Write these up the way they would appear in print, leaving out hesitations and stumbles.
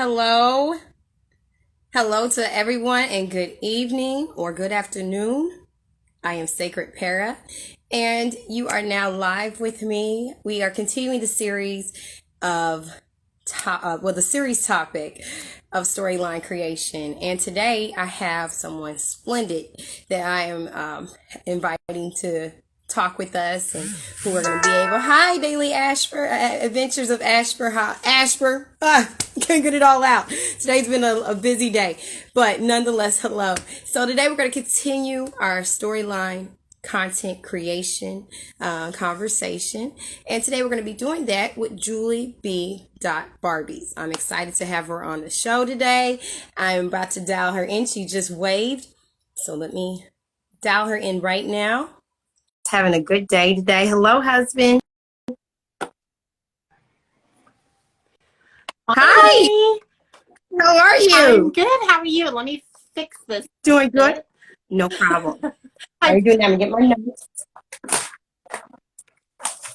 Hello. Hello to everyone and good evening or good afternoon. I am Sacred Para and you are now live with me. We are continuing the series of the series topic of storyline creation. And today I have someone splendid that I am inviting to talk with us and who are going to be able. Hi, Daily Ashford, Adventures of Ashford. Ashford. Can't get it all out. Today's been a busy day, but nonetheless, hello. So today we're going to continue our storyline content creation conversation, and today we're going to be doing that with Julie B. Barbies. I'm excited to have her on the show today. I'm about to dial her in. She just waved, so let me dial her in right now. Having a good day today. Hello, husband. Hi. How are you? I'm good. How are you? Let me fix this. Doing good? No problem. How are you doing? I'm going to get my notes.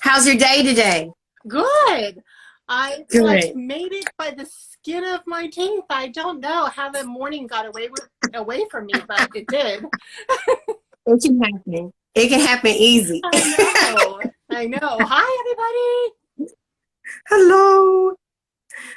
How's your day today? Good. I like made it by the skin of my teeth. I don't know how the morning got away from me, but it did. It can happen. It can happen easy. I know. Hi, everybody. Hello.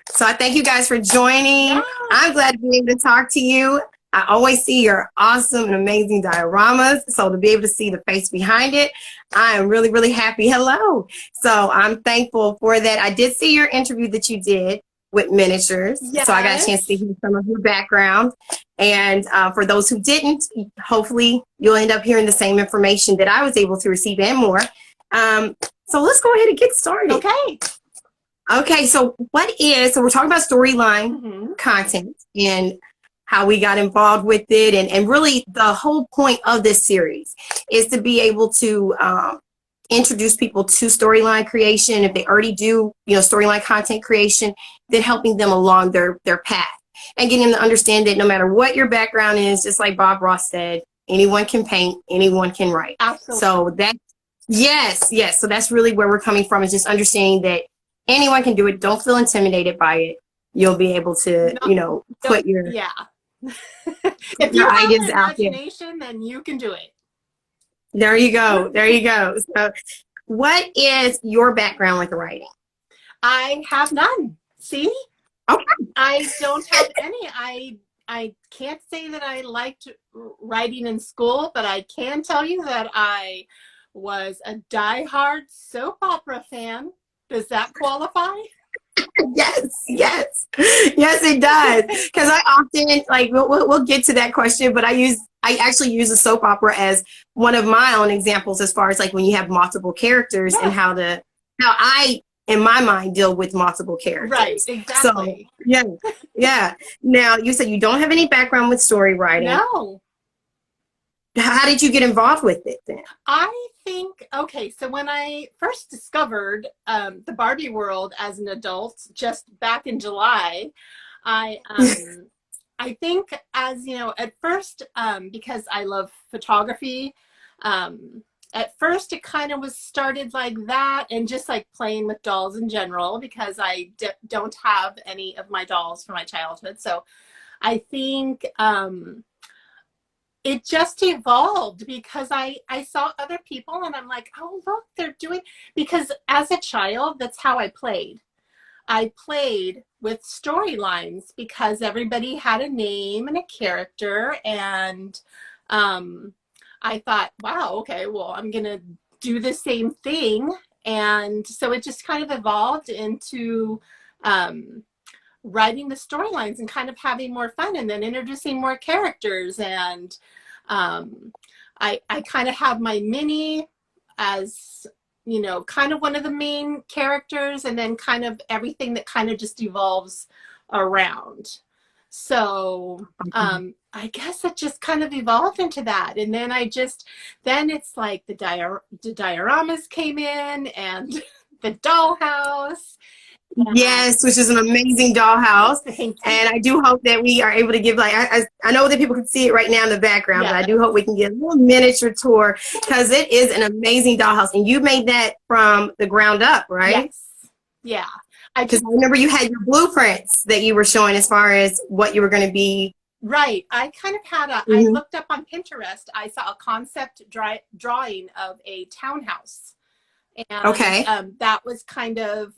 So I thank you guys for joining. Yeah. I'm glad to be able to talk to you. I always see your awesome and amazing dioramas. So to be able to see the face behind it, I am really, really happy. Hello. So I'm thankful for that. I did see your interview that you did with miniatures. Yes. So I got a chance to hear some of your background. And for those who didn't, hopefully you'll end up hearing the same information that I was able to receive and more. So let's go ahead and get started. Okay, so so we're talking about storyline content and how we got involved with it. And really the whole point of this series is to be able to introduce people to storyline creation. If they already do, storyline content creation, then helping them along their path and getting them to understand that no matter what your background is, just like Bob Ross said, anyone can paint, anyone can write. Absolutely. So yes. So that's really where we're coming from, is just understanding that anyone can do it. Don't feel intimidated by it. You'll be able to, put your if you have an imagination, then you can do it. There you go. So what is your background with writing? I have none. See? Okay. I don't have any. I can't say that I liked writing in school, but I can tell you that I was a diehard soap opera fan. Does that qualify? Yes, it does. Because I often, we'll get to that question, but I actually use a soap opera as one of my own examples, as far as when you have multiple characters and how I, in my mind, deal with multiple characters. Right, exactly. So, yeah. Now, you said you don't have any background with story writing. No. How did you get involved with it then? I think, so when I first discovered the Barbie world as an adult, just back in July, I think at first, because I love photography, at first it kind of was started like that, and just playing with dolls in general, because I don't have any of my dolls from my childhood. So I think it just evolved because I saw other people and I'm like, oh, look, they're doing, because as a child, that's how I played. I played with storylines because everybody had a name and a character, and I thought, wow, okay, well, I'm going to do the same thing. And so it just kind of evolved into writing the storylines and kind of having more fun, and then introducing more characters. And I kind of have my Minnie as, kind of one of the main characters, and then kind of everything that kind of just evolves around. So I guess it just kind of evolved into that. And then then it's like the dioramas came in, and the dollhouse. Yes, which is an amazing dollhouse. And I do hope that we are able to give, I know that people can see it right now in the background, but I do hope we can get a little miniature tour, because it is an amazing dollhouse. And you made that from the ground up, right? Yes. Yeah. Because I remember you had your blueprints that you were showing as far as what you were going to be. Right. I kind of had I looked up on Pinterest. I saw a concept drawing of a townhouse. And Okay. that was kind of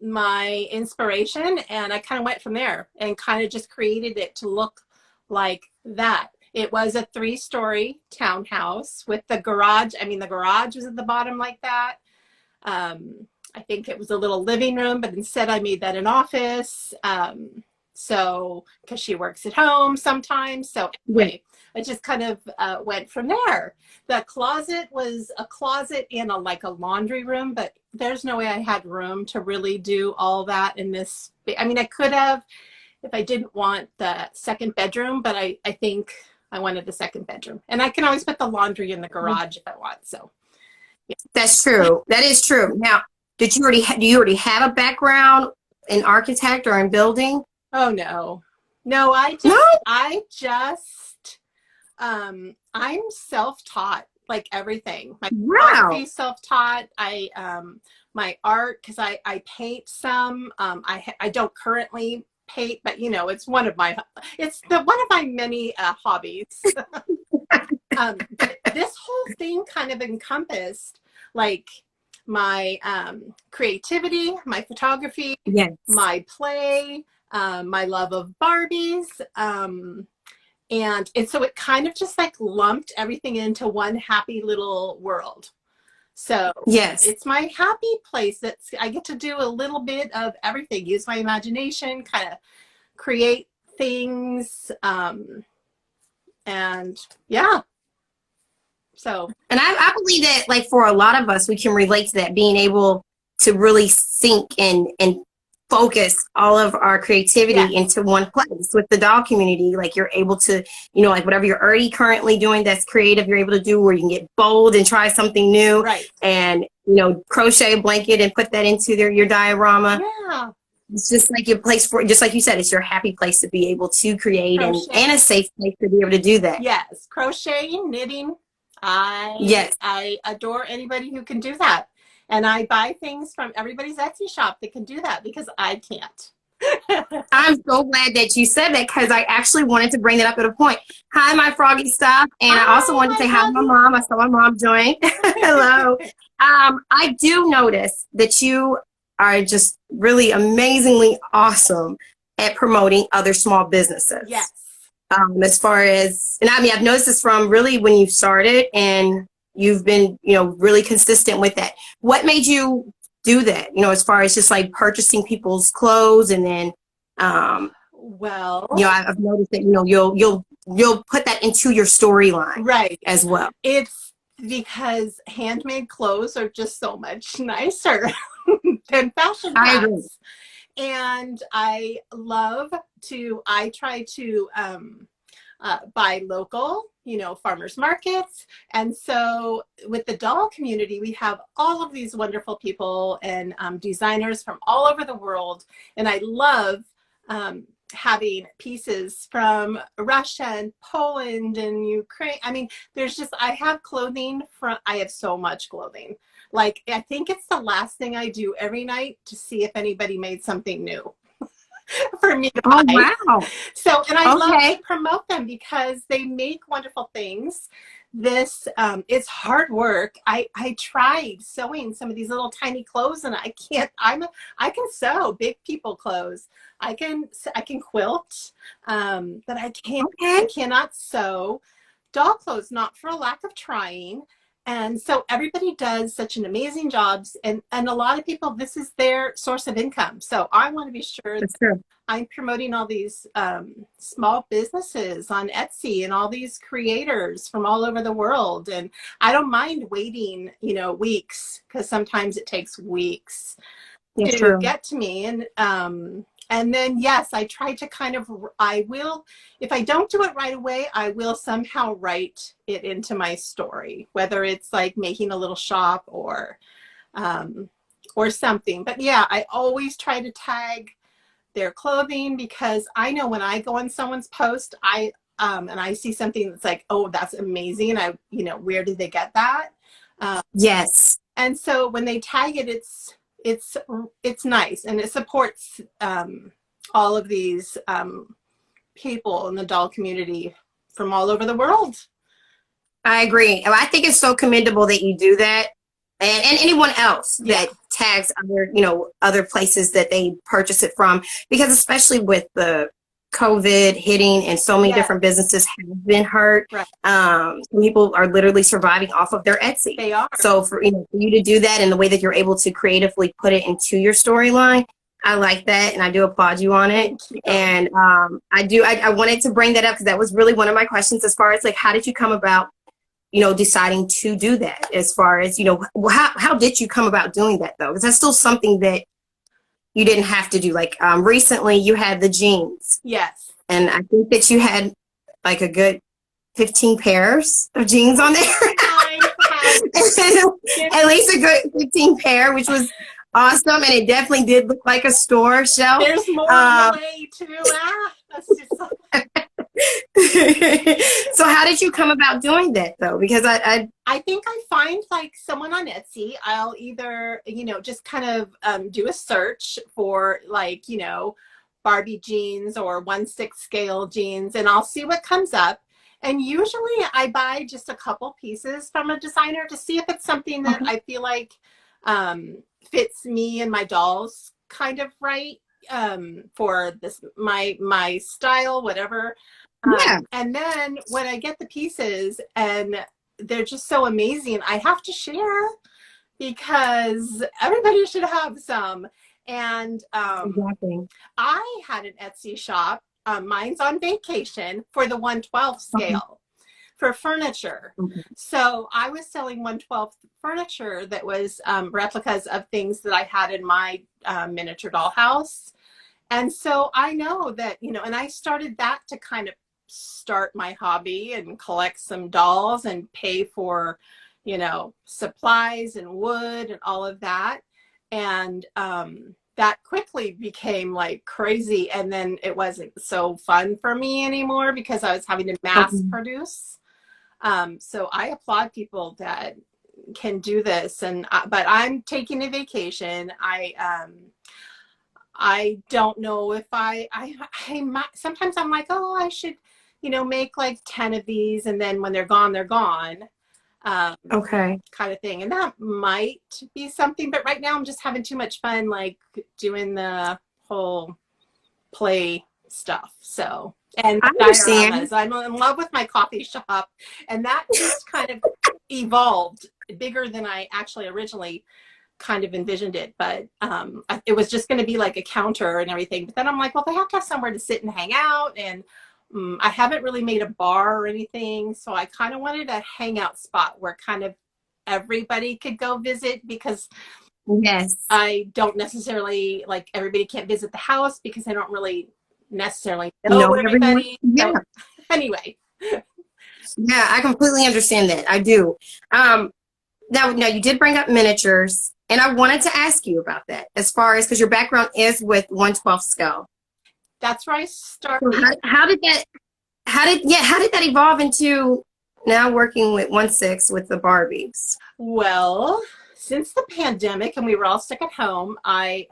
my inspiration. And I kind of went from there and kind of just created it to look like that. It was a 3-story townhouse with the garage. I mean, the garage was at the bottom like that. I think it was a little living room, but instead I made that an office. So, because she works at home sometimes. So anyway, I just kind of went from there. The closet was a closet in like a laundry room, but there's no way I had room to really do all that in this. I mean, I could have if I didn't want the second bedroom, but I think I wanted the second bedroom. And I can always put the laundry in the garage if I want. So yeah. That's true. That is true. Now, do you already have a background in architect or in building? Oh no. No, I'm self-taught, like everything. My photography self-taught. My art, because I paint some. I don't currently paint, but you know, it's one of my many hobbies. This whole thing kind of encompassed like my creativity, my photography, yes, my play, my love of Barbies. And so it kind of just like lumped everything into one happy little world. So yes, it's my happy place. I get to do a little bit of everything, use my imagination, kind of create things. And yeah. So. And I believe that like for a lot of us, we can relate to that, being able to really sink and focus all of our creativity into one place. With the doll community, like you're able to, you know, like whatever you're already currently doing that's creative, you're able to do where you can get bold and try something new. Right. And, you know, crochet a blanket and put that into your diorama. Yeah. It's just like your place for, just like you said, it's your happy place to be able to create and a safe place to be able to do that. Yes. Crocheting, knitting. I adore anybody who can do that. And I buy things from everybody's Etsy shop that can do that because I can't. I'm so glad that you said that because I actually wanted to bring that up at a point. Hi, my froggy stuff. And I also wanted to say hi to my mom. I saw my mom join. Hello. I do notice that you are just really amazingly awesome at promoting other small businesses. Yes. As far as, and I mean, I've noticed this from really when you started and you've been, you know, really consistent with that. What made you do that? You know, as far as just like purchasing people's clothes and then, well, you know, I've noticed that, you know, you'll put that into your storyline, right, as well. It's because handmade clothes are just so much nicer than fashion hats. And I try to buy local, you know, farmers markets. And so with the doll community, we have all of these wonderful people and designers from all over the world. And I love having pieces from Russia and Poland and Ukraine. I mean, I have clothing I have so much clothing. Like, I think it's the last thing I do every night to see if anybody made something new for me to buy. Oh, wow. So, and I love to promote them because they make wonderful things. This it's hard work. I tried sewing some of these little tiny clothes and I can't. I can sew big people clothes. I can quilt, but I can't. I cannot sew doll clothes. Not for a lack of trying. And so everybody does such an amazing jobs, and a lot of people, this is their source of income. So I want to be sure that I'm promoting all these small businesses on Etsy and all these creators from all over the world. And I don't mind waiting, you know, weeks, because sometimes it takes weeks to get to me. And then, yes, I try to if I don't do it right away, I will somehow write it into my story, whether it's like making a little shop or something. But yeah, I always try to tag their clothing because I know when I go on someone's post, and I see something that's like, oh, that's amazing. You know, where did they get that? Yes. And so when they tag it, it's it's nice, and it supports all of these people in the doll community from all over the world. I agree. I think it's so commendable that you do that, and anyone else that tags other, other places that they purchase it from, because especially with the COVID hitting and so many different businesses have been hurt. Right. People are literally surviving off of their Etsy. They are. So for for you to do that in the way that you're able to creatively put it into your storyline, I like that, and I do applaud you on it. And I wanted to bring that up because that was really one of my questions, as far as like, how did you come about deciding to do that, as far as, how did you come about doing that though? Because that's still something that you didn't have to do. Like recently you had the jeans. Yes. And I think that you had like a good 15 pairs of jeans on there. At least a good 15 pair, which was awesome. And it definitely did look like a store shelf. There's more on the way too. That's just So how did you come about doing that though? Because I think I find like someone on Etsy. I'll either, just kind of do a search for like, Barbie jeans or 1/6 scale jeans, and I'll see what comes up. And usually I buy just a couple pieces from a designer to see if it's something that I feel like fits me and my dolls kind of right, for this my style, whatever. And then when I get the pieces and they're just so amazing, I have to share, because everybody should have some. And I had an Etsy shop. Mine's on vacation, for the 1/12 scale for furniture. So I was selling 1/12 furniture that was replicas of things that I had in my miniature dollhouse. And so I know that, and I started that to kind of start my hobby and collect some dolls and pay for, supplies and wood and all of that. And that quickly became like crazy. And then it wasn't so fun for me anymore because I was having to mass produce. So I applaud people that can do this. And but I'm taking a vacation. I don't know if I might, sometimes I'm like, oh, I should, make like 10 of these, and then when they're gone, they're gone. Kind of thing. And that might be something, but right now I'm just having too much fun, like doing the whole play stuff. So, and I understand. I'm in love with my coffee shop, and that just kind of evolved bigger than I actually originally kind of envisioned it. But it was just going to be like a counter and everything. But then I'm like, well, they have to have somewhere to sit and hang out, and I haven't really made a bar or anything, so I kind of wanted a hangout spot where kind of everybody could go visit, because I don't necessarily, like, everybody can't visit the house because I don't really necessarily know everybody. So, anyway. Yeah, I completely understand that. I do. Now you did bring up miniatures, and I wanted to ask you about that, as far as, because your background is with 1/12 scale. That's where I started. So how did that evolve into now working with 1/6 with the Barbies? Well, since the pandemic and we were all stuck at home, I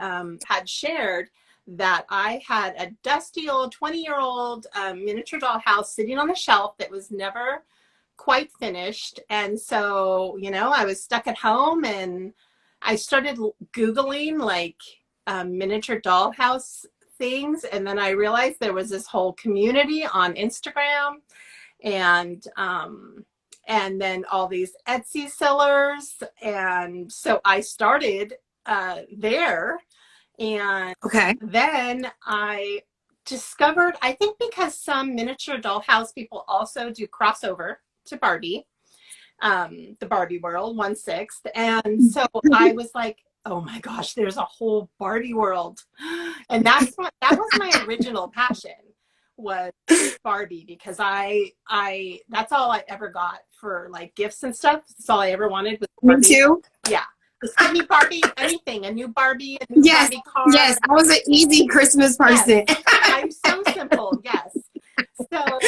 had shared that I had a dusty old 20-year-old miniature dollhouse sitting on the shelf that was never quite finished. And so, I was stuck at home, and I started Googling like miniature dollhouse things, and then I realized there was this whole community on Instagram, and then all these Etsy sellers, and so I started there, and then I discovered, I think because some miniature dollhouse people also do crossover to Barbie, the Barbie world 1/6, and so I was like, oh my gosh, there's a whole Barbie world. And that was my original passion, was Barbie, because I that's all I ever got for like gifts and stuff. That's all I ever wanted was Barbie. Me too. Yeah. Just give me Barbie, anything, a new Barbie, a new Barbie car. Yes, I was an easy Christmas person. Yes. I'm so simple, So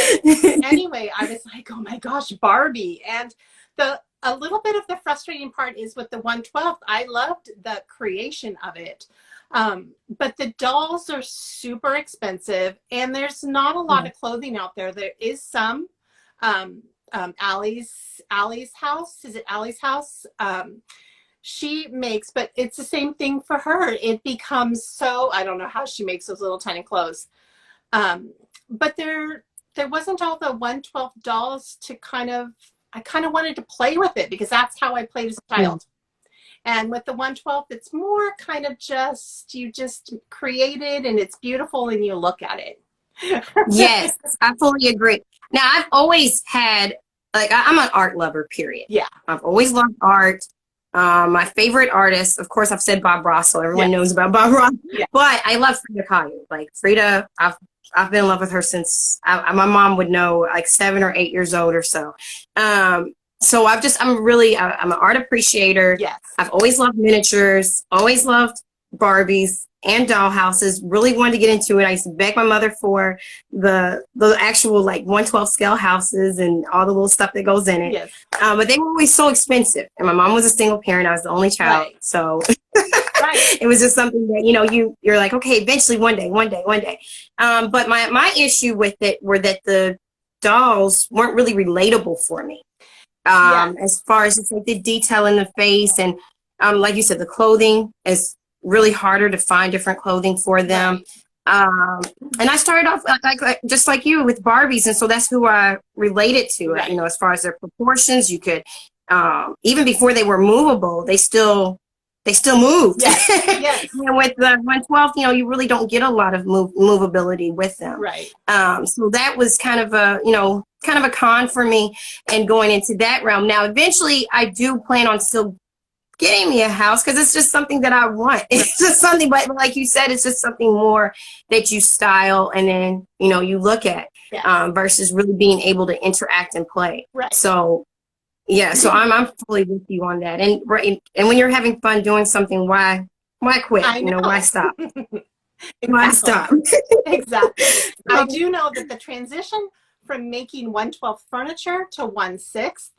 anyway, I was like, oh my gosh, Barbie. And a little bit of the frustrating part is with the 112th. I loved the creation of it. But the dolls are super expensive, and there's not a lot of clothing out there. There is some. Allie's house. Is it Allie's house? She makes, but it's the same thing for her. It becomes so, I don't know how she makes those little tiny clothes. But there wasn't all the 112 dolls to I kind of wanted to play with it because that's how I played as a child. And with the 112, it's more kind of just, you just create it and it's beautiful and you look at it. Yes, I fully agree. Now, I've always had, like, I'm an art lover, period. Yeah. I've always loved art. My favorite artist, of course, I've said Bob Ross, so everyone knows about Bob Ross. Yeah. But I love Frida Kahlo. Like, Frida, I've been in love with her since my mom would know, like 7 or 8 years old or so. So I'm an art appreciator. Yes. I've always loved miniatures, always loved Barbies and doll houses. Really wanted to get into it. I used to beg my mother for the actual like 112 scale houses and all the little stuff that goes in it. Yes. But they were always so expensive. And my mom was a single parent. I was the only child. Right. So it was just something that, you're like, okay, eventually one day. But my issue with it were that the dolls weren't really relatable for me. As far as just like the detail in the face and like you said, the clothing is really harder to find different clothing for them. Right. And I started off like just like you with Barbies, and so that's who I related to. Right. As far as their proportions, you could even before they were movable, they still moved. Yes. Yes. And with the 112, you really don't get a lot of movability with them. Right. So that was kind of a con for me and going into that realm. Now, eventually, I do plan on still getting me a house because it's just something that I want. It's just something, but like you said, it's just something more that you style and then, you look at versus really being able to interact and play. Right. So, yeah, so I'm fully with you on that. And when you're having fun doing something, why quit? Why stop? Exactly. Why stop? Exactly. I do know that the transition from making 112 furniture to 1/6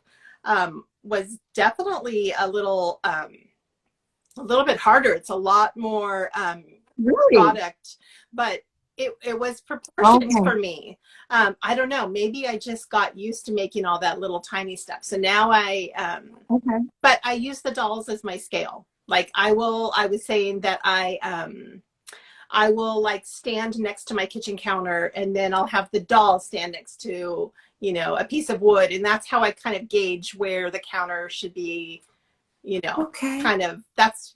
was definitely a little bit harder. It's a lot more product, but it was proportions for me. I don't know, maybe I just got used to making all that little tiny stuff. So now but I use the dolls as my scale. Like I was saying that I will like stand next to my kitchen counter and then I'll have the doll stand next to, a piece of wood. And that's how I kind of gauge where the counter should be, kind of, that's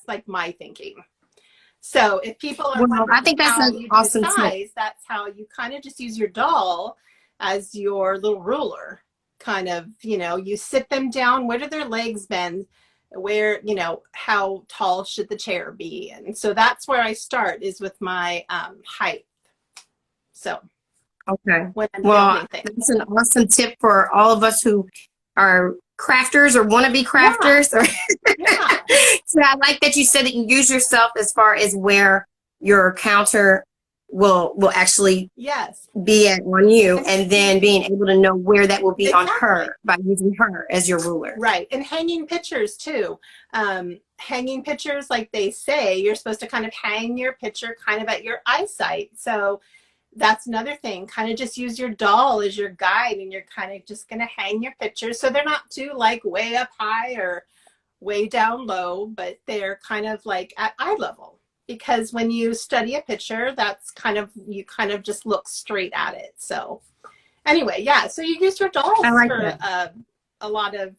like my thinking. So if people are I think that's an awesome tip. That's how you kind of just use your doll as your little ruler. Kind of, you sit them down. Where do their legs bend? Where, how tall should the chair be? And so that's where I start is with my height. So. Okay. Well, that's an awesome tip for all of us who are crafters or want to be crafters. Yeah. So I like that you said that you use yourself as far as where your counter will actually be on you, and then being able to know where that will be on her by using her as your ruler. Right. And hanging pictures too. Hanging pictures, like they say, you're supposed to kind of hang your picture kind of at your eyesight. So that's another thing. Kind of just use your doll as your guide, and you're kind of just going to hang your pictures so they're not too like way up high or way down low, but they're kind of like at eye level. Because when you study a picture, you kind of just look straight at it. So anyway, yeah. So you use your dolls for a lot of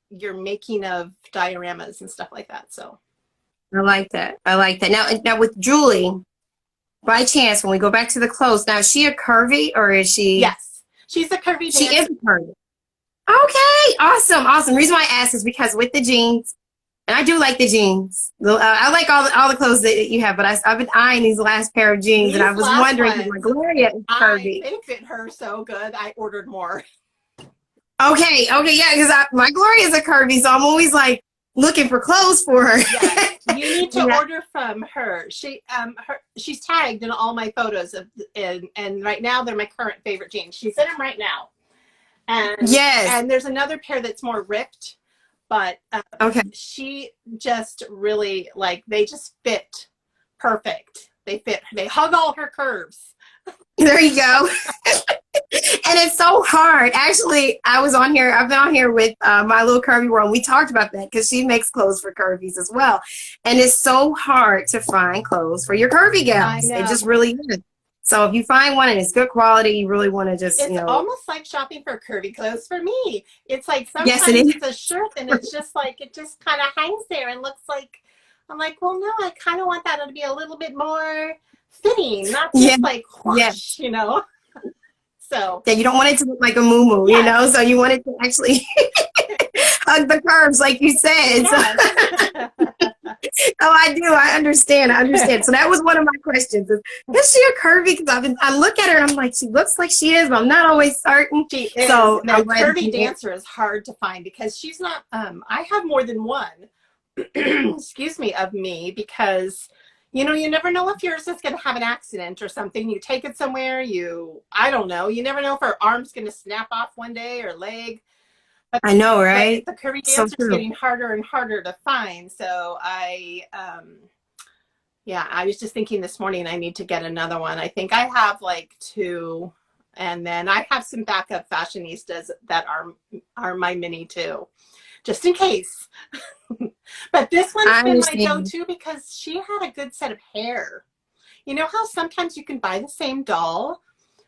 your making of dioramas and stuff like that. So I like that. Now with Julie, by chance, when we go back to the clothes, now is she a curvy or is she? Yes, she's a curvy dancer. She is a curvy. Okay, awesome. The reason why I asked is because with the jeans, and I do like the jeans. I like all the clothes that you have, but I've been eyeing these last pair of jeans, and I was wondering if my Gloria is curvy. They fit her so good. I ordered more. Okay, yeah, because my Gloria is a curvy, so I'm always like looking for clothes for her. Yes, you need to order from her. She's tagged in all my photos and right now they're my current favorite jeans. She's in them right now. Yes. And there's another pair that's more ripped, but Okay. she just really, like, they just fit perfect. They hug all her curves. There you go. And it's so hard. Actually, I've been on here with my little curvy world. We talked about that because she makes clothes for curvies as well. And it's so hard to find clothes for your curvy gals. It just really is. So if you find one and it's good quality, you really want to just, it's almost like shopping for curvy clothes for me. It's like sometimes yes, it is. it's a shirt and it's just like, it just kind of hangs there and looks like, I'm like, well, no, I kind of want that to be a little bit more fitting, not just like whoosh, you know? So yeah, you don't want it to look like a moo-moo, you know? So you want it to actually hug the curves, like you said. Yes. Oh, I do. I understand. So that was one of my questions. Is she a curvy? Because I look at her and I'm like, she looks like she is, but I'm not always certain. She is. So the curvy dancer is hard to find because she's not. I have more than one. Excuse me, of me, because you know, you never know if yours is going to have an accident or something. You take it somewhere. I don't know. You never know if her arm's going to snap off one day or leg. But, I know, right? The curvy dancer is getting harder and harder to find. So yeah, I was just thinking this morning I need to get another one. I think I have like 2, and then I have some backup fashionistas that are my mini too, just in case. But this one's been my go-to because she had a good set of hair. You know how sometimes you can buy the same doll,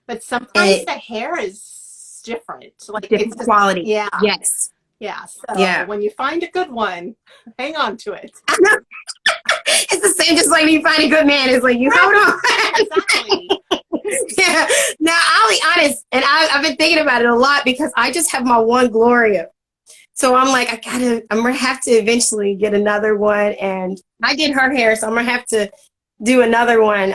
but sometimes the hair is different, like different quality. Yeah. Yes. Yeah. So when you find a good one, hang on to it. It's the same, just like when you find a good man, it's like you hold on. Exactly. Yeah. Now I'll be honest, and I've been thinking about it a lot because I just have my one Gloria. So I'm like, I'm gonna have to eventually get another one, and I did her hair, so I'm gonna have to do another one.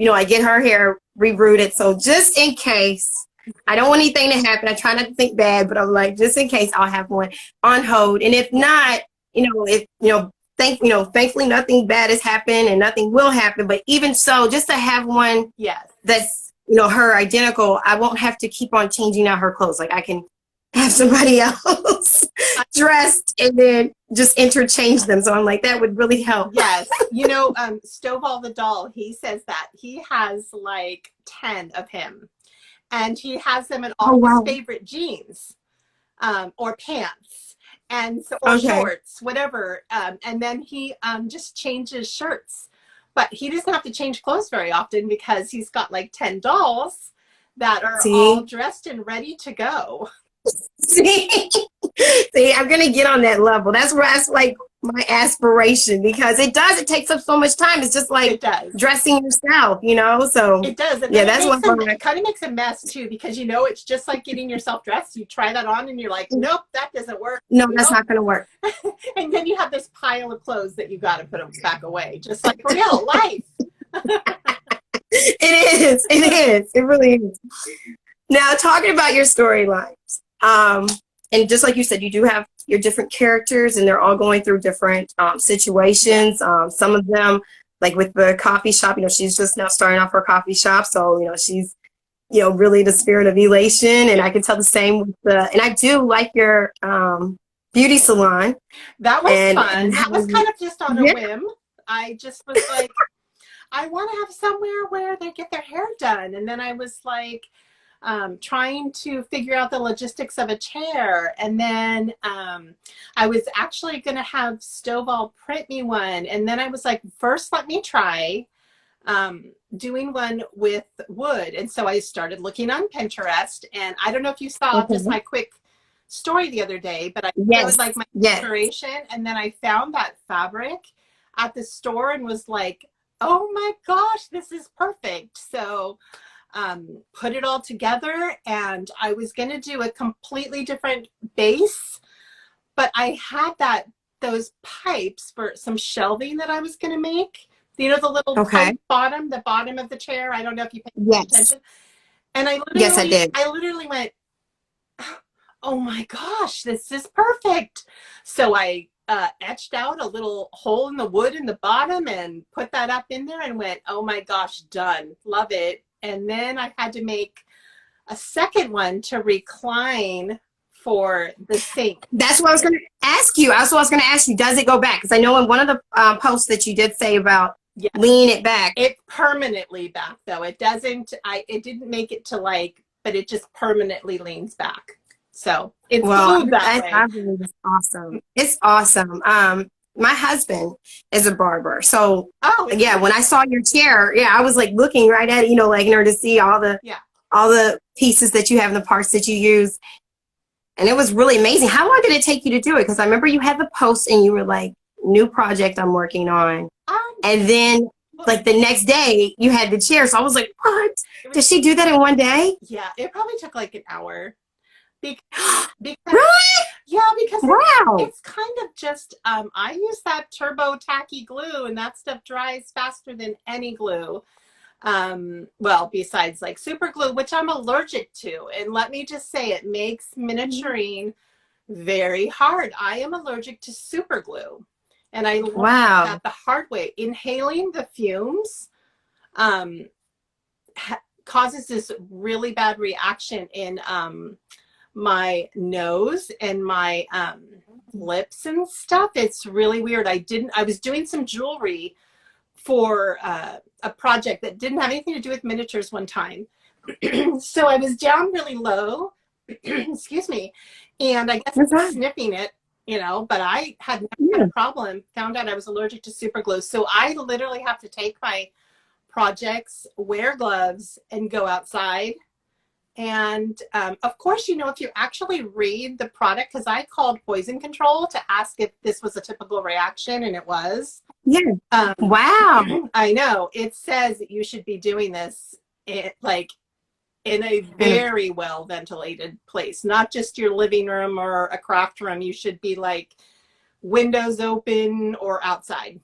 You know, I get her hair rerouted, so just in case. I don't want anything to happen. I try not to think bad, but I'm like, just in case, I'll have one on hold. And if not, thankfully nothing bad has happened and nothing will happen. But even so, just to have one that's, her identical, I won't have to keep on changing out her clothes. Like I can have somebody else dressed and then just interchange them. So I'm like, that would really help. Yes. Stovall the doll, he says that he has like 10 of him. And he has them in all his favorite jeans or pants or shorts, whatever. And then he just changes shirts. But he doesn't have to change clothes very often because he's got like 10 dolls that are all dressed and ready to go. See, I'm going to get on that level. That's like my aspiration because it takes up so much time. It's just like dressing yourself, so it does. And that's it kind of makes a mess too, because it's just like getting yourself dressed. You try that on and you're like, nope, that doesn't work. No, that's not going to work. And then you have this pile of clothes that you got to put them back away, just like real life. It really is. Now, talking about your storylines, and just like you said, you do have your different characters and they're all going through different situations. Some of them, like with the coffee shop, she's just now starting off her coffee shop. So, she's, really the spirit of elation. And I can tell the same with and I do like your beauty salon. That was fun. That was kind of just on a whim. I just was like, I want to have somewhere where they get their hair done. And then I was like, trying to figure out the logistics of a chair. And then I was actually going to have Stovall print me one. And then I was like, first, let me try doing one with wood. And so I started looking on Pinterest. And I don't know if you saw just my quick story the other day, but it was like my inspiration. And then I found that fabric at the store and was like, oh my gosh, this is perfect. So put it all together, and I was going to do a completely different base, but I had those pipes for some shelving that I was going to make. The little pipe bottom, the bottom of the chair. I don't know if you paid attention. And I literally went, oh my gosh, this is perfect. So I etched out a little hole in the wood in the bottom and put that up in there and went, oh my gosh, done. Love it. And then I had to make a second one to recline for the sink. That's what I was going to ask you. That's what I was going to ask you. Does it go back? Because I know in one of the posts that you did say about lean it back. It's permanently back, though. It doesn't. It didn't make it to like, but it just permanently leans back. So it's glued that way. I believe it's awesome. It's awesome. My husband is a barber, so yeah. When I saw your chair, I was like looking right at it, like in order to see all the pieces that you have and the parts that you use. And it was really amazing. How long did it take you to do it? Because I remember you had the post and you were like, new project I'm working on. And then like the next day you had the chair. So I was like, what? Did she do that in one day? Yeah, it probably took like an hour. Because really? Yeah, because wow. It's kind of just, I use that turbo tacky glue and that stuff dries faster than any glue. Well, besides like super glue, which I'm allergic to. And let me just say, it makes miniaturing very hard. I am allergic to super glue. And I learned that the hard way. Inhaling the fumes causes this really bad reaction in my nose and my lips and stuff. It's really weird. I was doing some jewelry for a project that didn't have anything to do with miniatures one time. So I was down really low, excuse me, and I guess I was sniffing it, but I had never had a problem, found out I was allergic to super glue. So I literally have to take my projects, wear gloves, and go outside. And of course, if you actually read the product, because I called poison control to ask if this was a typical reaction, and it was. Yeah. Wow. I know. It says that you should be doing this in a very well ventilated place, not just your living room or a craft room. You should be like windows open or outside.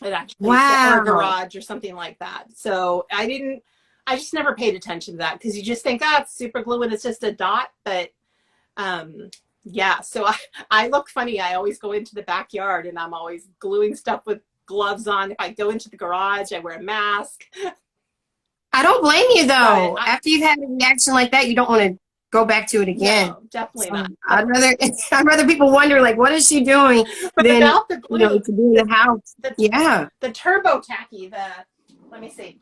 It actually or a garage or something like that. So I just never paid attention to that, because you just think, it's super glue and it's just a dot. But yeah, so I look funny. I always go into the backyard and I'm always gluing stuff with gloves on. If I go into the garage, I wear a mask. I don't blame you, though. After you've had a reaction like that, you don't want to go back to it again. No, definitely not. I'd rather people wonder, like, what is she doing? But than, about the glue, to be in the house. The turbo tacky, let me see.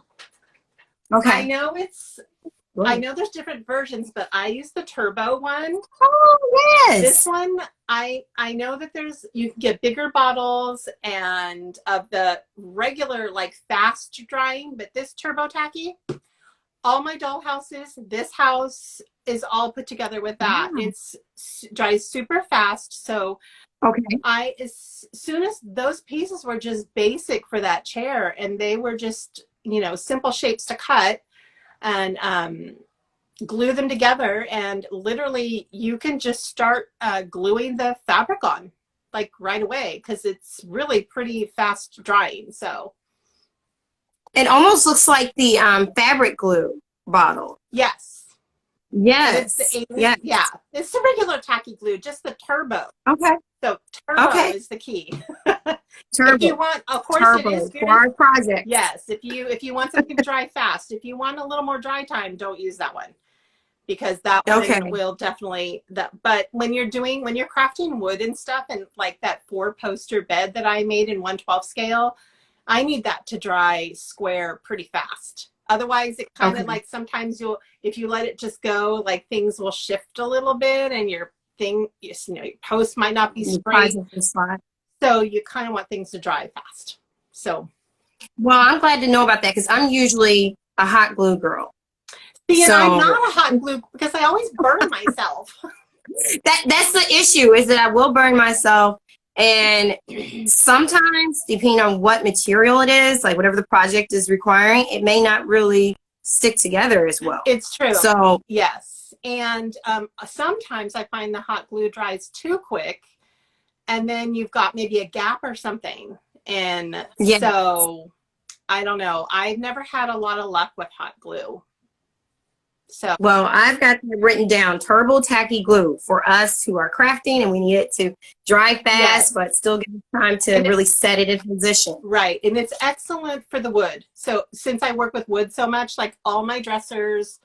Okay. I know there's different versions, but I use the turbo one. Oh, yes. This one, I know that you can get bigger bottles and of the regular, like fast drying, but this turbo tacky, all my doll houses, this house is all put together with that. It's dries super fast. So as soon as those pieces were just basic for that chair, and they were just, simple shapes to cut and glue them together, and literally you can just start gluing the fabric on like right away, because it's really pretty fast drying. So it almost looks like the fabric glue bottle. Yes. Yeah, it's the regular tacky glue, just the turbo. Okay. So turbo is the key. Turbo. If you want, of course, turbo it is good for our project. Yes, if you want something to dry fast, if you want a little more dry time, don't use that one, because that one will definitely But when you're crafting wood and stuff, and like that 4-poster bed that I made in 1/12 scale, I need that to dry square pretty fast. Otherwise, it kind of like sometimes if you let it just go, like things will shift a little bit, and your post might not be straight. So you kind of want things to dry fast. So, well, I'm glad to know about that, because I'm usually a hot glue girl. See, and I'm not a hot glue, because I always burn myself. That's the issue, is that I will burn myself. And sometimes, depending on what material it is, like whatever the project is requiring, it may not really stick together as well. It's true. So yes. And sometimes I find the hot glue dries too quick, and then you've got maybe a gap or something. And so I don't know. I've never had a lot of luck with hot glue. So, well, I've got that written down: turbo tacky glue for us who are crafting, and we need it to dry fast, but still give us time to really set it in position. Right. And it's excellent for the wood. So since I work with wood so much, like all my dressers,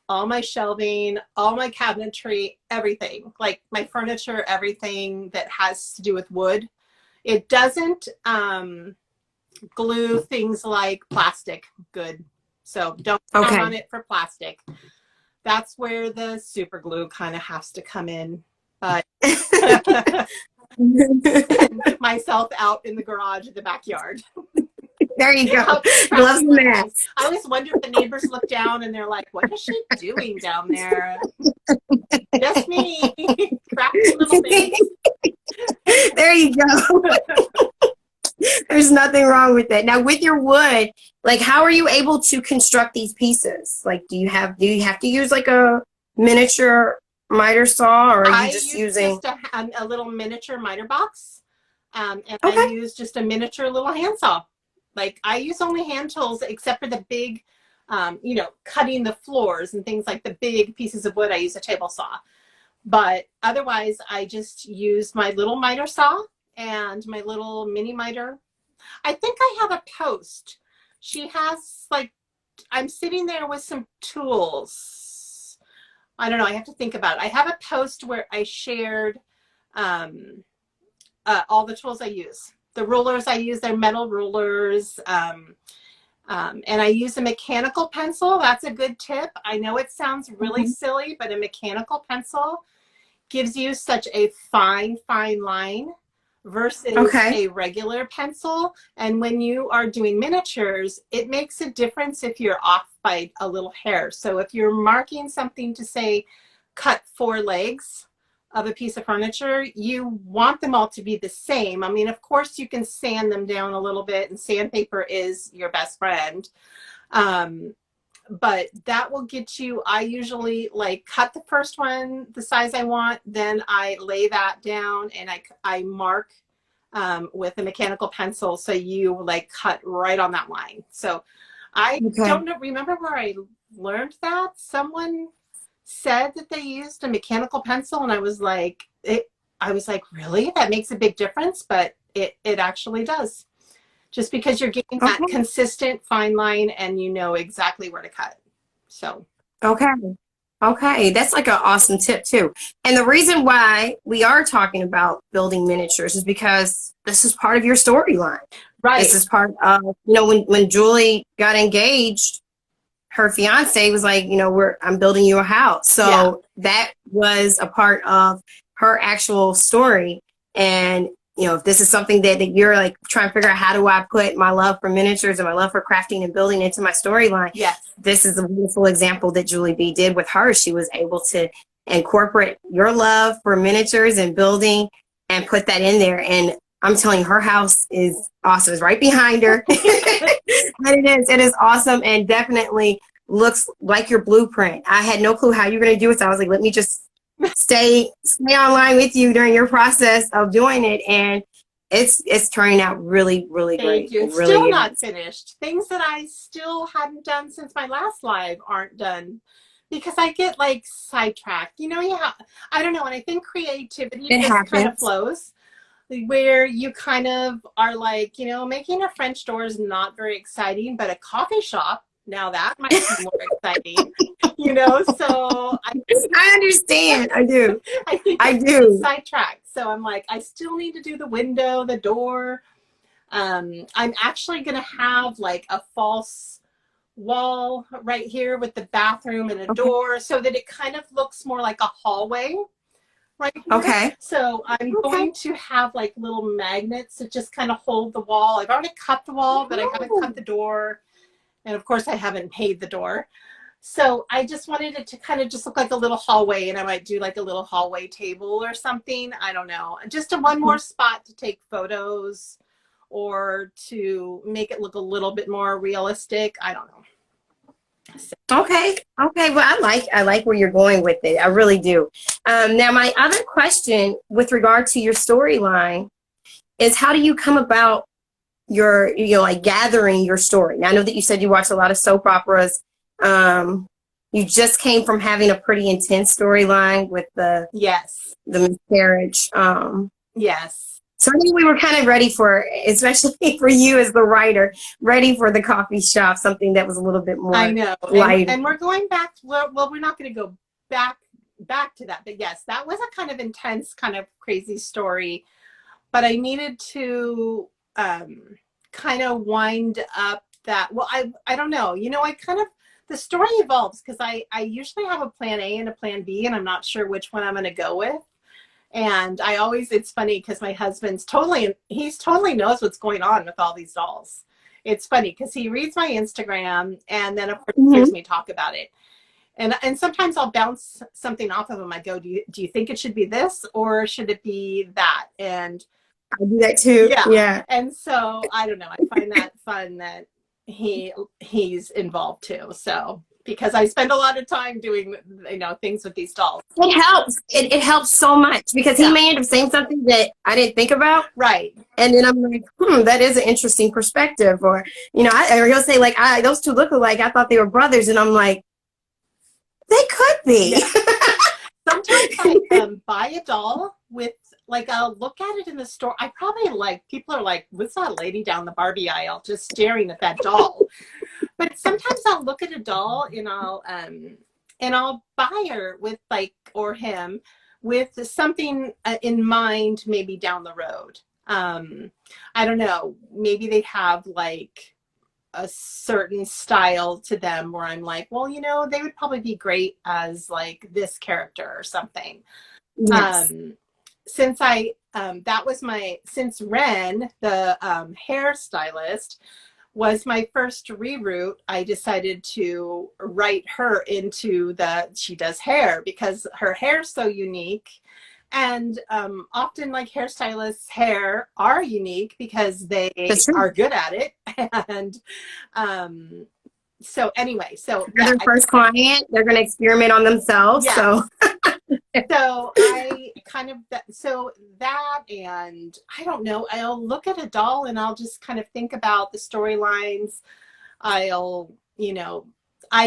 all my shelving, all my cabinetry, everything, like my furniture, everything that has to do with wood. It doesn't glue things like plastic good. So don't count Okay. on it for plastic. That's where the super glue kind of has to come in. But myself out in the garage in the backyard. There you go. Gloves and masks. I always wonder if the neighbors look down and they're like, what is she doing down there? Just me. Crafty little things. There you go. There's nothing wrong with it. Now with your wood, like how are you able to construct these pieces? Like do you have to use like a miniature miter saw, or are you just using just a little miniature miter box? And okay. I use just a miniature little handsaw. Like I use only hand tools except for the big, you know, cutting the floors and things like the big pieces of wood. I use a table saw. But otherwise, I just use my little miter saw and my little mini miter. I think I have a post. She has like, I'm sitting there with some tools. I don't know. I have to think about it. I have a post where I shared all the tools I use. The rulers I use, they're metal rulers. And I use a mechanical pencil. That's a good tip. I know it sounds really silly, but a mechanical pencil gives you such a fine line versus a regular pencil. And when you are doing miniatures, it makes a difference if you're off by a little hair. So if you're marking something to say, cut 4 legs of a piece of furniture, you want them all to be the same. I mean, of course you can sand them down a little bit, and sandpaper is your best friend. But that will get you, I usually like cut the first one the size I want, then I lay that down and I mark with a mechanical pencil, so you like cut right on that line. So I don't remember where I learned that. Someone said that they used a mechanical pencil, and I was like, really? That makes a big difference? But it actually does. Just because you're getting that consistent fine line and you know exactly where to cut. So. Okay. That's like an awesome tip too. And the reason why we are talking about building miniatures is because this is part of your storyline. Right. This is part of, you know, when Julie got engaged, her fiance was like, you know, I'm building you a house. So that was a part of her actual story. And you know, if this is something that you're like trying to figure out, how do I put my love for miniatures and my love for crafting and building into my storyline? Yes. This is a wonderful example that Julie B did with her. She was able to incorporate your love for miniatures and building and put that in there. And I'm telling you, her house is awesome. It's right behind her. And it is awesome and definitely looks like your blueprint. I had no clue how you were going to do it. So I was like, let me just stay online with you during your process of doing it, and it's turning out really great. Thank you. It's really still not finished. Things that I still hadn't done since my last live aren't done because I get like sidetracked. You know, I don't know, and I think creativity just kind of flows, where you kind of are like, you know, making a French door is not very exciting, but a coffee shop, now that might be more exciting, you know. So I understand. I do. I do. Sidetracked. So I'm like, I still need to do the window, the door. I'm actually gonna have like a false wall right here with the bathroom and a door, so that it kind of looks more like a hallway right here. So I'm going to have like little magnets that just kind of hold the wall. I've already cut the wall, but I haven't cut the door. And of course I haven't paid the door. So I just wanted it to kind of just look like a little hallway, and I might do like a little hallway table or something. I don't know. Just one more spot to take photos or to make it look a little bit more realistic. I don't know. So. Okay. Well, I like where you're going with it. I really do. Now, my other question with regard to your storyline is, how do you come about your, you know, like gathering your story? Now, I know that you said you watch a lot of soap operas. You just came from having a pretty intense storyline with the miscarriage. Yes. So I think we were kind of ready for, especially for you as the writer, ready for the coffee shop, something that was a little bit I more know. light. And we're going back, well, we're not going to go back to that. But yes, that was a kind of intense, kind of crazy story. But I needed to kind of wind up that, well, I don't know. I kind of, the story evolves because I usually have a plan A and a plan B, and I'm not sure which one I'm going to go with. And I always, it's funny because my husband's he's totally knows what's going on with all these dolls. It's funny because he reads my Instagram and then of course hears me talk about it. And sometimes I'll bounce something off of him. I go, do you think it should be this or should it be that? And I do that too. Yeah. And so I don't know. I find that fun that he's involved too. So because I spend a lot of time doing things with these dolls. It helps. It helps so much because he may end up saying something that I didn't think about. Right. And then I'm like, that is an interesting perspective. Or, or he'll say like, those two look alike. I thought they were brothers. And I'm like, they could be. Yeah. Sometimes I buy a doll with, like, I'll look at it in the store. I probably people are like, what's that lady down the Barbie aisle just staring at that doll? But sometimes I'll look at a doll and I'll buy her with or him with something in mind, maybe down the road. I don't know. Maybe they have a certain style to them where I'm like, well, they would probably be great as this character or something. Yes. Since Ren, the hairstylist, was my first reroute, I decided to write her into she does hair because her hair's so unique. And often hairstylists' hair are unique because they are good at it. And so anyway, so their first client, they're going to experiment on themselves. Yeah. So so I kind of, and I don't know, I'll look at a doll and I'll just kind of think about the storylines. I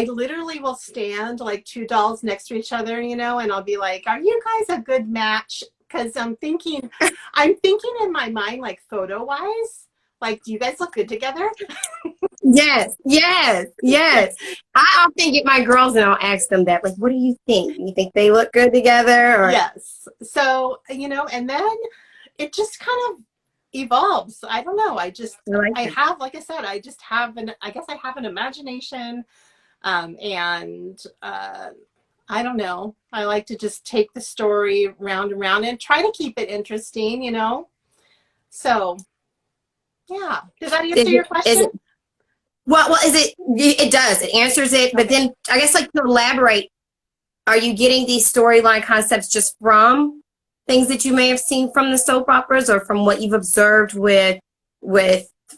literally will stand two dolls next to each other, and I'll be like, are you guys a good match? Because I'm thinking in my mind, photo wise, do you guys look good together? Yes. I often get my girls and I'll ask them that, what do you think? Do you think they look good together? Or? Yes. So, and then it just kind of evolves. I don't know. I have, like I said, I guess I have an imagination. And I don't know. I like to just take the story round and round and try to keep it interesting, So, yeah. Does that answer your question? Well, it does. It answers it. Okay. But then I guess to elaborate, are you getting these storyline concepts just from things that you may have seen from the soap operas or from what you've observed with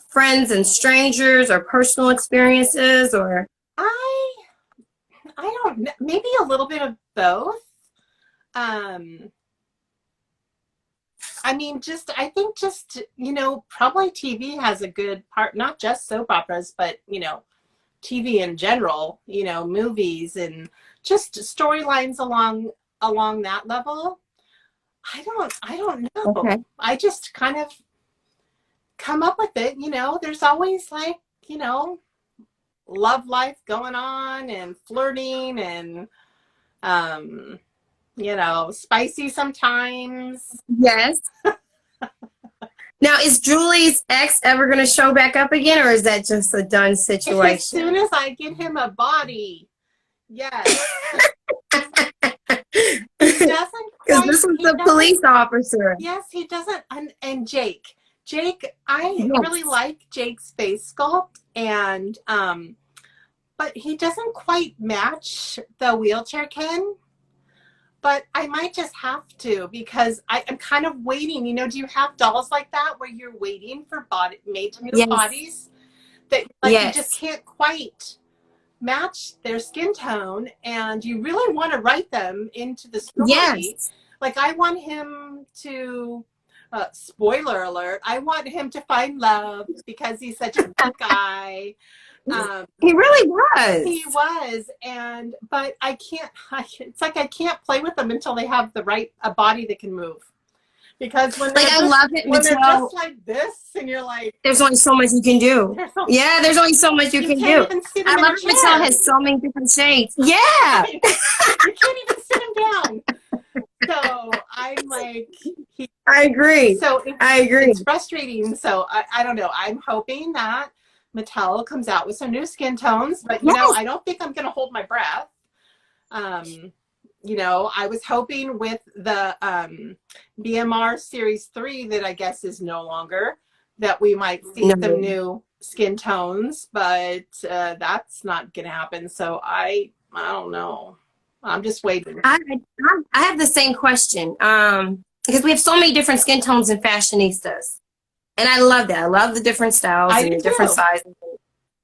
friends and strangers or personal experiences or? I don't know, maybe a little bit of both. I think probably TV has a good part, not just soap operas, but, TV in general, movies and just storylines along that level. I don't know. Okay. I just kind of come up with it, there's always love life going on and flirting and spicy sometimes. Yes. Now, is Julie's ex ever going to show back up again, or is that just a done situation? As soon as I get him a body, yes. He doesn't. Because this was the police officer. Yes, he doesn't. And Jake, I really like Jake's face sculpt, and but he doesn't quite match the wheelchair Ken. But I might just have to because I'm kind of waiting. Do you have dolls like that where you're waiting for made-to-move bodies that you just can't quite match their skin tone, and you really want to write them into the story? Yes. I want him to. Spoiler alert! I want him to find love because he's such a good guy. He really was. He was, but I can't. It's I can't play with them until they have a body that can move, Because when Like, they're I just, love it, when they're Mattel. just like this, and you're like, There's only so much you can do. there's no, Yeah, there's only so much you you can can't do. even sit I them in love a it. Mattel chair. has so many different shades. Yeah. You can't even sit them down. So I'm like, I agree. so I agree. it's frustrating. So I don't know. I'm hoping that Mattel comes out with some new skin tones, but you know, Yes. I don't think I'm going to hold my breath. You know, I was hoping with the BMR Series 3 that I guess is no longer, that we might see No. some new skin tones, but that's not going to happen. So I don't know. I'm just waiting. I have the same question. Because we have so many different skin tones and fashionistas. And I love that. I love the different styles I and do the different too. sizes and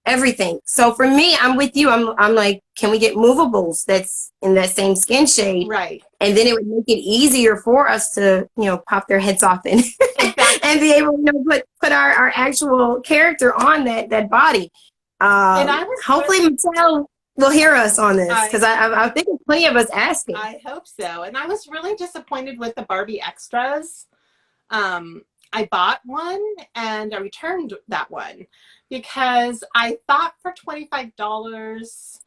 everything. So for me, I'm with you. I'm like, can we get movables that's in that same skin shade? Right. And then it would make it easier for us to, you know, pop their heads off and Exactly. and be able to, you know, put our actual character on that body. And I was hopefully Mattel will hear us on this, because I think there's plenty of us asking. I hope so. And I was really disappointed with the Barbie extras. I bought one and I returned that one because I thought for $25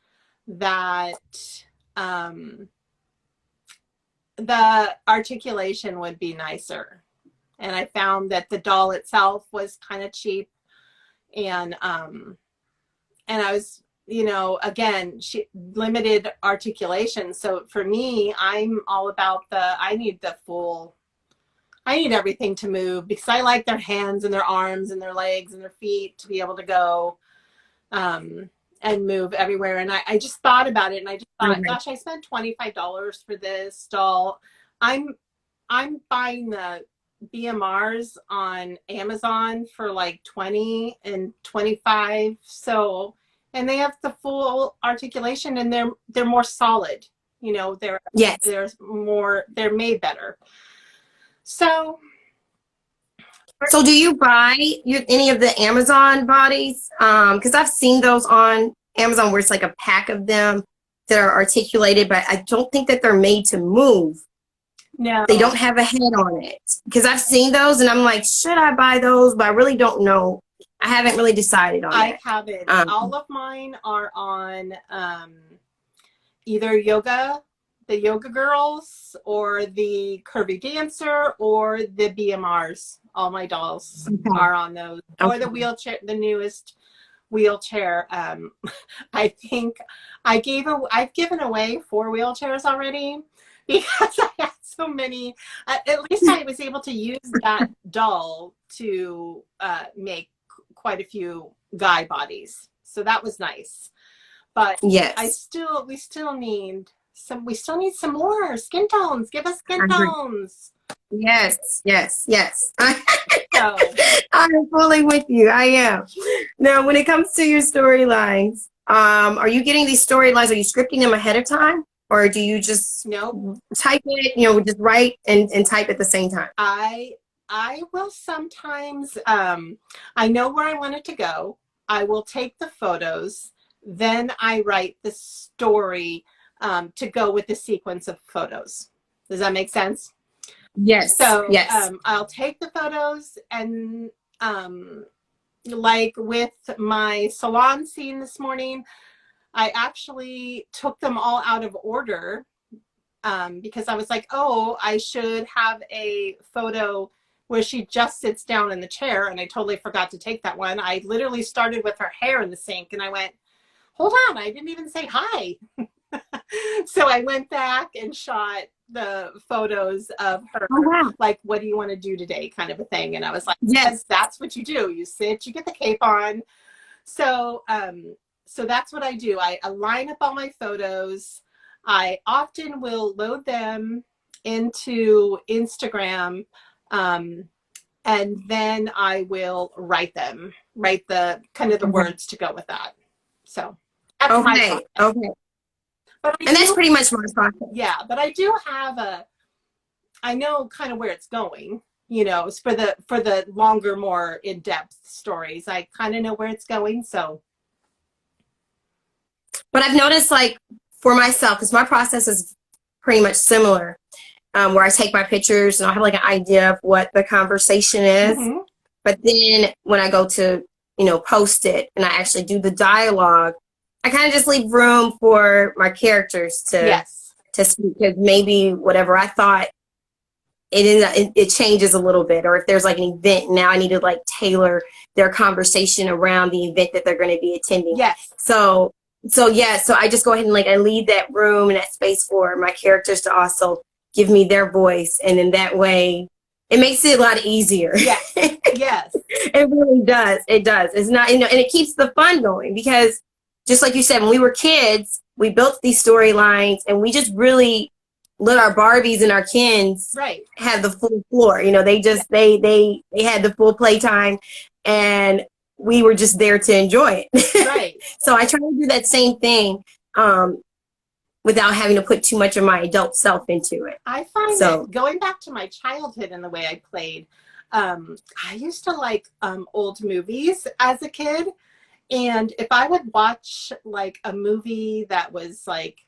that the articulation would be nicer. And I found that the doll itself was kind of cheap, and I was, you know, again, she limited articulation. So for me, I'm all about I need everything to move, because I like their hands and their arms and their legs and their feet to be able to go and move everywhere. And I just thought about it, and I just thought, gosh, I spent $25 for this doll. I'm buying the BMRs on Amazon for like 20 and 25. So, and they have the full articulation, and they're more solid. You know, they're made better. So do you buy any of the Amazon bodies? Because I've seen those on Amazon where it's like a pack of them that are articulated, but I don't think that they're made to move. No. They don't have a head on it. Because I've seen those and I'm like, should I buy those? But I really don't know. I haven't really decided on that. I haven't. All of mine are on either the yoga girls, or the curvy dancer, or the BMRs. All my dolls are on those, or the wheelchair, the newest wheelchair. I think I've given away 4 wheelchairs already, because I had so many. At least I was able to use that doll to make quite a few guy bodies, so that was nice. But yes, we still need some more skin tones. Give us skin tones. Yes. So I'm fully with you. I am. Now, when it comes to your storylines, are you getting these storylines? Are you scripting them ahead of time, or do you just type it? You know, just write and type at the same time. I will sometimes. I know where I want it to go. I will take the photos, then I write the story to go with the sequence of photos. Does that make sense? Yes. So yes. I'll take the photos, and like with my salon scene this morning, I actually took them all out of order because I was like, oh, I should have a photo where she just sits down in the chair, and I totally forgot to take that one. I literally started with her hair in the sink, and I went, hold on, I didn't even say hi. So I went back and shot the photos of her, like, what do you want to do today, kind of a thing. And I was like, yes, that's what you do. You sit, you get the cape on. So so that's what I do. I line up all my photos. I often will load them into Instagram, and then I will write the kind of the words to go with that. So that's my process. Okay. And that's pretty much my process. Yeah, but I do have I know kind of where it's going, you know, it's for the longer, more in-depth stories. I kind of know where it's going, so. But I've noticed, like, for myself, because my process is pretty much similar, where I take my pictures and I'll have like an idea of what the conversation is. Mm-hmm. But then when I go to, post it and I actually do the dialogue, I kind of just leave room for my characters Yes. to speak, because maybe whatever I thought, it changes a little bit. Or if there's like an event, now I need to like tailor their conversation around the event that they're going to be attending. Yes. So I just go ahead and like I leave that room and that space for my characters to also give me their voice, and then that way it makes it a lot easier. Yes. Yes. It really does. It does. It's not, and it keeps the fun going, because just like you said, when we were kids, we built these storylines and we just really let our Barbies and our Kens have the full floor. They just, they had the full playtime, and we were just there to enjoy it. Right. So I try to do that same thing, without having to put too much of my adult self into it. I find that going back to my childhood and the way I played, I used to like old movies as a kid. And if I would watch like a movie that was like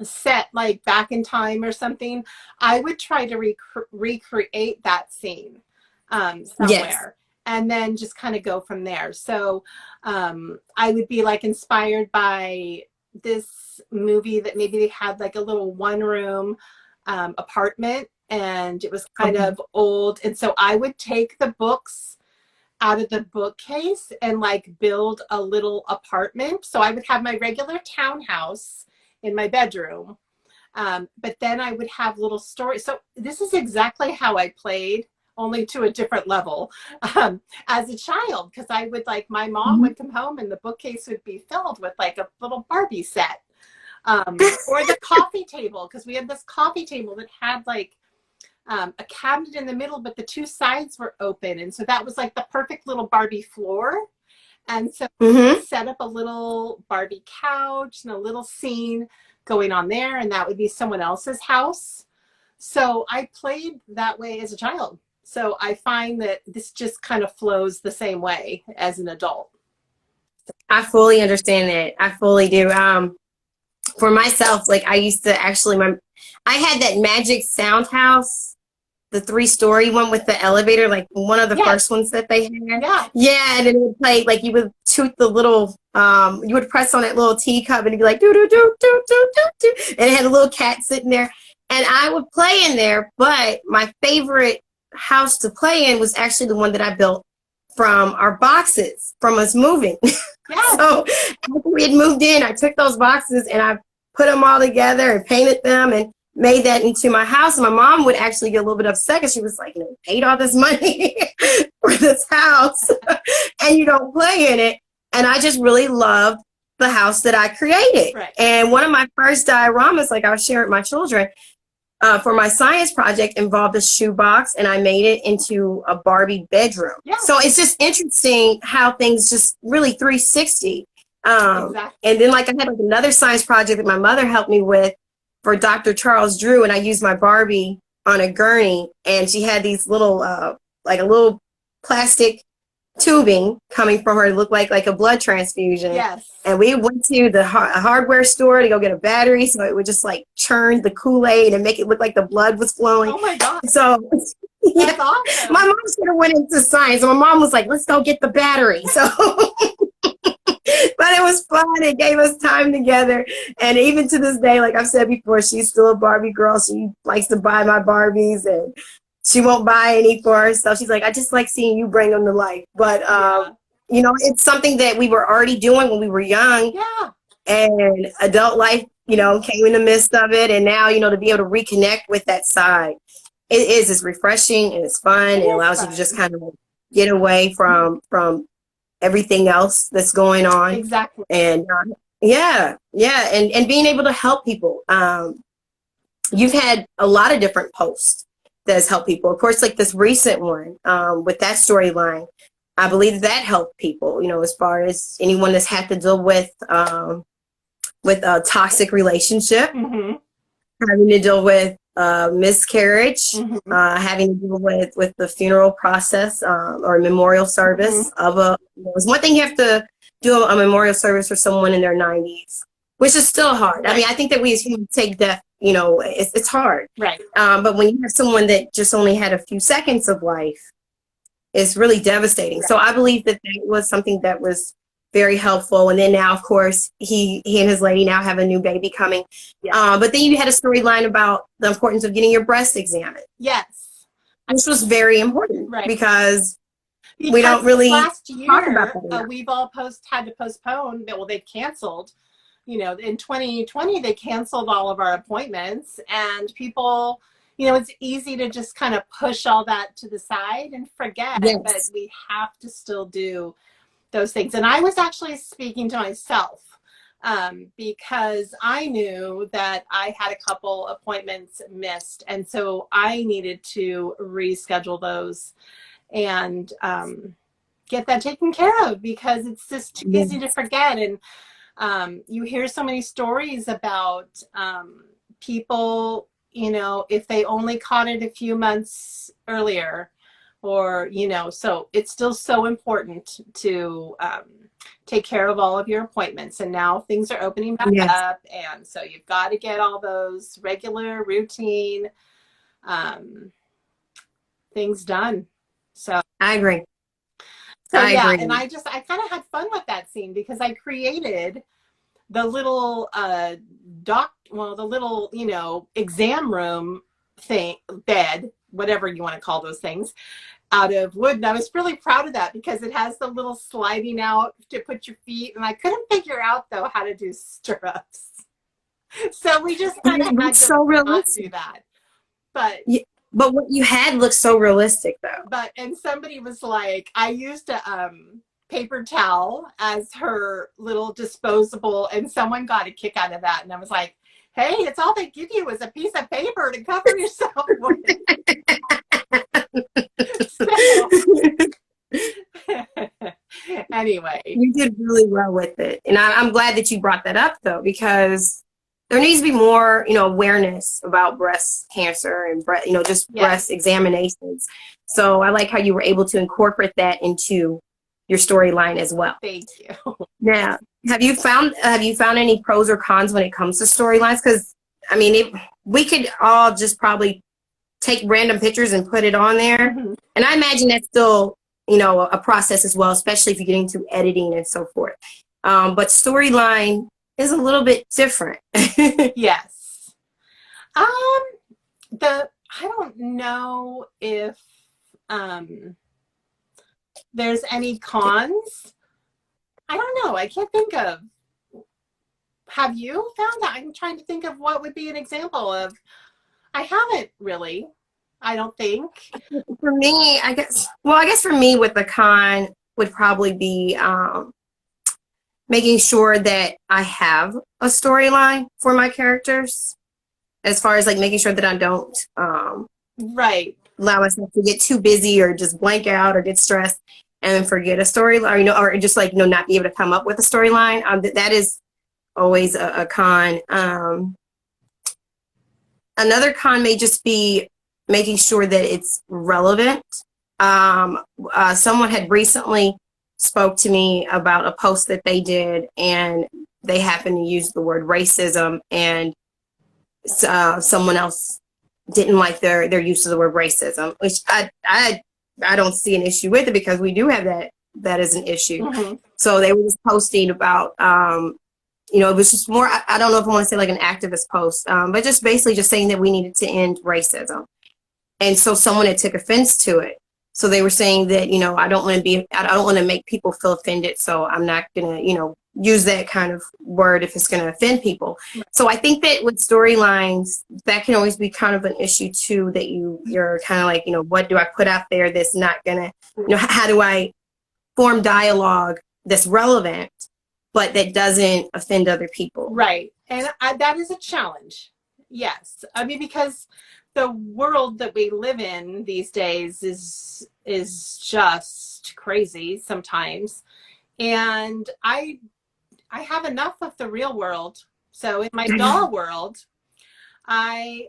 set like back in time or something, I would try to recreate that scene somewhere. Yes. And then just kind of go from there. So I would be like inspired by this movie that maybe they had like a little one-room apartment, and it was kind of old. And so I would take the books out of the bookcase and like build a little apartment. So I would have my regular townhouse in my bedroom, but then I would have little stories. So this is exactly how I played, only to a different level, as a child, because I would like, my mom would come home and the bookcase would be filled with like a little Barbie set, or the coffee table, because we had this coffee table that had like a cabinet in the middle, but the two sides were open, and so that was like the perfect little Barbie floor. And so set up a little Barbie couch and a little scene going on there, and that would be someone else's house. So I played that way as a child. So I find that this just kind of flows the same way as an adult. I fully understand that. I fully do. For myself, like I used to actually, I had that magic sound house, the 3-story one with the elevator, like one of the first ones that they had. Yeah, and then it would play, like you would toot the little, you would press on that little teacup and it'd be like, do, do, do, do, do, do, do. And it had a little cat sitting there. And I would play in there, but my favorite house to play in was actually the one that I built from our boxes from us moving. So after we had moved in, I took those boxes and I put them all together and painted them and made that into my house. And my mom would actually get a little bit upset because she was like, you paid all this money for this house and you don't play in it. And I just really loved the house that I created. And one of my first dioramas, like I was sharing with my children, for my science project, involved a shoebox, and I made it into a Barbie bedroom. So it's just interesting how things just really 360. And then like I had like another science project that my mother helped me with for Dr. Charles Drew, and I used my Barbie on a gurney, and she had these little like a little plastic tubing coming from her. It looked like a blood transfusion. And we went to the hardware store to go get a battery, so it would just like churn the Kool-Aid and make it look like the blood was flowing. Oh my God. So that's awesome. My mom should have went into science, and my mom was like, let's go get the battery. So but it was fun. It gave us time together. And even to this day, like I've said before, she's still a Barbie girl. She likes to buy my Barbies, and she won't buy any for herself. She's like, I just like seeing you bring them to life. But, it's something that we were already doing when we were young. And adult life, came in the midst of it. And now, to be able to reconnect with that side, it's refreshing and it's fun. It allows you to just kind of get away from everything else that's going on. And and being able to help people. You've had a lot of different posts that has helped people. Of course, like this recent one with that storyline, I believe that helped people, as far as anyone that's had to deal with a toxic relationship, having to deal with miscarriage, having to deal with the funeral process or memorial service of it's one thing you have to do a memorial service for someone in their 90s, which is still hard. I mean, I think that we as humans take death it's hard. Right. But when you have someone that just only had a few seconds of life, it's really devastating. Right. So I believe that was something that was very helpful. And then now, of course, he and his lady now have a new baby coming. Yeah. But then you had a storyline about the importance of getting your breast examined. Yes. Which was very important, right. because we don't really last talk about year that we've all had to postpone. Well, they've canceled. In 2020 they canceled all of our appointments, and people, it's easy to just kind of push all that to the side and forget. Yes. But we have to still do those things. And I was actually speaking to myself, because I knew that I had a couple appointments missed, and so I needed to reschedule those and get that taken care of, because it's just too easy to forget. And you hear so many stories about people, if they only caught it a few months earlier, or, so it's still so important to take care of all of your appointments. And now things are opening back up, and so you've got to get all those regular routine things done. So I agree. So I yeah, agree. and I kind of had fun with that scene, because I created the little the little, exam room thing, bed, whatever you want to call those things, out of wood. And I was really proud of that, because it has the little sliding out to put your feet, and I couldn't figure out though how to do stirrups. So we just kind of had to not do that. But but what you had looked so realistic though. And somebody was like, I used a paper towel as her little disposable, and someone got a kick out of that. And I was like, hey, it's all they give you is a piece of paper to cover yourself with. Anyway, you did really well with it, and I'm glad that you brought that up though, because there needs to be more, awareness about breast cancer and breast examinations. So I like how you were able to incorporate that into your storyline as well. Thank you. Now, have you found any pros or cons when it comes to storylines? Because we could all just probably take random pictures and put it on there, and I imagine that's still a process as well, especially if you get into editing and so forth. But storyline is a little bit different. Yes. I don't know if there's any cons. I don't know. I can't think of. Have you found that? I'm trying to think of what would be an example of. I haven't really. I don't think. For me, I guess for me, with the con would probably be making sure that I have a storyline for my characters, as far as like making sure that I don't allow myself to get too busy or just blank out or get stressed and then forget a storyline, or just like not be able to come up with a storyline. That is always a con. Another con may just be making sure that it's relevant. Someone had recently spoke to me about a post that they did, and they happened to use the word racism, and someone else didn't like their use of the word racism, which I don't see an issue with it, because we do have that as an issue. So they were just posting about it was just more, I don't know if I want to say like an activist post, but just basically just saying that we needed to end racism. And so someone had took offense to it. So they were saying that, I don't want to make people feel offended. So I'm not going to, use that kind of word if it's going to offend people. So I think that with storylines, that can always be kind of an issue too, that you're kind of like, what do I put out there that's not going to, how do I form dialogue that's relevant, but that doesn't offend other people? Right. And that is a challenge. Yes. Because the world that we live in these days is just crazy sometimes. And I have enough of the real world. So in my doll world, I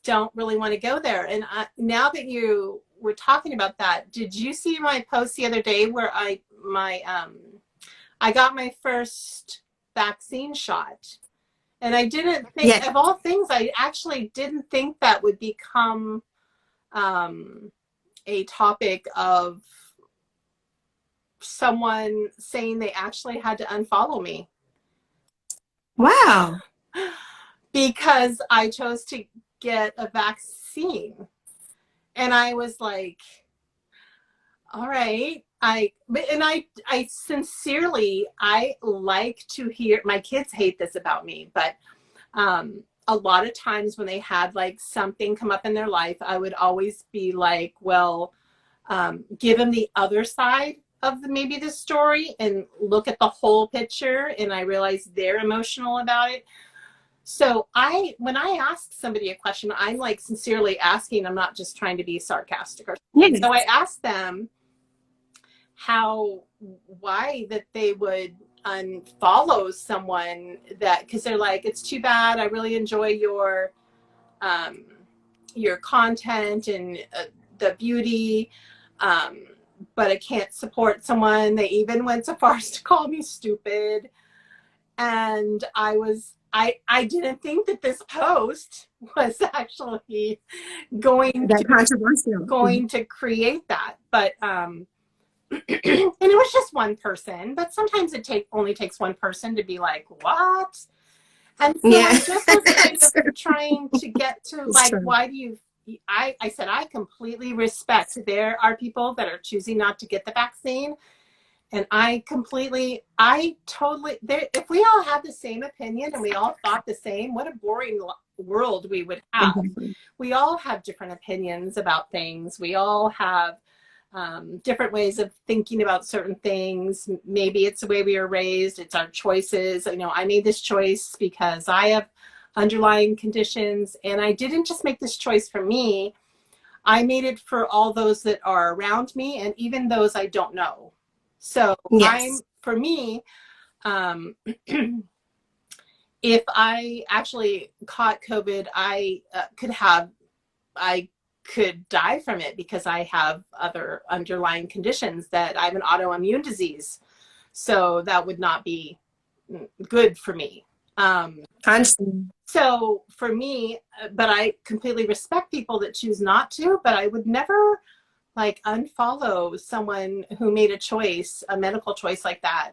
don't really want to go there. And now that you were talking about that, did you see my post the other day where I got my first vaccine shot? And I didn't think, Yeah. of all things, I actually didn't think that would become a topic of someone saying they actually had to unfollow me. Wow. Because I chose to get a vaccine. And I was like, all right. I sincerely, I like to hear, my kids hate this about me, but a lot of times when they had like something come up in their life, I would always be like, well, give them the other side of maybe the story and look at the whole picture. And I realized they're emotional about it. So when I ask somebody a question, I'm like sincerely asking, I'm not just trying to be sarcastic or something. Yes. So I asked them why that they would unfollow someone that, because they're like, it's too bad. I really enjoy your content and the beauty, but I can't support someone. They even went so far as to call me stupid. And I didn't think that this post was actually going to create that, but and it was just one person, but sometimes it only takes one person to be like, what? And so I just was kind of trying to get to like, why do you, I said, I completely respect there are people that are choosing not to get the vaccine. And if we all had the same opinion and we all thought the same, what a boring world we would have. Exactly. We all have different opinions about things. We all have different ways of thinking about certain things. Maybe it's the way we were raised. It's our choices. You know, I made this choice because I have underlying conditions, and I didn't just make this choice for me. I made it for all those that are around me and even those I don't know. So yes. for me, if I actually caught COVID, I could die from it because I have other underlying conditions, that I have an autoimmune disease. So that would not be good for me. So for me, but I completely respect people that choose not to, but I would never like unfollow someone who made a choice, a medical choice like that.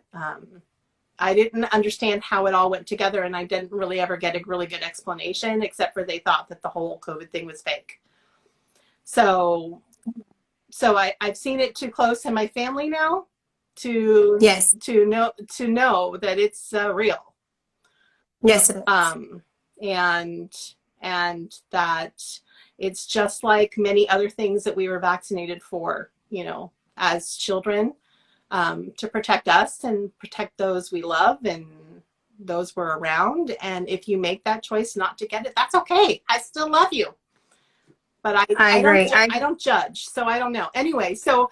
I didn't understand how it all went together, and I didn't really ever get a really good explanation, except for they thought that the whole COVID thing was fake. So I've seen it too close in my family now to know that it's real. Yes, it is. And that it's just like many other things that we were vaccinated for, you know, as children, to protect us and protect those we love and those we're around. And if you make that choice not to get it, that's okay. I still love you. But I agree. I don't judge, so I don't know. Anyway, so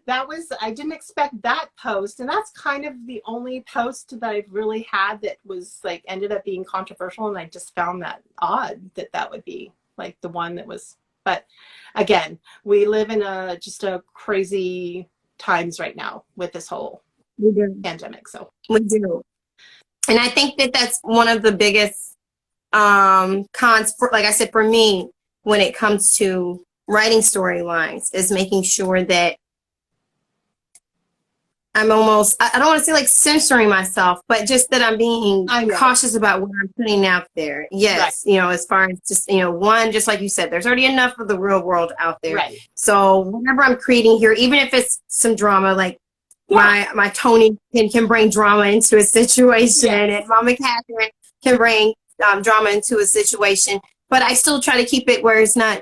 I didn't expect that post, and that's kind of the only post that I've really had that was like ended up being controversial, and I just found that odd that would be like the one that was. But again, we live in just a crazy times right now with this whole pandemic. So we do, and I think that that's one of the biggest cons. Like I said, for me, when it comes to writing storylines, is making sure that I'm almost, I don't want to say like censoring myself, but just that I'm being cautious about what I'm putting out there. Yes. Right. You know, as far as just, you know, one, just like you said, there's already enough of the real world out there. Right. So whatever I'm creating here, even if it's some drama, like my Tony can bring drama into a situation, and Mama Catherine can bring drama into a situation, but I still try to keep it where it's not,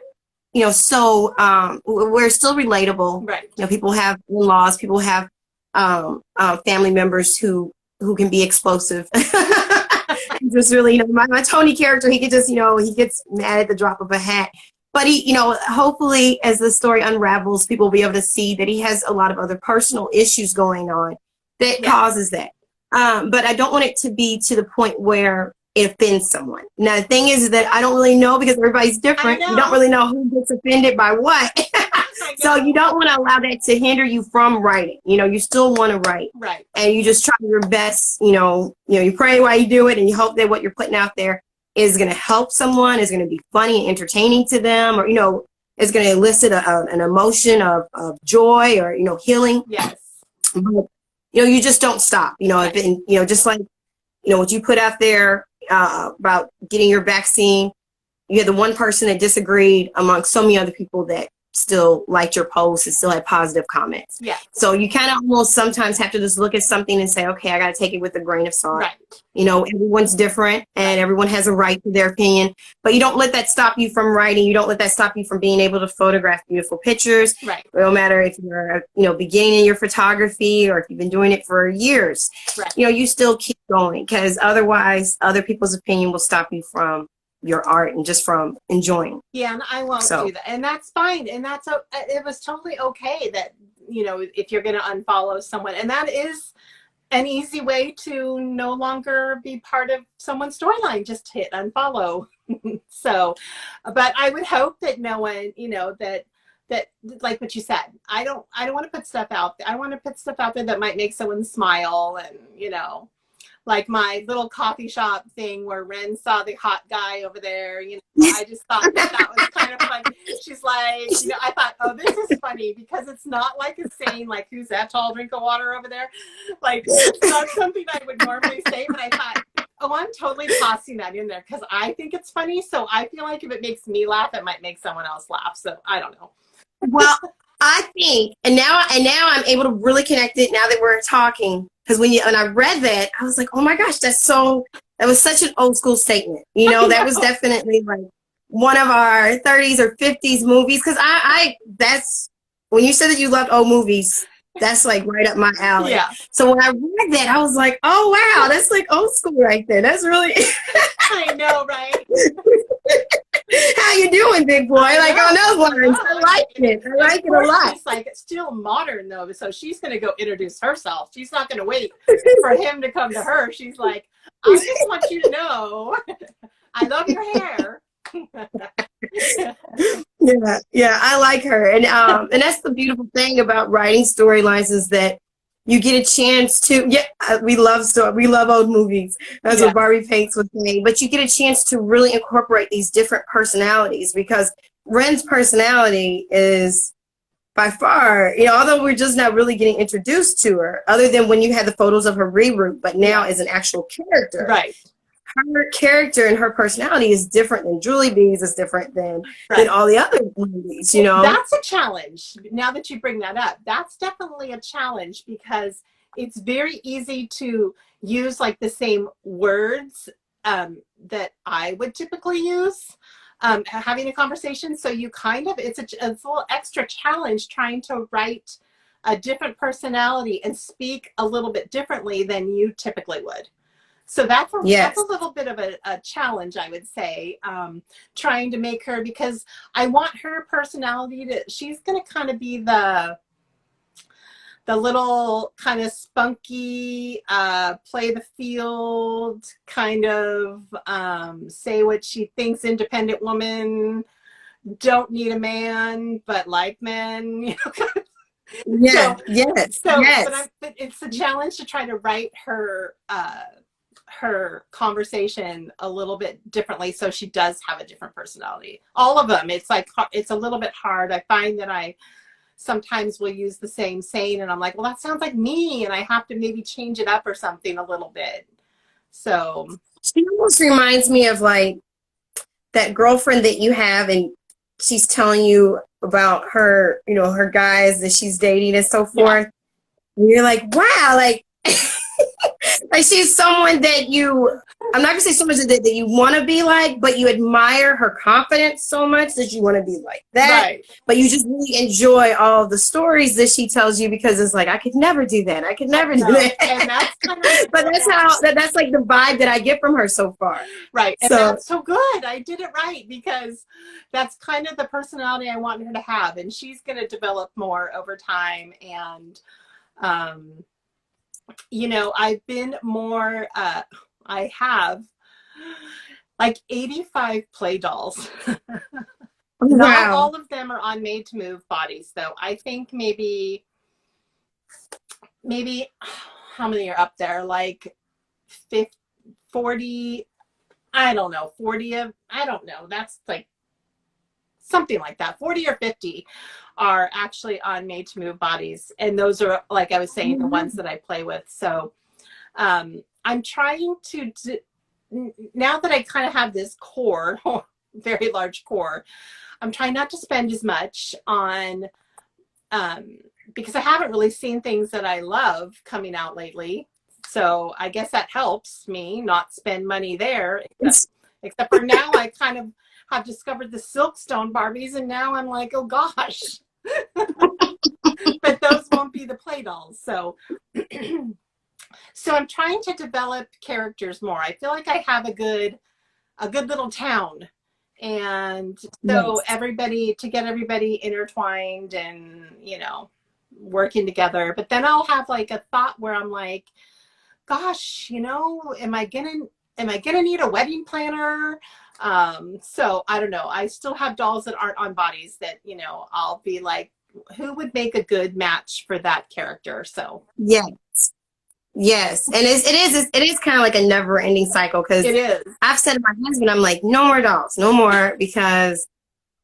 you know, so where it's still relatable. Right. You know, people have in-laws, people have family members who can be explosive. Just really, you know, my Tony character, he could just, you know, he gets mad at the drop of a hat. But he, you know, hopefully as the story unravels, people will be able to see that he has a lot of other personal issues going on that causes that. But I don't want it to be to the point where it offends someone. Now, the thing is that I don't really know, because everybody's different. You don't really know who gets offended by what. So you don't want to allow that to hinder you from writing. You know, you still want to write. Right. And you just try your best, you pray while you do it, and you hope that what you're putting out there is going to help someone, is going to be funny and entertaining to them, or, is going to elicit an emotion of joy or, healing. Yes. But, you just don't stop, Right. just like, what you put out there about getting your vaccine. You had the one person that disagreed among so many other people that still liked your post and still had positive comments. Yeah. So you kind of almost sometimes have to just look at something and say, okay, I got to take it with a grain of salt. Right. Everyone's different and everyone has a right to their opinion, but you don't let that stop you from writing. You don't let that stop you from being able to photograph beautiful pictures. Right. No matter if you're, beginning in your photography or if you've been doing it for years, right. You still keep going, because otherwise other people's opinion will stop you from your art and just from enjoying. Yeah, and I won't do that, and that's fine, and it was totally okay that if you're going to unfollow someone, and that is an easy way to no longer be part of someone's storyline. Just hit unfollow. So, but I would hope that no one, that like what you said, I don't want to put stuff out there. I want to put stuff out there that might make someone smile, and like my little coffee shop thing where Ren saw the hot guy over there, I just thought that was kind of funny. She's like, I thought, oh, this is funny because it's not like it's saying like, who's that tall drink of water over there? Like, it's not something I would normally say, but I thought, oh, I'm totally tossing that in there because I think it's funny. So I feel like if it makes me laugh, it might make someone else laugh. So I don't know. Well, I think, and now I'm able to really connect it now that we're talking. Because when I read that, I was like, oh my gosh, that was such an old school statement. That was definitely like one of our 30s or 50s movies. Because that's when you said that you loved old movies, that's like right up my alley. Yeah. So when I read that, I was like, oh wow, that's like old school right there. That's really I know, right? How you doing, big boy? Like on those lines. I like it. I like it a lot. It's like it's still modern though, so she's gonna go introduce herself. She's not gonna wait for him to come to her. She's like, I just want you to know, I love your hair. Yeah, I like her, and that's the beautiful thing about writing storylines is that you get a chance to, we love old movies. That's what Barbie Paints was saying. But you get a chance to really incorporate these different personalities, because Ren's personality is by far, although we're just not really getting introduced to her, other than when you had the photos of her reroute, but now as an actual character. Right. Her character and her personality is different than Julie B's, is different than all the other movies, That's a challenge. Now that you bring that up, that's definitely a challenge because it's very easy to use like the same words that I would typically use having a conversation. So you kind of, it's a little extra challenge trying to write a different personality and speak a little bit differently than you typically would. So that's a little bit of a challenge, I would say, trying to make her, because I want her personality she's going to kind of be the little kind of spunky, play the field, kind of say what she thinks, independent woman, don't need a man, but like men, Yes. But it's a challenge to try to write her conversation a little bit differently so she does have a different personality. All of them, it's like it's a little bit hard. I find that I sometimes will use the same saying and I'm like, well, that sounds like me, and I have to maybe change it up or something a little bit. So she almost reminds me of like that girlfriend that you have, and she's telling you about her, her guys that she's dating and so forth. And you're like, wow, like like she's someone that I'm not gonna say so much that you want to be like, but you admire her confidence so much that you want to be like that. Right. But you just really enjoy all the stories that she tells you, because it's like, I could never do that. I could never do that. And that's kind of but that's like the vibe that I get from her so far. Right. And that's so good. I did it right, because that's kind of the personality I want her to have. And she's going to develop more over time. And, I've been more, I have like 85 play dolls. Not Wow. all of them are on made to move bodies though. I think maybe how many are up there? Like 50, 40, I don't know, 40 of, I don't know. That's like something like that. 40 or 50 are actually on made to move bodies. And those are, like I was saying, the ones that I play with. So I'm trying to, now that I kind of have this core, very large core, I'm trying not to spend as much on, because I haven't really seen things that I love coming out lately. So I guess that helps me not spend money there, except for now I kind of have discovered the Silkstone Barbies, and now I'm like, oh gosh. But those won't be the play dolls. So so I'm trying to develop characters more. I feel like I have a good little town. And so everybody, to get everybody intertwined and, you know, working together. But then I'll have like a thought where I'm like, gosh, you know, am I gonna need a wedding planner? So I don't know. I still have dolls that aren't on bodies that, you know, I'll be like, who would make a good match for that character? So Yes. Yes. And it is kind of like a never ending cycle, because it is. I've said to my husband, I'm like, no more dolls, no more, because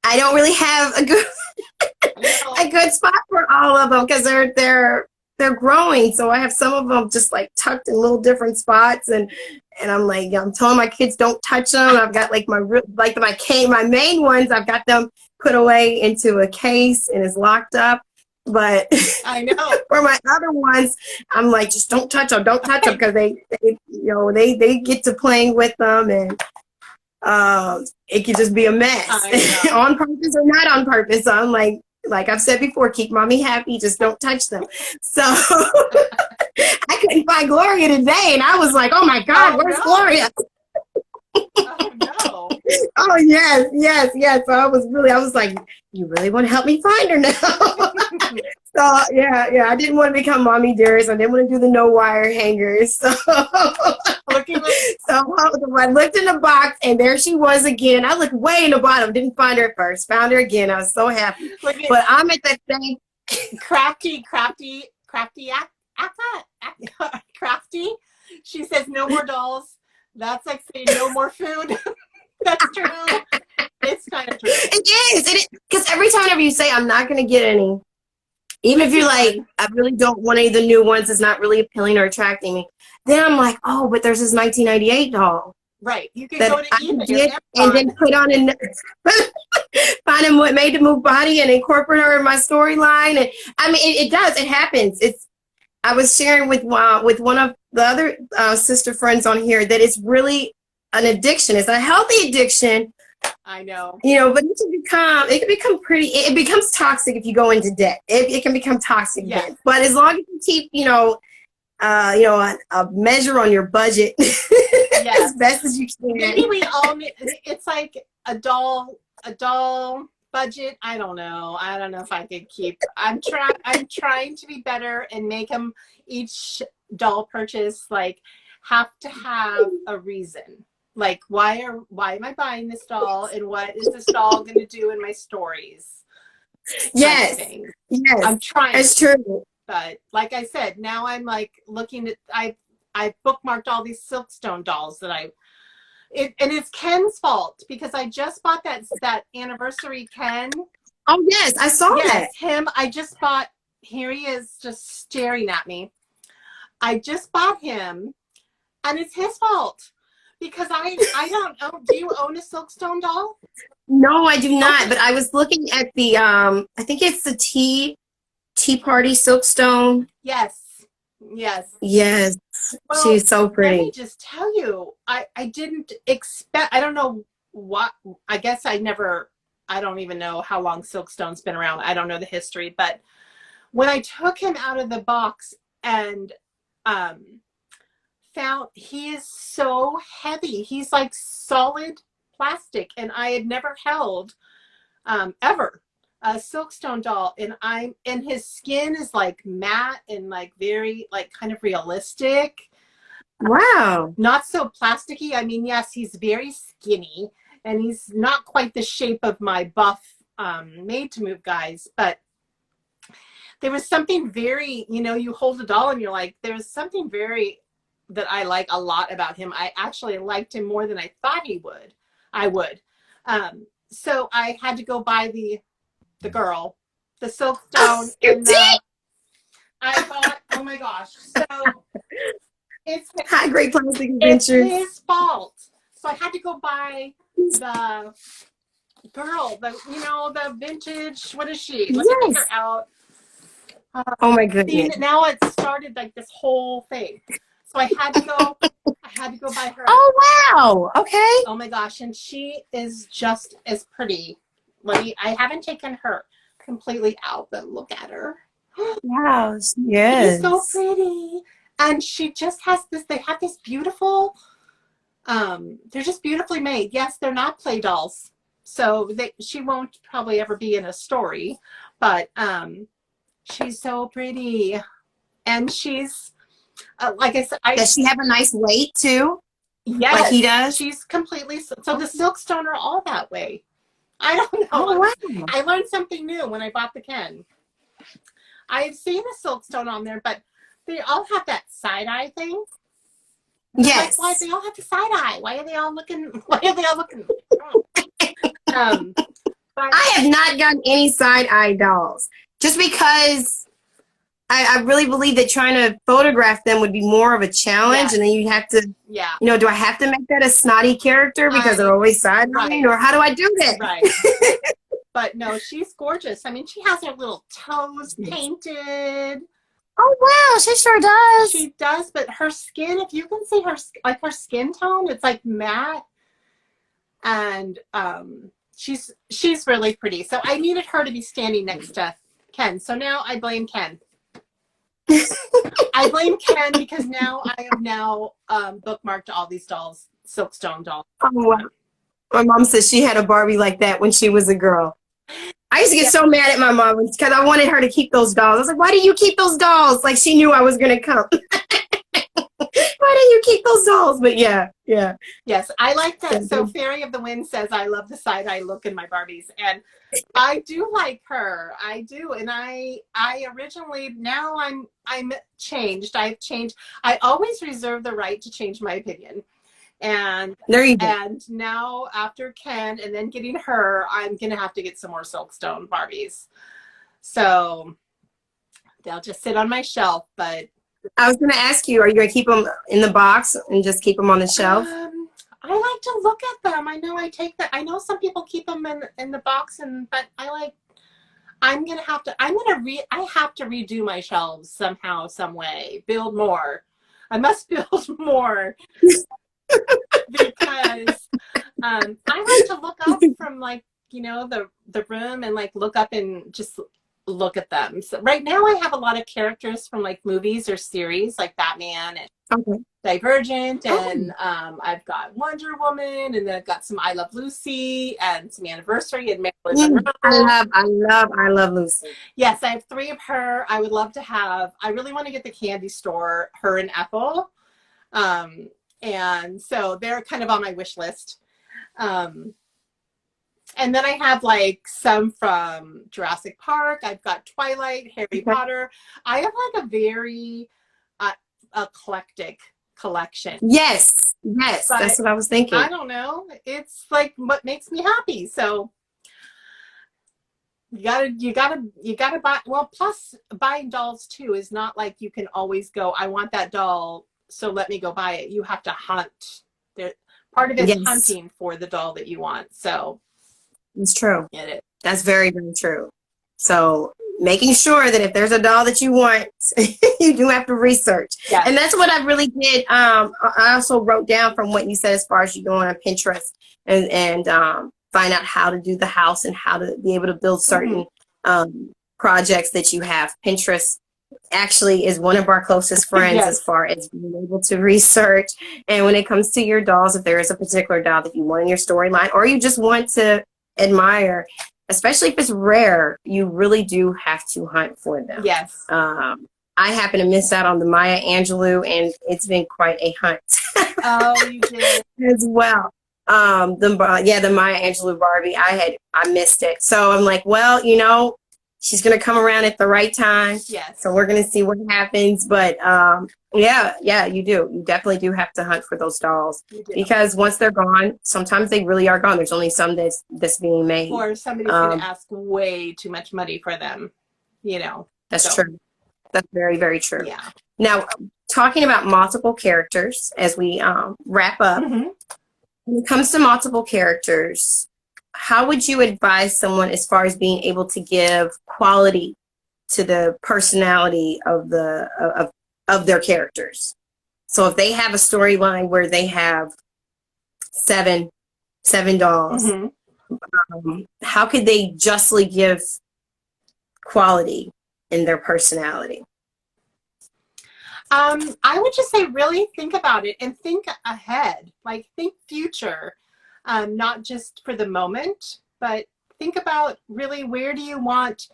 I don't really have a good spot for all of them, because they're growing. So I have some of them just like tucked in little different spots, and I'm like, I'm telling my kids don't touch them. I've got like my main ones, I've got them put away into a case and it's locked up. But I know for my other ones, I'm like, just don't touch them, because they get to playing with them, and it could just be a mess on purpose or not on purpose. So I'm like I've said before, keep mommy happy, just don't touch them. So I couldn't find Gloria today, and I was like, oh my God, where's Gloria? Oh no. Oh yes. So I was like, you really want to help me find her now? So yeah, I didn't want to become mommy dearest. I didn't want to do the no wire hangers. So I looked in the box, and there she was again. I looked way in the bottom, didn't find her at first, found her again. I was so happy. But I'm at that thing. Crafty. She says no more dolls. That's like saying no more food. That's true. It's kind of true. It is. Because every time you say, I'm not going to get any, even if you're like, I really don't want any of the new ones, it's not really appealing or attracting me, then I'm like, oh, but there's this 1998 doll. Right. You can go to eBay and then put on find a made to move body and incorporate her in my storyline. And I mean, it does. It happens. I was sharing with one of the other sister friends on here that it's really an addiction. It's a healthy addiction. I know. You know, but it becomes toxic if you go into debt. It can become toxic then. But as long as you keep, a measure on your budget as best as you can. Maybe we all need, it's like a doll budget. I don't know if I could keep. I'm trying to be better and make them, each doll purchase, like, have to have a reason. Like, why am I buying this doll, and what is this doll going to do in my stories? Yes. I'm trying. It's true. But like I said, now I'm like looking at, I bookmarked all these Silkstone dolls that and it's Ken's fault, because I just bought that anniversary Ken. Oh yes, I saw that. Him. I just bought. Here he is, just staring at me. I just bought him, and it's his fault, because I don't own. Do you own a Silkstone doll? No, I do not. Okay. But I was looking at the I think it's the Tea Party Silkstone. Yes. Well, she's so pretty. Let me just tell you, I didn't expect. I don't know what. I guess I don't even know how long Silkstone's been around. I don't know the history, but when I took him out of the box and found, he is so heavy. He's like solid plastic, and I had never held ever a Silkstone doll, and his skin is like matte and like very like kind of realistic. Wow. Not so plasticky. I mean, yes, he's very skinny, and he's not quite the shape of my buff made to move guys, but there was something very, you know, you hold a doll and you're like, there's something very that I like a lot about him. I actually liked him more than I thought I would. So I had to go buy the girl, the Silkstone, and I bought, oh my gosh. So it's Hi, Great Plastic it's Adventures. his fault. So I had to go buy the girl, the vintage, what is she? Let me take her out. Oh my goodness. Now it started like this whole thing. So I had to go buy her. Oh wow. Okay. Oh my gosh, and she is just as pretty. I haven't taken her completely out, but look at her. Wow. Yes. She's so pretty. And she just has this, they have this beautiful, they're just beautifully made. Yes, they're not play dolls. So she won't probably ever be in a story, but she's so pretty. And she's, like I said, does she have a nice weight too? Yes, like he does. She's completely, so the Silkstone are all that way. I don't know. Oh wow. I learned something new when I bought the Ken. I've seen a Silkstone on there, but they all have that side eye thing. Yes. Like, why they all have the side eye? Why are they all looking? But I have not gotten any side eye dolls just because I really believe that trying to photograph them would be more of a challenge, and then you have to, you know, do I have to make that a snotty character because they're always side eyeing, or how do I do that? Right. But no, she's gorgeous. I mean, she has her little toes painted. Oh wow, she sure does. She does, but her skin, if you can see her, like her skin tone, it's like matte, and she's really pretty. So I needed her to be standing next to Ken. So now I blame Ken. I blame Ken because now I have bookmarked all these dolls, Silkstone dolls. Oh wow. My mom said she had a Barbie like that when she was a girl. I used to get so mad at my mom because I wanted her to keep those dolls. I was like, why do you keep those dolls? Like she knew I was going to come. Why do you keep those dolls? But yeah. Yes, I like that. So Fairy of the Wind says, I love the side-eye look in my Barbies. And I do like her. I do. And I originally, now I'm changed. I've changed. I always reserve the right to change my opinion. And there you go. And now after Ken and then getting her, I'm going to have to get some more Silkstone Barbies. So they'll just sit on my shelf. But I was going to ask you, are you going to keep them in the box and just keep them on the shelf? I like to look at them. I know I know some people keep them in the box, but I have to redo my shelves somehow, some way, build more. I must build more. Because I like to look up from the room and look up and just look at them. So right now I have a lot of characters from movies or series like Batman and Divergent, and I've got Wonder Woman, and then I've got some I Love Lucy and some Anniversary and Marilyn Monroe. I love Lucy. Yes, I have 3 of her. I would love to have. I really want to get the candy store, her and Ethel. And so they're kind of on my wish list. And then I have some from Jurassic Park. I've got Twilight, Harry Potter. I have a very eclectic collection. Yes, but that's what I was thinking. I don't know. It's what makes me happy. So you gotta buy. Well, plus buying dolls too is not you can always go, I want that doll, so let me go buy it. You have to hunt. Part of it is hunting for the doll that you want. So it's true. Get it. That's very, very true. So making sure that if there's a doll that you want, you do have to research. Yes. And that's what I really did. I also wrote down from what you said as far as you going on Pinterest and find out how to do the house and how to be able to build certain projects that you have. Pinterest actually is one of our closest friends as far as being able to research. And when it comes to your dolls, if there is a particular doll that you want in your storyline, or you just want to admire, especially if it's rare, you really do have to hunt for them. Yes. I happen to miss out on the Maya Angelou, and it's been quite a hunt. Oh, you did. As well. the Maya Angelou Barbie. I missed it. So I'm like, well, she's gonna come around at the right time. Yes. So we're gonna see what happens. But yeah, you do. You definitely do have to hunt for those dolls because once they're gone, sometimes they really are gone. There's only some that's being made. Or somebody's gonna ask way too much money for them. That's true. That's very, very true. Yeah. Now, talking about multiple characters as we wrap up, when it comes to multiple characters, how would you advise someone as far as being able to give quality to the personality of their characters? So if they have a storyline where they have seven dolls, how could they justly give quality in their personality? I would just say really think about it and think ahead, like think future, not just for the moment, but think about really where do you want,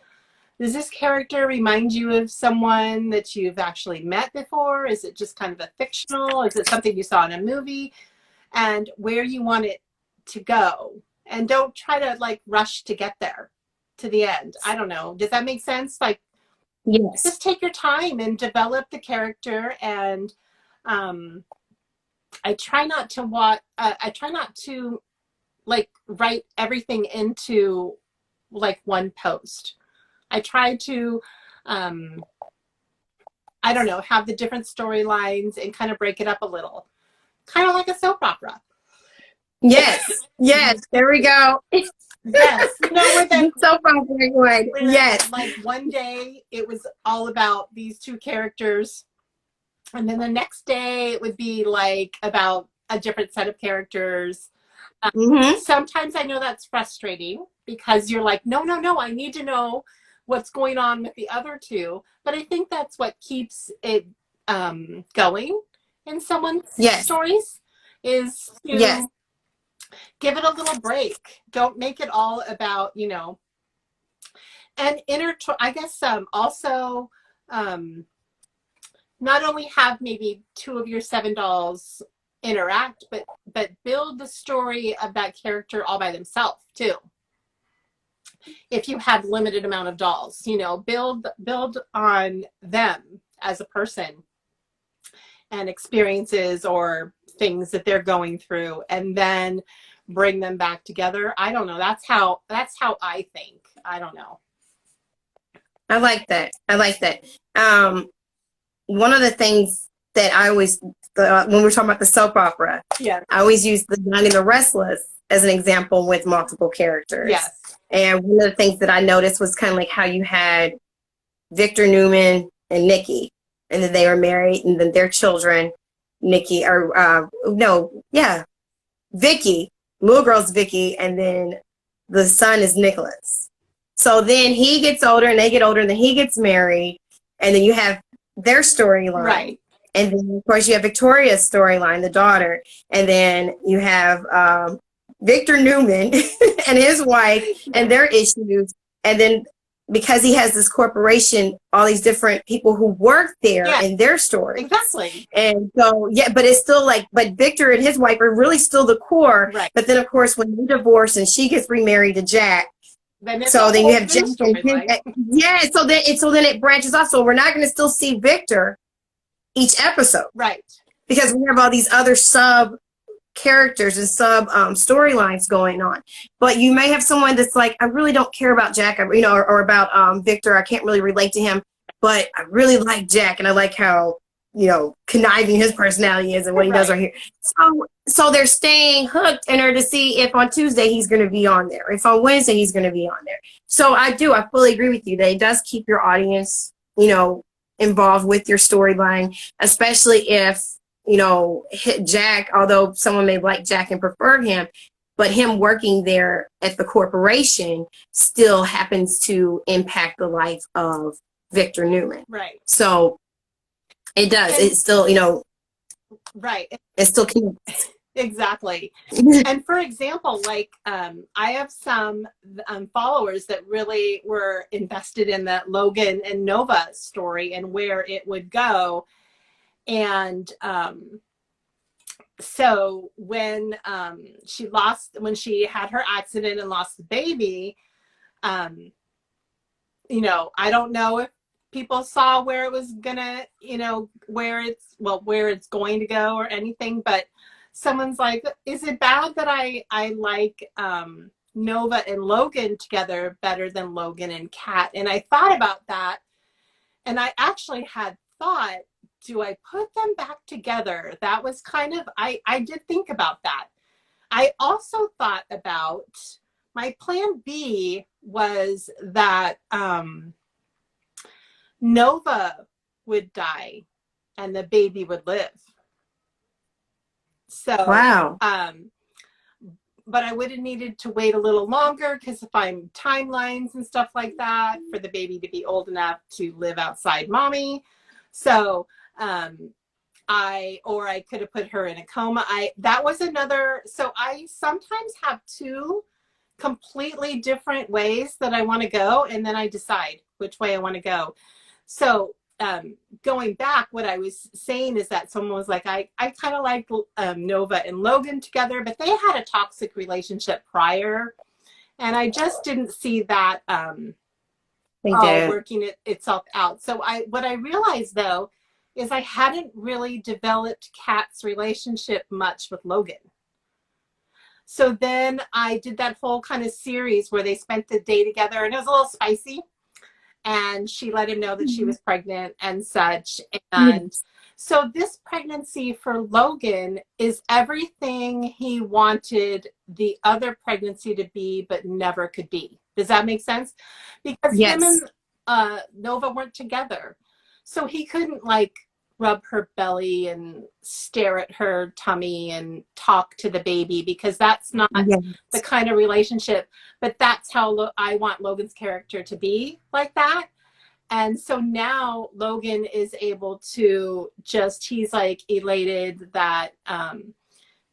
does this character remind you of someone that you've actually met before? Is it just kind of a fictional? Is it something you saw in a movie? And where you want it to go. And don't try to like rush to get there to the end. I don't know. Does that make sense? Like, yes. Just take your time and develop the character. And I try not to like write everything into like one post. I try to, I don't know, have the different storylines and kind of break it up a little. Kind of like a soap opera. Yes. Yes. There we go. Yes. Soap opera one. Yes. Like one day it was all about these two characters. And then the next day it would be like about a different set of characters. Sometimes I know that's frustrating because you're like, no, I need to know what's going on with the other two. But I think that's what keeps it going in someone's stories is to give it a little break. Don't make it all about, and I guess also not only have maybe two of your 7 dolls interact, but build the story of that character all by themselves too. If you have limited amount of dolls, build on them as a person and experiences or things that they're going through, and then bring them back together. I don't know. That's how I think. I don't know. I like that. One of the things that I always, when we're talking about the soap opera, I always use the Young and the Restless as an example with multiple characters. Yes. And one of the things that I noticed was kind of like how you had Victor Newman and Nikki, and then they were married, and then their children, Vicky, little girl's Vicky, and then the son is Nicholas. So then he gets older, and they get older, and then he gets married, and then you have their storyline. Right. And then, of course, you have Victoria's storyline, the daughter, and then you have Victor Newman and his wife and their issues, and then because he has this corporation, all these different people who work there and their story. Exactly. And so, but it's still like, but Victor and his wife are really still the core. Right. But then, of course, when they divorce and she gets remarried to Jack, then you have Jack and his, so then it branches off. So we're not going to still see Victor each episode. Right. Because we have all these other sub characters and sub storylines going on, but you may have someone that's like, I really don't care about Jack, or about Victor. I can't really relate to him, but I really like Jack, and I like how conniving his personality is and what he does right here. So they're staying hooked in order to see if on Tuesday he's going to be on there, if on Wednesday he's going to be on there. So I fully agree with you that it does keep your audience involved with your storyline, especially if Jack, although someone may like Jack and prefer him, but him working there at the corporation still happens to impact the life of Victor Newman. Right. So it does. And it's still, right. It still connects. Exactly. And for example, like I have some followers that really were invested in that Logan and Nova story and where it would go. And So when when she had her accident and lost the baby, um, you know, I don't know if people saw where it was gonna, you know, where it's going to go or anything, but someone's like, is it bad that I like Nova and Logan together better than Logan and Kat? And I thought about that, and I actually had thought, do I put them back together? That was kind of, I did think about that. I also thought about, my plan B was that Nova would die and the baby would live. So, Wow. but I would have needed to wait a little longer because if I'm timelines and stuff like that for the baby to be old enough to live outside mommy. So, I could have put her in a coma. That was another, so I sometimes have two completely different ways that I want to go, and then I decide which way I want to go. So going back, what I was saying is that someone was like, I kind of like Nova and Logan together, but they had a toxic relationship prior, and I just didn't see that working itself out. So what I realized though is I hadn't really developed Kat's relationship much with Logan. So then I did that whole kind of series where they spent the day together, and it was a little spicy. And she let him know that she was pregnant and such. And so this pregnancy for Logan is everything he wanted the other pregnancy to be, but never could be. Does that make sense? Because him and Nova weren't together. So he couldn't like rub her belly and stare at her tummy and talk to the baby, because that's not the kind of relationship. But that's how I want Logan's character to be, like that. And so now Logan is able to he's like elated that,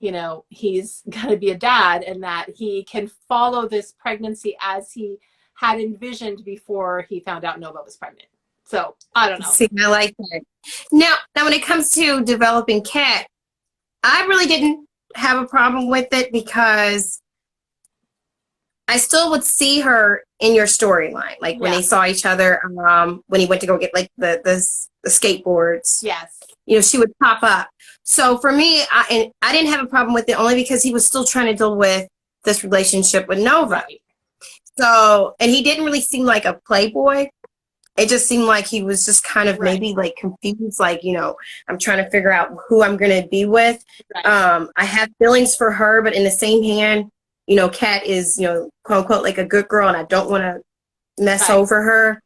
you know, he's going to be a dad, and that he can follow this pregnancy as he had envisioned before he found out Nova was pregnant. So I don't know. See, I like that. Now when it comes to developing Kat, I really didn't have a problem with it, because I still would see her in your storyline, like when they saw each other, when he went to go get like the skateboards. Yes. You know, she would pop up. So for me, I didn't have a problem with it, only because he was still trying to deal with this relationship with Nova. Right. So, and he didn't really seem like a playboy. It just seemed like he was just kind of maybe like confused, like, you know, I'm trying to figure out who I'm going to be with. Right. I have feelings for her, but in the same hand, you know, Kat is, you know, quote unquote, like a good girl, and I don't want to mess over her.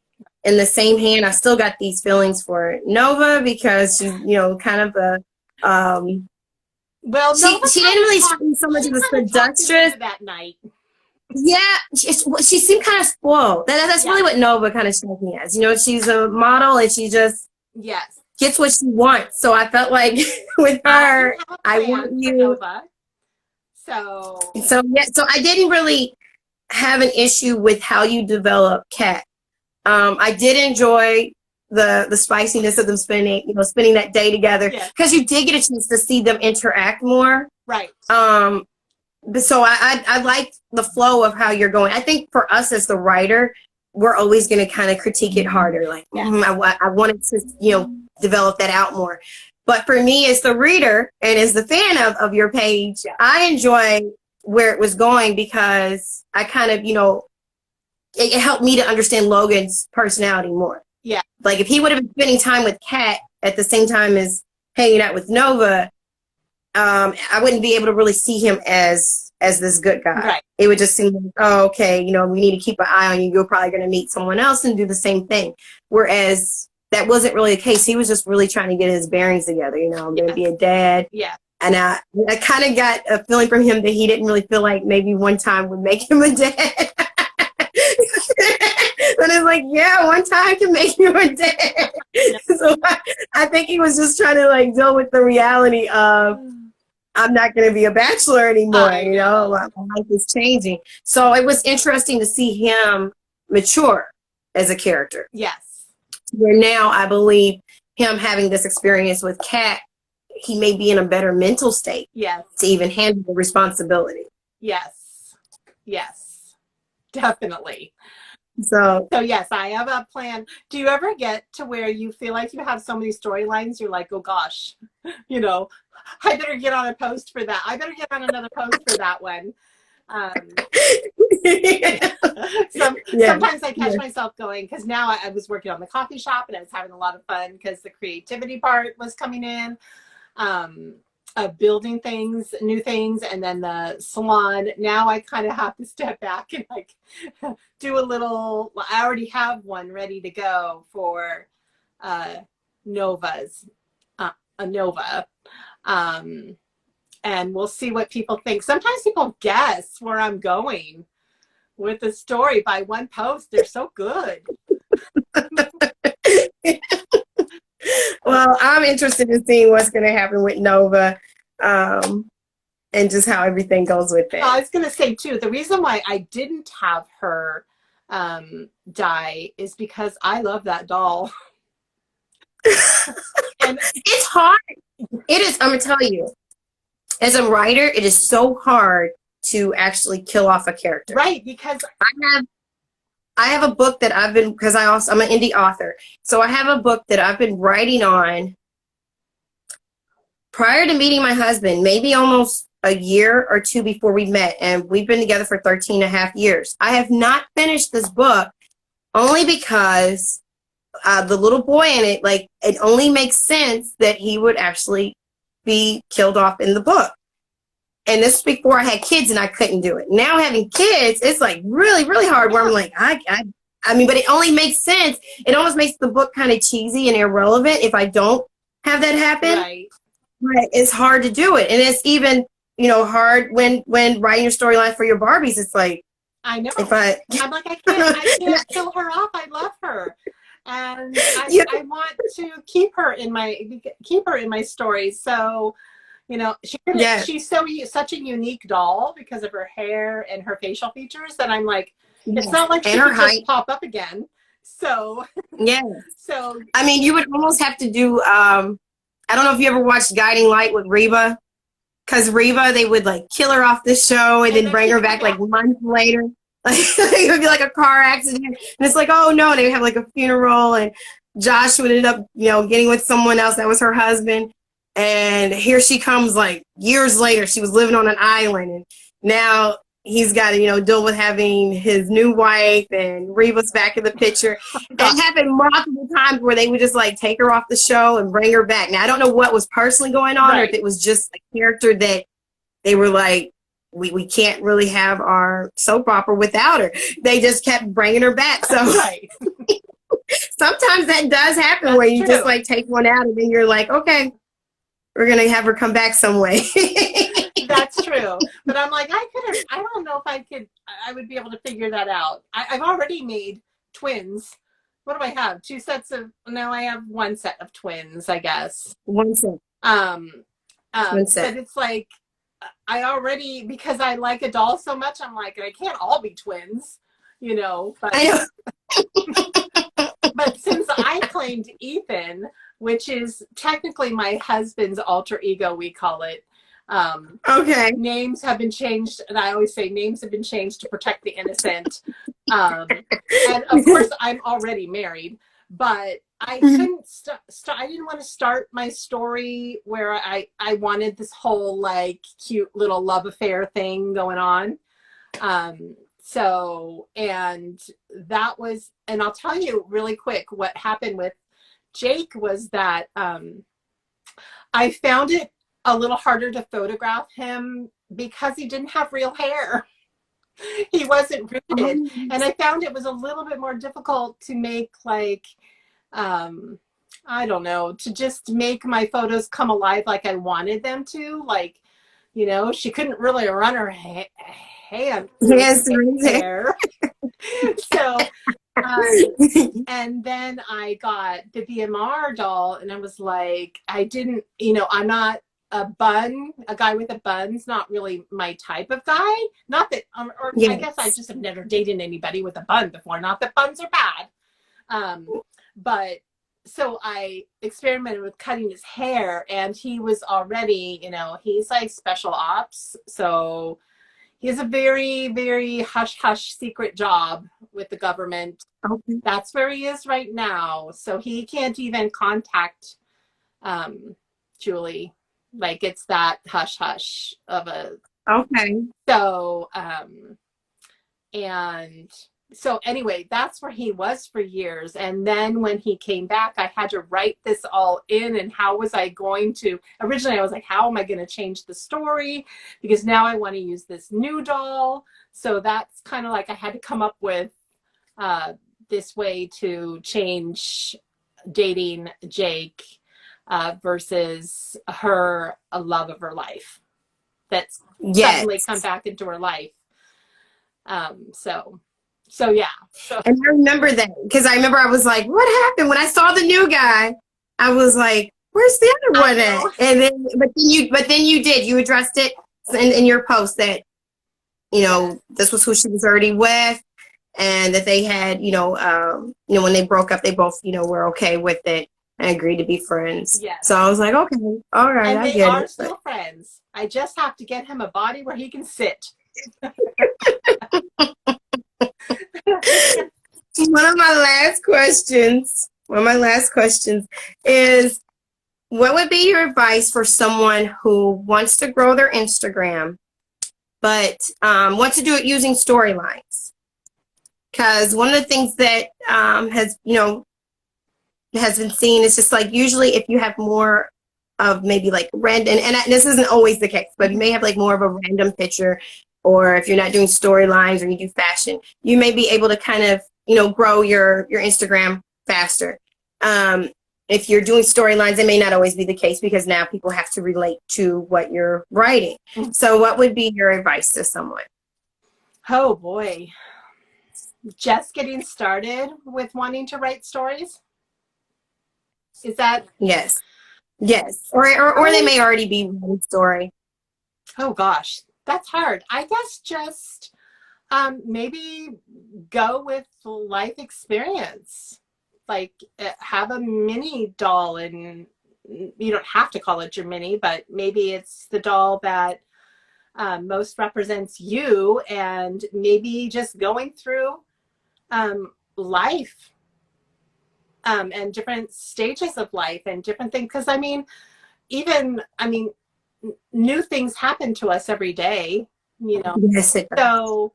In the same hand, I still got these feelings for Nova, because she's, you know, kind of a, well, she didn't really seem so much of a seductress that night. Yeah, she seemed kind of spoiled. That's really what Nova kind of struck me as. You know, she's a model, and she just gets what she wants. So I felt like with her, I want you. Nova. So I didn't really have an issue with how you develop Kat. I did enjoy the spiciness of them spending that day together, because you did get a chance to see them interact more. Right. So I like the flow of how you're going. I think for us as the writer, we're always going to kind of critique it harder. Like, I wanted to, you know, develop that out more. But for me as the reader and as the fan of your page, I enjoy where it was going, because I kind of, you know, it helped me to understand Logan's personality more. Yeah. Like if he would have been spending time with Kat at the same time as hanging out with Nova, I wouldn't be able to really see him as this good guy. Right. It would just seem like, oh, okay, you know, we need to keep an eye on you. You're probably going to meet someone else and do the same thing. Whereas that wasn't really the case. He was just really trying to get his bearings together. You know, I'm going to be a dad. Yeah. And I kind of got a feeling from him that he didn't really feel like maybe one time would make him a dad. But it's like, yeah, one time can make you a dad. So I think he was just trying to like deal with the reality of, I'm not going to be a bachelor anymore. You know, my life is changing. So it was interesting to see him mature as a character. Yes. Where now I believe him having this experience with Kat, he may be in a better mental state Yes. to even handle the responsibility. Yes. Yes. Definitely. So So yes, I have a plan. Do you ever get to where you feel like you have so many storylines, you're like, oh gosh, you know, I better get on a post for that. I better get on another post for that one. Sometimes I catch myself going, because now I was working on the coffee shop and I was having a lot of fun because the creativity part was coming in, building things, new things, and then the salon. Now I kind of have to step back and like do a little. Well, I already have one ready to go for Nova's, a Nova. And we'll see what people think. Sometimes people guess where I'm going with the story by one post. They're so good. Well, I'm interested in seeing what's going to happen with Nova, and just how everything goes with that. I was going to say too, the reason why I didn't have her die is because I love that doll. And it's hard. It is. I'm going to tell you, as a writer, it is so hard to actually kill off a character. Right, because I have a book that I've been, because I'm an indie author, so I have a book that I've been writing on prior to meeting my husband, maybe almost a year or two before we met, and we've been together for 13 and a half years. I have not finished this book only because the little boy in it, like, it only makes sense that he would actually be killed off in the book. And this is before I had kids and I couldn't do it. Now having kids, it's like really, really hard where I'm like, I mean, but it only makes sense. It almost makes the book kind of cheesy and irrelevant if I don't have that happen. right. But it's hard to do it. And it's even, hard when writing your storyline for your Barbies. It's like, I know. I'm like, I can't kill her off. I love her. And I want to keep her in my stories. So, she's such a unique doll because of her hair and her facial features that I'm like, it's not like she can just pop up again. So yeah. So I mean, you would almost have to do. I don't know if you ever watched Guiding Light with Reba, because Reba, they would like kill her off the show and then bring her back like months later. Like it would be like a car accident, and it's like, oh no, and they would have like a funeral, and Josh would end up, getting with someone else that was her husband. And here she comes like years later. She was living on an island, and now he's got to, deal with having his new wife, and Reba's back in the picture. And it happened multiple times where they would just like take her off the show and bring her back. Now, I don't know what was personally going on, or if it was just a character that they were like, we can't really have our soap opera without her. They just kept bringing her back. So sometimes that does happen. That's where you just like take one out and then you're like, okay, we're going to have her come back some way. That's true. But I'm like, I don't know if I would be able to figure that out. I've already made twins. What do I have? Now I have one set of twins, I guess. One set. One set. But it's like, I already, because I like a doll so much, I'm like, I can't all be twins, but I know. But since I claimed Ethan, which is technically my husband's alter ego, we call it. Okay. Names have been changed, and I always say names have been changed to protect the innocent. And of course, I'm already married, but I couldn't I didn't want to start my story where I wanted this whole like cute little love affair thing going on. And that was, and I'll tell you really quick what happened with Jake was that I found it a little harder to photograph him because he didn't have real hair. He wasn't rooted. And I found it was a little bit more difficult to make like, I don't know, to just make my photos come alive like I wanted them to. Like, she couldn't really run her hand through his hair. So, and then I got the VMR doll, and I was like, I'm not a guy with a bun's not really my type of guy. Not that, I guess I just have never dated anybody with a bun before. Not that buns are bad. But so I experimented with cutting his hair, and he was already, you know, he's like special ops. So he has a very, very hush hush secret job with the government. Okay. That's where he is right now. So he can't even contact Julie. Like it's that hush hush of a. Okay. So, and so anyway, that's where he was for years. And then when he came back, I had to write this all in. And how was I going to, originally I was like, how am I going to change the story? Because now I want to use this new doll. So that's kind of like I had to come up with this way to change dating Jake versus her, a love of her life that's suddenly come back into her life. So yeah. And I remember that because I remember I was like, what happened? When I saw the new guy, I was like, where's the other one at? And then, but then you addressed it in your post that, you know, this was who she was already with, and that they had, when they broke up, they both, were okay with it and agreed to be friends. Yes. So I was like, okay, all right, and I they get are it. Still friends. I just have to get him a body where he can sit. One of my last questions is, what would be your advice for someone who wants to grow their Instagram, but wants to do it using storylines? Because one of the things that has been seen is just like, usually if you have more of maybe like random, and this isn't always the case, but you may have like more of a random picture, or if you're not doing storylines or you do fashion, you may be able to kind of, grow your Instagram faster. If you're doing storylines, it may not always be the case because now people have to relate to what you're writing. So what would be your advice to someone? Oh boy. Just getting started with wanting to write stories? Is that? Yes. Or they may already be one story. Oh gosh, that's hard. I guess just maybe go with life experience. Like have a mini doll, and you don't have to call it your mini, but maybe it's the doll that most represents you, and maybe just going through life and different stages of life and different things. Because new things happen to us every day, Yes, it does. So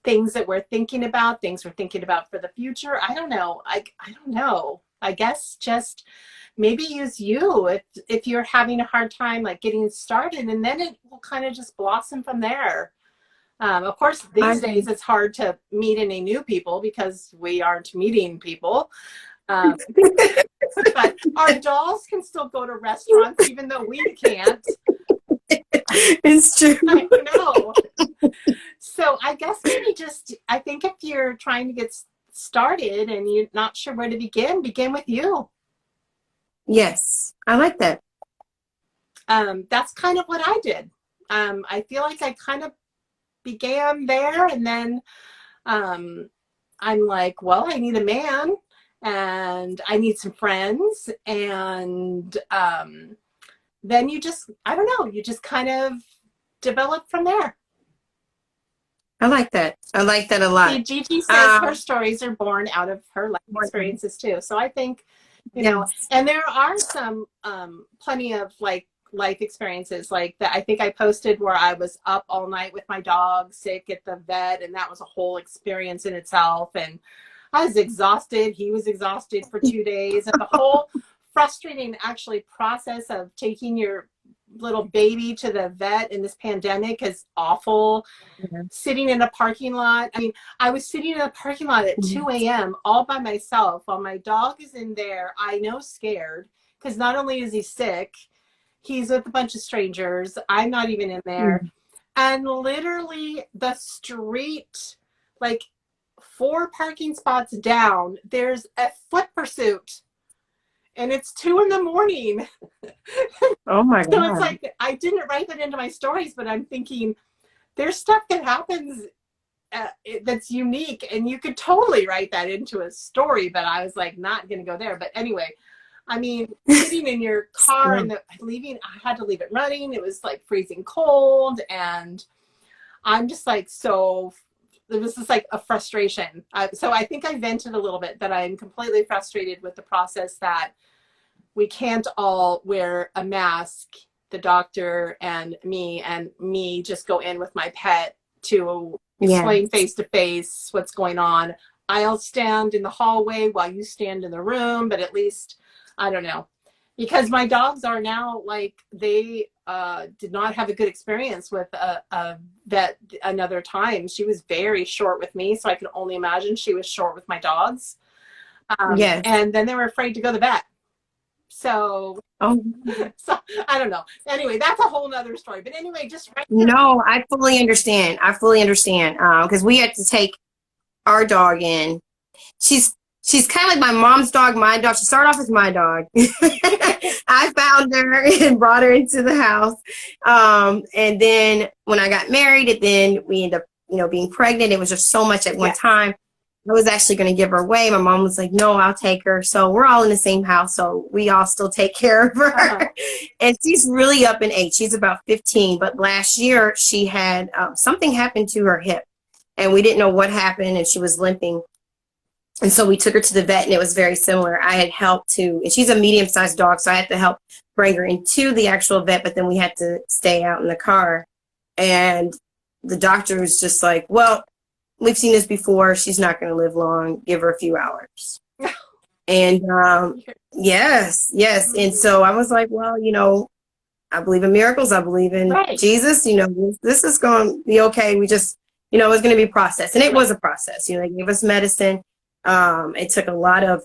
things that we're thinking about, things we're thinking about for the future. I don't know. I don't know. I guess just maybe use you if you're having a hard time like getting started, and then it will kind of just blossom from there. Of course, these days it's hard to meet any new people because we aren't meeting people. But our dolls can still go to restaurants even though we can't. It's true. I know. So I guess maybe I think if you're trying to get started and you're not sure where to begin with you. Yes, I like that. That's kind of what I did. I feel like I kind of began there, and then I'm like, well, I need a man and I need some friends, and then you just, I don't know, you just kind of develop from there. I like that. I like that a lot. See, Gigi says her stories are born out of her life experiences too. So I think, and there are some plenty of like life experiences like that. I think I posted where I was up all night with my dog sick at the vet, and that was a whole experience in itself. And I was exhausted. He was exhausted for 2 days, and the whole frustrating actually process of taking your little baby to the vet in this pandemic is awful. Sitting in a parking lot. I mean, I was sitting in a parking lot at 2 a.m. all by myself while my dog is in there. I know, scared, because not only is he sick, he's with a bunch of strangers. I'm not even in there. And literally the street, like 4 parking spots down, there's a foot pursuit. And it's 2 a.m. Oh my God. So it's like, I didn't write that into my stories, but I'm thinking there's stuff that happens that's unique, and you could totally write that into a story, but I was like, not going to go there. But anyway, I mean, sitting in your car and leaving, I had to leave it running. It was like freezing cold, and I'm just like, so it was just like a frustration. So I think I vented a little bit that I'm completely frustrated with the process that we can't all wear a mask, the doctor and me just go in with my pet to explain face to face what's going on. I'll stand in the hallway while you stand in the room, but at least, I don't know, because my dogs are now like, they did not have a good experience with a vet another time. She was very short with me, so I can only imagine she was short with my dogs. And then they were afraid to go to the vet. So, so I don't know. Anyway, that's a whole nother story. But anyway, just right here. No, I fully understand. I fully understand. Because we had to take our dog in. She's kind of like my mom's dog, my dog. She started off as my dog. I found her and brought her into the house. And then when I got married, and then we ended up, being pregnant. It was just so much at one time. I was actually going to give her away. My mom was like, no, I'll take her. So we're all in the same house. So we all still take care of her. And she's really up in age. She's about 15. But last year she had something happened to her hip. And we didn't know what happened. And she was limping. And so we took her to the vet, and it was very similar. I had helped to, and she's a medium-sized dog, so I had to help bring her into the actual vet, but then we had to stay out in the car. And the doctor was just like, well, we've seen this before. She's not going to live long. Give her a few hours. And yes. And so I was like, well, I believe in miracles. I believe in Jesus. This is going to be okay. We just, it's going to be a process. And it was a process. They gave us medicine. It took a lot of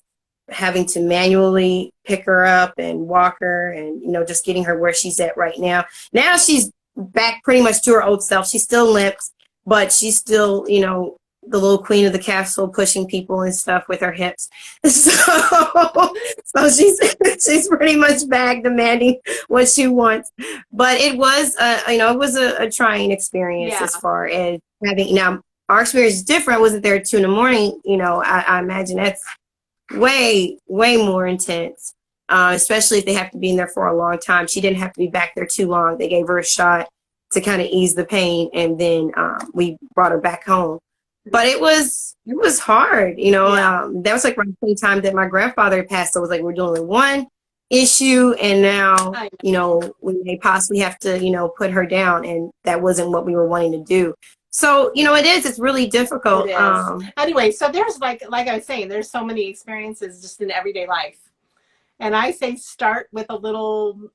having to manually pick her up and walk her and, just getting her where she's at right now. Now she's back pretty much to her old self. She still limps, but she's still, the little queen of the castle, pushing people and stuff with her hips. So she's pretty much back demanding what she wants. But it was, it was a trying experience as far as having, now our experience is different. Wasn't there at 2 a.m. I imagine that's way more intense, especially if they have to be in there for a long time. She didn't have to be back there too long. They gave her a shot to kind of ease the pain, and then we brought her back home. But it was hard, that was like around the same time that my grandfather passed. So it was like we're dealing with one issue, and now we may possibly have to put her down, and that wasn't what we were wanting to do. So it's really difficult. Anyway, so there's like I was saying, there's so many experiences just in everyday life, and I say start with a little,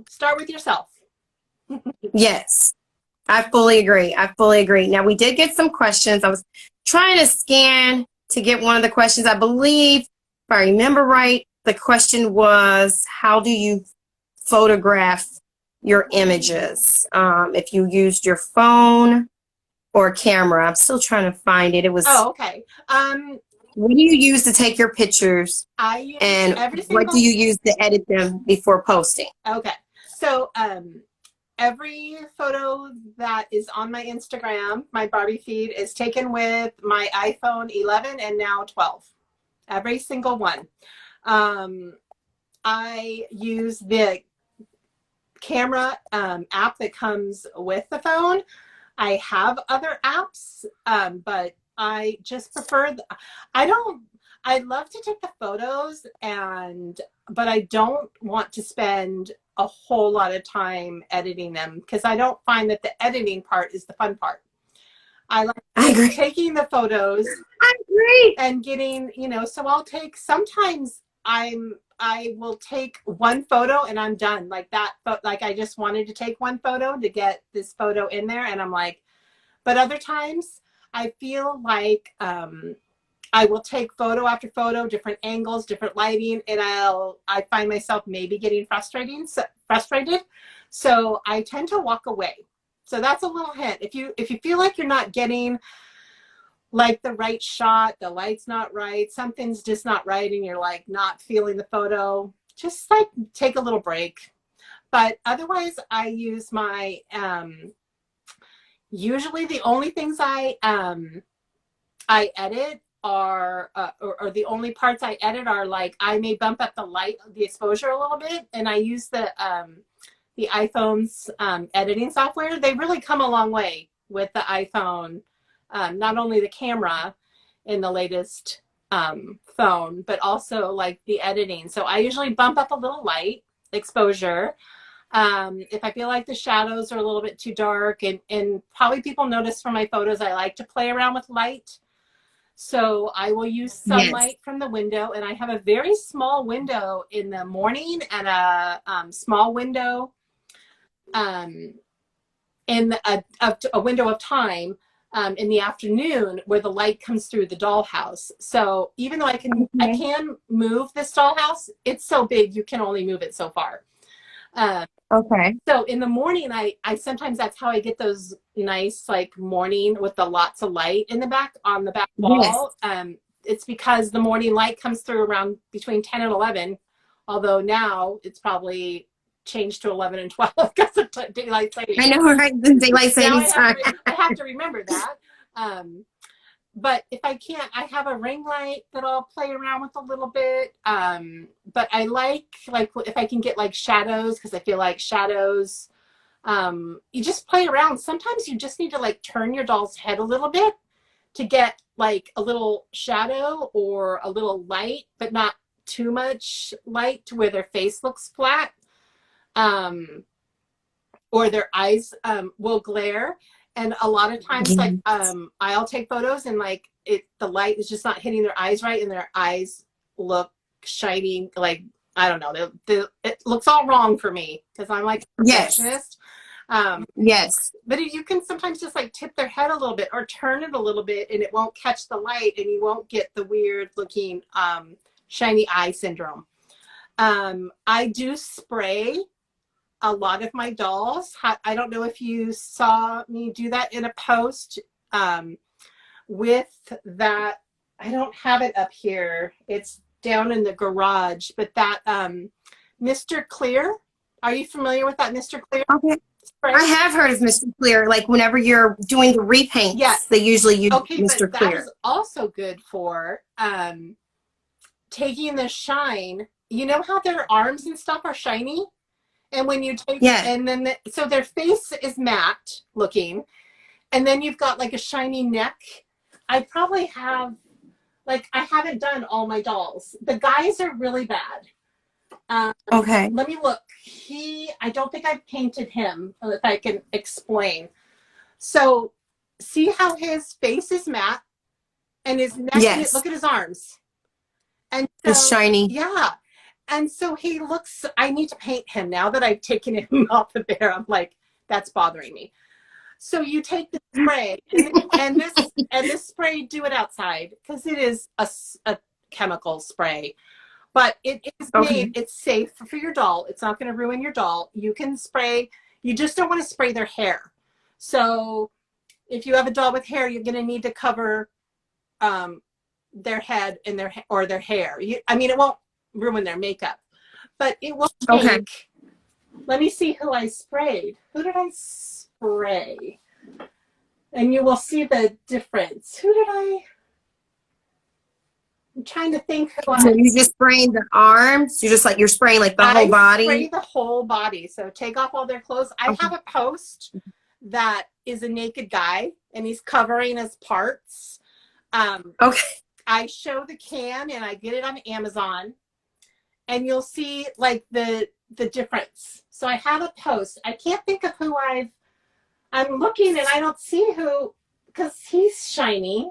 start with yourself. Yes. I fully agree. Now, we did get some questions. I was trying to scan to get one of the questions. I believe, if I remember right, the question was, how do you photograph your images? If you used your phone or camera. I'm still trying to find it. It was... Oh, okay. What do you use to take your pictures? I use and what do you use to edit them before posting? Okay. So, every photo that is on my Instagram, my Barbie feed, is taken with my iPhone 11 and now 12. Every single one. I use the camera app that comes with the phone. I have other apps, but I just prefer, I love to take the photos, but I don't want to spend a whole lot of time editing them, because I don't find that the editing part is the fun part. I like taking the photos. I agree. And getting, so I'll take, sometimes I will take one photo and I'm done like that. But like, I just wanted to take one photo to get this photo in there. And I'm like, but other times I feel like, I will take photo after photo, different angles, different lighting, and I find myself maybe getting frustrated. So I tend to walk away. So that's a little hint. If you feel like you're not getting like the right shot, the light's not right, something's just not right, and you're like not feeling the photo, just like take a little break. But otherwise, I use my Usually the only things I edit are, or the only parts I edit are like, I may bump up the exposure a little bit, and I use the iPhone's editing software. They really come a long way with the iPhone, not only the camera in the latest phone, but also like the editing. So I usually bump up a little light exposure. If I feel like the shadows are a little bit too dark, and probably people notice from my photos, I like to play around with light. So I will use Yes. sunlight from the window, and I have a very small window in the morning and a small window in a window of time in the afternoon where the light comes through the dollhouse. So even though I Okay. can move this dollhouse, it's so big you can only move it so far. Okay. So in the morning, I sometimes that's how I get those nice like morning with the lots of light in the back on the back Yes. wall. It's because the morning light comes through around between 10 and 11, although now it's probably changed to 11 and 12 because of daylight savings. I know, right? The daylight Now savings time. I have to remember that. But if I can't, I have a ring light that I'll play around with a little bit. But I like if I can get like shadows, because I feel like shadows, you just play around. Sometimes you just need to like turn your doll's head a little bit to get like a little shadow or a little light, but not too much light to where their face looks flat. Or their eyes will glare. And a lot of times, like Yes. I'll take photos and like the light is just not hitting their eyes right, and their eyes look shiny. Like I don't know, it looks all wrong for me because I'm like a Yes. perfectionist. Um, Yes. but you can sometimes just like tip their head a little bit or turn it a little bit, and it won't catch the light, and you won't get the weird looking shiny eye syndrome. I do spray a lot of my dolls. I don't know if you saw me do that in a post with that. I don't have it up here. It's down in the garage, but that Mr. Clear. Are you familiar with that Mr. Clear Okay. spray? I have heard of Mr. Clear. Like whenever you're doing the repaints, Yes. they usually use Okay, Mr. but that Clear. is also good for taking the shine. You know how their arms and stuff are shiny? And when you take, Yeah. and then, so their face is matte looking, and then you've got like a shiny neck. I probably have, like, I haven't done all my dolls. The guys are really bad. Okay. Let me look. I don't think I've painted him, if I can explain. So, see how his face is matte and his neck, Yes. look at his arms. And The so, shiny. yeah. And so he looks, I need to paint him now that I've taken him off of there. I'm like, that's bothering me. So you take the spray and this spray, do it outside because it is a chemical spray, but it is made, Okay. it's safe for your doll. It's not going to ruin your doll. You can spray, you just don't want to spray their hair. So if you have a doll with hair, you're going to need to cover their head and their hair. I mean, it won't ruin their makeup, but it will Okay. take. Let me see who I sprayed. Who did I spray? And you will see the difference. Who did I? I'm trying to think who So I. you just spraying the arms? You're spraying like the whole I body? spray the whole body. So take off all their clothes. I Okay. have a post that is a naked guy and he's covering his parts. Okay. I show the can and I get it on Amazon, and you'll see like the difference. So I have a post. I can't think of who I'm looking and I don't see who, because he's shiny.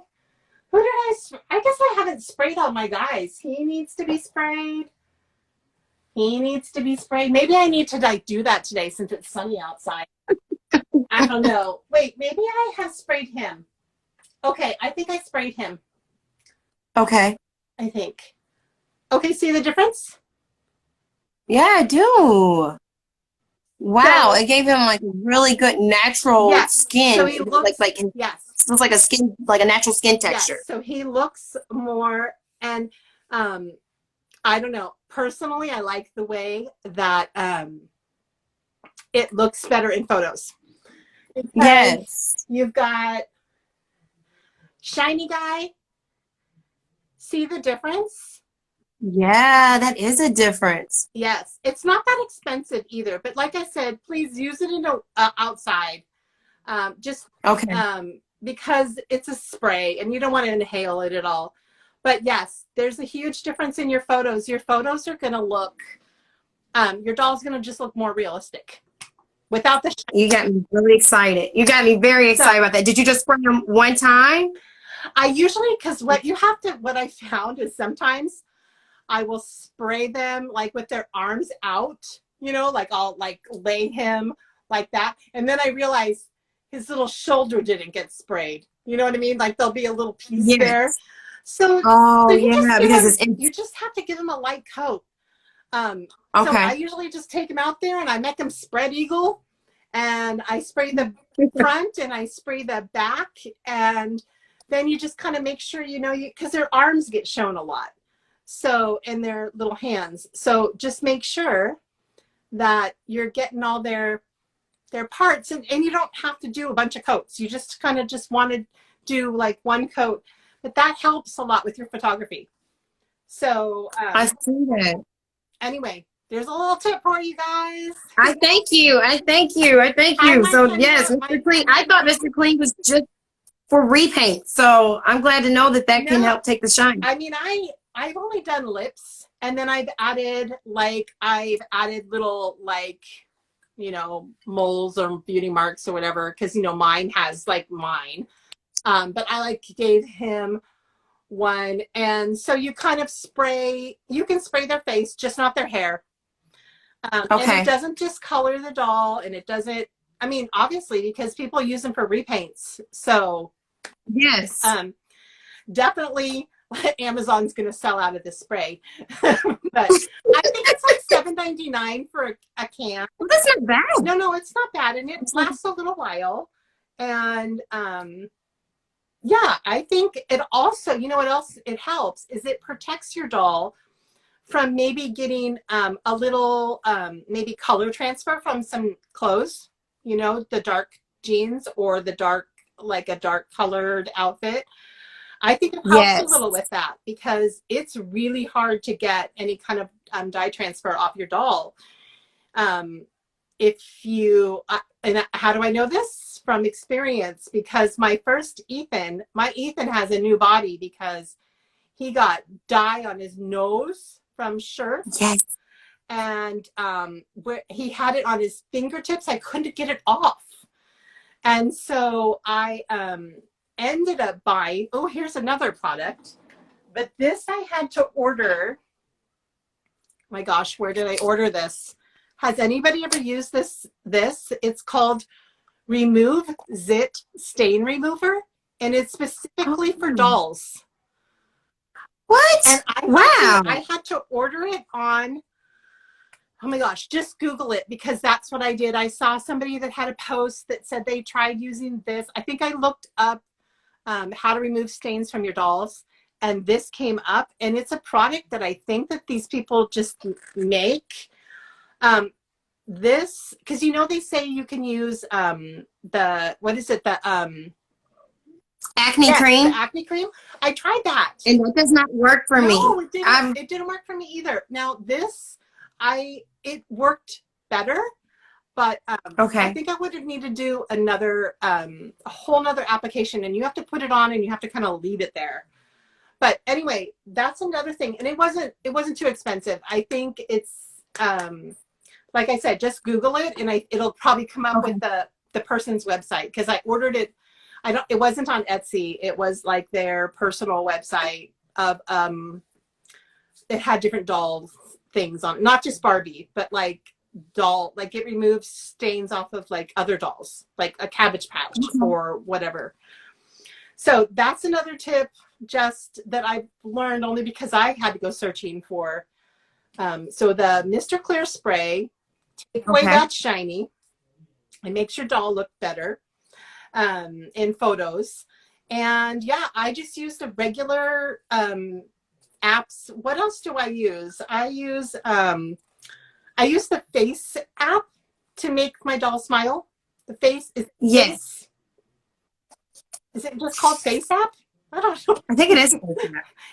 Who did I guess I haven't sprayed all my guys. He needs to be sprayed. He needs to be sprayed. Maybe I need to like do that today since it's sunny outside. I don't know. Wait, maybe I have sprayed him. Okay, I think I sprayed him. Okay. I think. Okay, see the difference? Yeah, I do. Wow, So, it gave him like really good natural yes. skin. So he looks like yes. looks like a skin, like a natural skin texture. Yes. So he looks more, and I don't know. Personally, I like the way that it looks better in photos. Because Yes. you've got shiny guy. See the difference? Yeah, that is a difference. Yes, it's not that expensive either. But like I said, please use it in a outside. Just Okay. because it's a spray and you don't want to inhale it at all. But yes, there's a huge difference in your photos. Your photos are going to look, your doll's going to just look more realistic without the shine. You got me really excited. You got me very excited about that. Did you just spray them one time? I usually, because what I found is sometimes I will spray them like with their arms out, you know, like I'll like lay him like that. And then I realize his little shoulder didn't get sprayed. You know what I mean? Like there'll be a little piece there. Yes. So, Oh, you just yeah, give because him, it's you just have to give him a light coat. So I okay. usually just take him out there and I make him spread eagle, and I spray the front and I spray the back, and then you just kind of make sure, you know, because their arms get shown a lot. So, and their little hands. So just make sure that you're getting all their parts, and you don't have to do a bunch of coats. You just kind of just want to do like one coat, but that helps a lot with your photography. So I see that. anyway, there's a little tip for you guys. I thank you. I thank you. I thank I you. might So send yes, you Mr. Clean. I thought Mr. Clean was just for repaint. So I'm glad to know that that can no, help take the shine. I mean, I've only done lips, and then I've added little like, you know, moles or beauty marks or whatever, because you know mine has like mine. But I like gave him one, and so you kind of spray. You can spray their face, just not their hair. And Okay. it doesn't discolor the doll, and it doesn't. I mean, obviously, because people use them for repaints. So Yes. definitely Amazon's going to sell out of this spray. But I think it's like $7.99 for a can. Well, that's not bad. No, it's not bad, and it lasts a little while. And yeah, I think it also, you know what else it helps is it protects your doll from maybe getting a little maybe color transfer from some clothes, you know, the dark jeans or the dark, like a dark colored outfit. I think it helps a little with that, because it's really hard to get any kind of dye transfer off your doll. If you, and how do I know this? From experience, because my Ethan has a new body because he got dye on his nose from shirts. Yes. And where he had it on his fingertips, I couldn't get it off. And so I ended up buying, oh, here's another product. But this I had to order. My gosh, where did I order this? Has anybody ever used this? It's called Remove Zit Stain Remover, and it's specifically for dolls. What? And I had to order it on, oh my gosh, just Google it, because that's what I did. I saw somebody that had a post that said they tried using this. I think I looked up how to remove stains from your dolls, and this came up, and it's a product that I think that these people just make. This, because you know they say you can use what is it, the acne cream? The acne cream. I tried that, and that does not work for me. No, it didn't work for me either. Now this, it worked better, but okay. I think I would have needed to do another a whole nother application, and you have to put it on and you have to kind of leave it there. But anyway, that's another thing, and it wasn't too expensive. I think it's like I said, just Google it, and it'll probably come up with the person's website, because I ordered it. It wasn't on Etsy. It was like their personal website of it had different doll things on, not just Barbie, but like doll, like it removes stains off of like other dolls, like a Cabbage Patch or whatever. So that's another tip just that I've learned only because I had to go searching for. So the Mr. Clear spray, take away that shiny, and makes your doll look better in photos. And yeah, I just used a regular apps. What else do I use? I use the Face app to make my doll smile. The face is Yes. face. Is it just called Face app? I don't know. I think it is.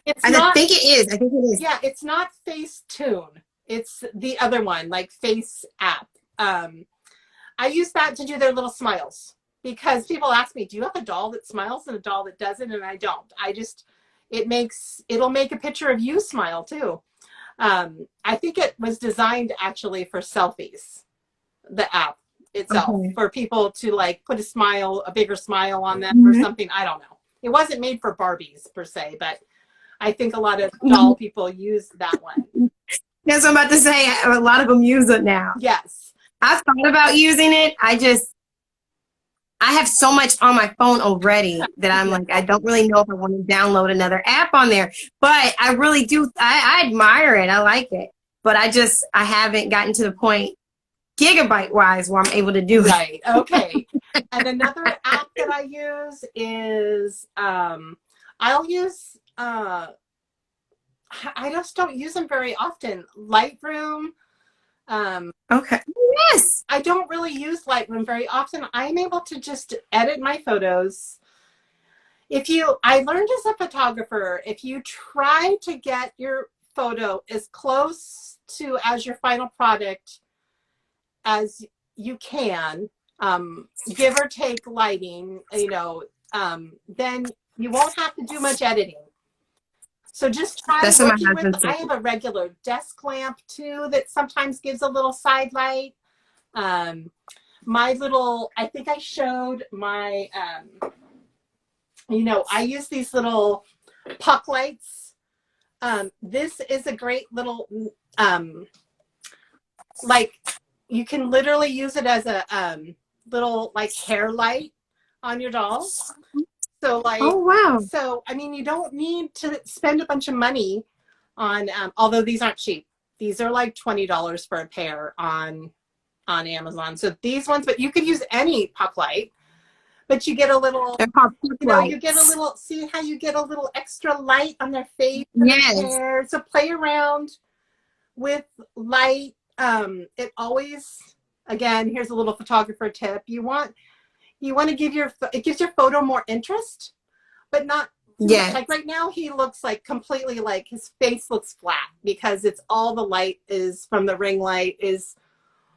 It's I not. think it is. I think it is. Yeah, it's not Facetune. It's the other one, like Face app. I use that to do their little smiles because people ask me, do you have a doll that smiles and a doll that doesn't? And I don't. It'll make a picture of you smile too. I think it was designed actually for selfies, the app itself, for people to like put a bigger smile on them or something. I don't know. It wasn't made for Barbies per se, but I think a lot of doll people use that one. That's what I'm about to say. A lot of them use it now. Yes. I've thought about using it. I have so much on my phone already that I'm like, I don't really know if I want to download another app on there. But I really do. I admire it. I like it. But I haven't gotten to the point gigabyte wise where I'm able to do it. Right. Okay. And another app that I use is I'll use I just don't use them very often. Lightroom. Okay. Yes. I don't really use Lightroom very often. I'm able to just edit my photos. I learned as a photographer, if you try to get your photo as close to as your final product as you can, give or take lighting, then you won't have to do much editing. So just try working with, I have a regular desk lamp too that sometimes gives a little side light. I think I showed my, I use these little puck lights. This is a great little, you can literally use it as a little like hair light on your doll. So oh wow. So I mean, you don't need to spend a bunch of money on, although these aren't cheap. These are like $20 for a pair on Amazon. So these ones, but you could use any puck light, but you get a little, you get a little, see how you get a little extra light on their face and their hair. So play around with light. It always, again, here's a little photographer tip. You want to it gives your photo more interest, but not like right now he looks like completely like his face looks flat because it's all the light is from the ring light is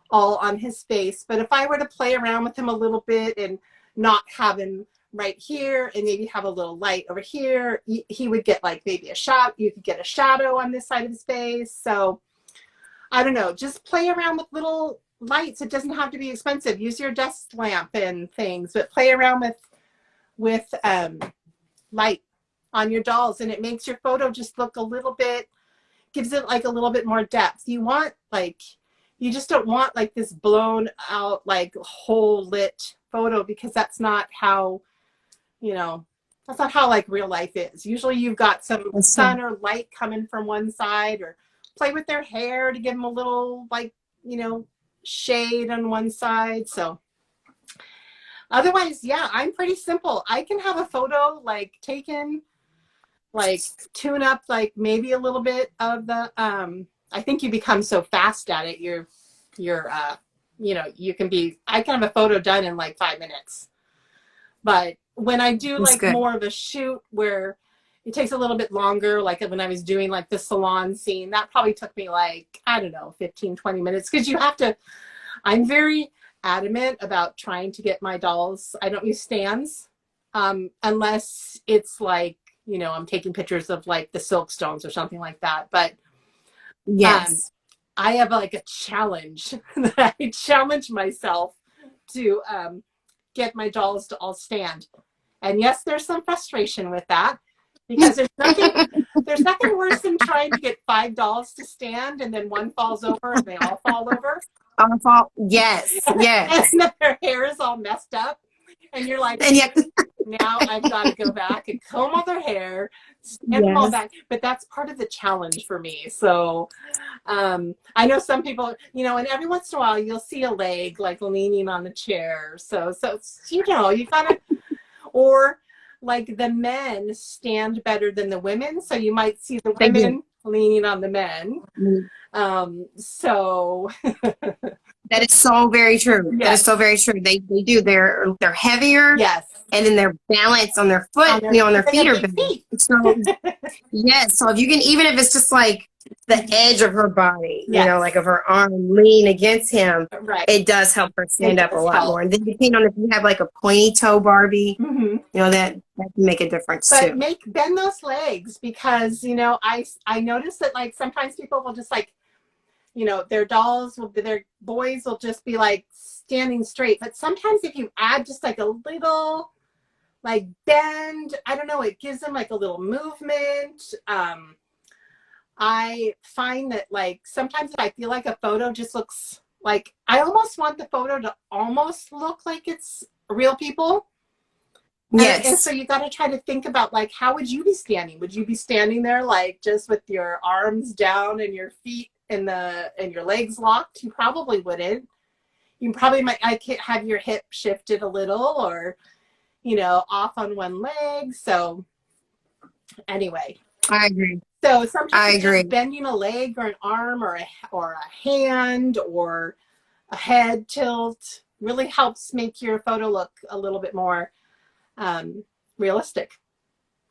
all on his face. But if I were to play around with him a little bit and not have him right here and maybe have a little light over here, he would get like maybe you could get a shadow on this side of his face. So I don't know, just play around with little lights. It doesn't have to be expensive. Use your desk lamp and things, but play around with light on your dolls, and it makes your photo just look a little bit, gives it like a little bit more depth. You just don't want like this blown out like whole lit photo, because that's not how like real life is. Usually you've got some sun or light coming from one side, or play with their hair to give them a little like shade on one side. So otherwise, yeah, I'm pretty simple. I can have a photo like taken, like tune up like maybe a little bit of the I think you become so fast at it, I can have a photo done in like 5 minutes. But when I do more of a shoot where it takes a little bit longer, like when I was doing like the salon scene, that probably took me like, I don't know, 15-20 minutes, because I'm very adamant about trying to get my dolls, I don't use stands unless it's like, I'm taking pictures of like the silk stones or something like that. But yes, I have like a challenge that I challenge myself to get my dolls to all stand. And yes, there's some frustration with that, because there's nothing worse than trying to get 5 dolls to stand and then one falls over and they all fall over. Yes. And then their hair is all messed up. And you're like, now I've got to go back and comb all their hair, stand them all back. But that's part of the challenge for me. So I know some people, and every once in a while you'll see a leg like leaning on the chair. So you gotta, or like the men stand better than the women. So you might see the women leaning on the men. So That is so very true. Yes. That is so very true. They do. They're heavier. Yes. And then their balance on their foot, on their feet are big. So yes. So if you can, even if it's just like the edge of her body, like of her arm lean against him, it does help her stand up a lot more. And then depending on if you have like a pointy toe Barbie, that can make a difference too. But bend those legs, because I noticed that like sometimes people will just like, their boys will just be like standing straight. But sometimes if you add just like a little like bend, I don't know, it gives them like a little movement. I find that like sometimes I feel like a photo just looks like, I almost want the photo to almost look like it's real people. Yes. And so you got to try to think about like, how would you be standing? Would you be standing there like just with your arms down and your feet and your legs locked? You probably wouldn't. You probably might have your hip shifted a little, or off on one leg. So anyway, I agree. So sometimes just bending a leg or an arm or a hand or a head tilt really helps make your photo look a little bit more realistic.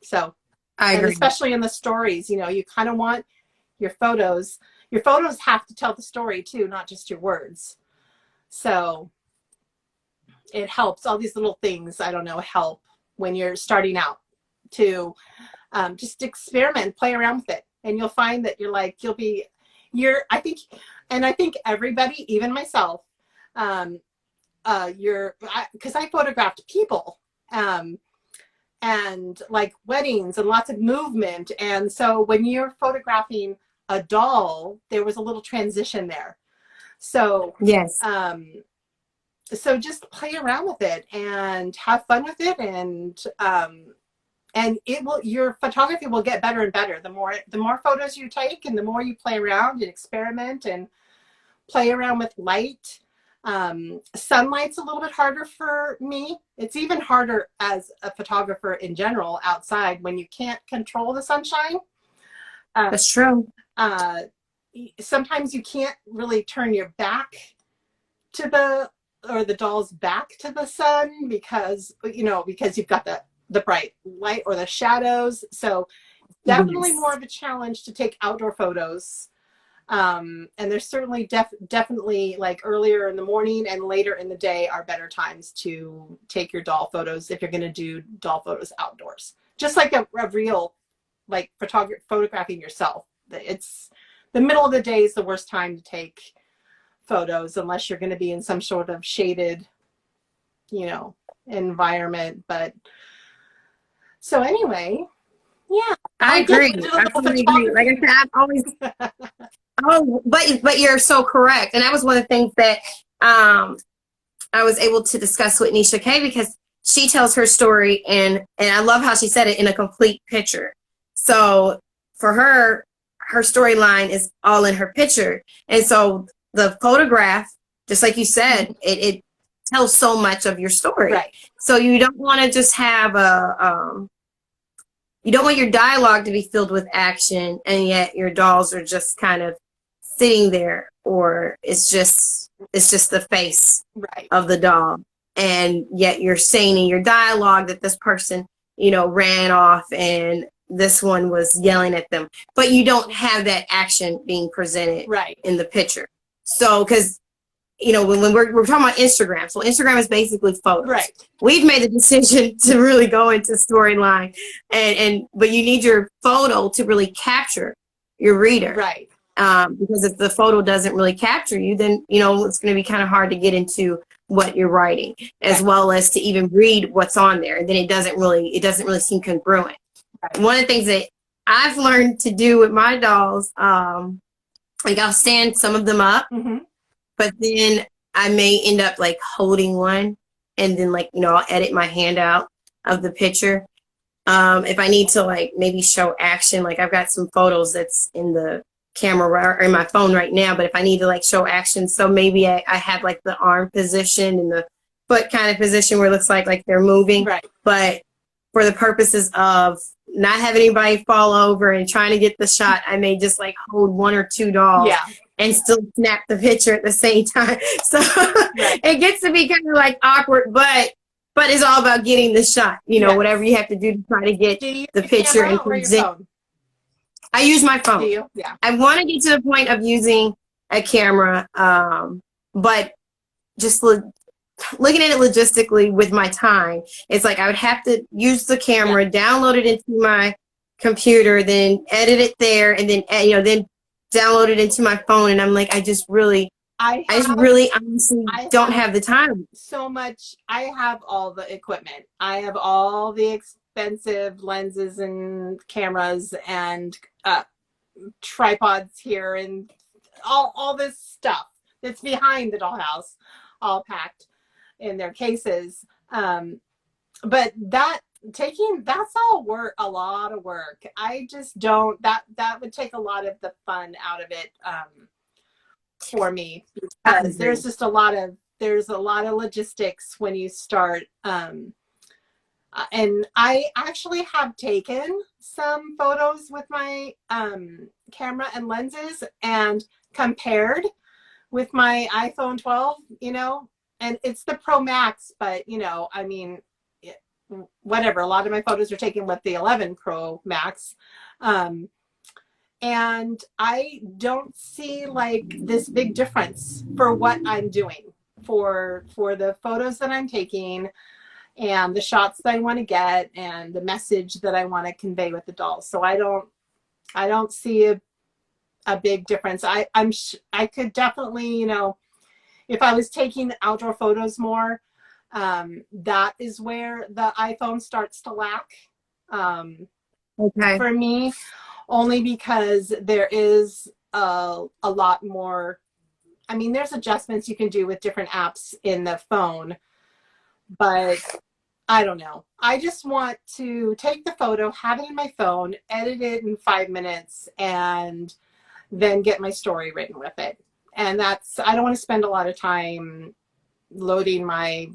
So I agree. And especially in the stories, you kind of want your photos have to tell the story too, not just your words. So it helps. All these little things, I don't know, help when you're starting out to just experiment, play around with it. And you'll find that I think everybody, even myself, because I photographed people and like weddings and lots of movement. And so when you're photographing a doll, there was a little transition there. So yes. So just play around with it and have fun with it, and your photography will get better and better. The more photos you take and the more you play around and experiment and play around with light. Sunlight's a little bit harder for me. It's even harder as a photographer in general outside when you can't control the sunshine. That's true. Sometimes you can't really turn your back to the doll's back to the sun because you've got the bright light or the shadows. So definitely more of a challenge to take outdoor photos. And there's certainly definitely like earlier in the morning and later in the day are better times to take your doll photos if you're going to do doll photos outdoors. Just like a real like photographing yourself. It's the middle of the day is the worst time to take photos unless you're going to be in some sort of shaded, environment. But so anyway, yeah, I agree. I completely agree. Like I said, I've always. Oh, but you're so correct, and that was one of the things that I was able to discuss with Nisha K, because she tells her story, and I love how she said it in a complete picture. So for her storyline is all in her picture, and so the photograph, just like you said, it tells so much of your story. Right. So you don't want to just have you don't want your dialogue to be filled with action, and yet your dolls are just kind of sitting there, or it's just the face of the doll, and yet you're saying in your dialogue that this person, ran off and this one was yelling at them, but you don't have that action being presented in the picture. So, because when we're talking about Instagram, so Instagram is basically photos. Right. We've made the decision to really go into storyline, but you need your photo to really capture your reader. Right. Because if the photo doesn't really capture you, then it's going to be kind of hard to get into what you're writing, as well as to even read what's on there. And then it doesn't really seem congruent. Right. One of the things that I've learned to do with my dolls, like I'll stand some of them up. Mm-hmm. But then I may end up like holding one, and then I'll edit my hand out of the picture. If I need to like maybe show action, like I've got some photos that's in the camera or in my phone right now, but if I need to like show action, so maybe I have like the arm position and the foot kind of position where it looks like they're moving. Right. But for the purposes of not having anybody fall over and trying to get the shot, I may just like hold one or two dolls Yeah. and still snap the picture at the same time. So Right. it gets to be kind of like awkward, but it's all about getting the shot, you know, Yes. whatever you have to do to try to get Do you use the your picture camera and or your present. phone? I use my phone. Do you? Yeah. I want to get to the point of using a camera, but just looking at it logistically with my time, it's like I would have to use the camera, download it into my computer, then edit it there, and then then download it into my phone. And I'm like, I just really honestly don't have the time. So much. I have all the equipment. I have all the expensive lenses and cameras and tripods here and all this stuff that's behind the dollhouse, all packed in their cases. But that's all work, a lot of work. I just don't, that would take a lot of the fun out of it for me, because there's a lot of logistics when you start. And I actually have taken some photos with my camera and lenses and compared with my iPhone 12, and it's the Pro Max, but I mean, whatever. A lot of my photos are taken with the 11 Pro Max. And I don't see like this big difference for what I'm doing for the photos that I'm taking and the shots that I want to get and the message that I want to convey with the dolls. So I don't see a big difference. I could definitely, if I was taking outdoor photos more, that is where the iPhone starts to lack for me, only because there is a lot more. I mean, there's adjustments you can do with different apps in the phone, but I don't know. I just want to take the photo, have it in my phone, edit it in 5 minutes, and then get my story written with it. And I don't want to spend a lot of time loading my,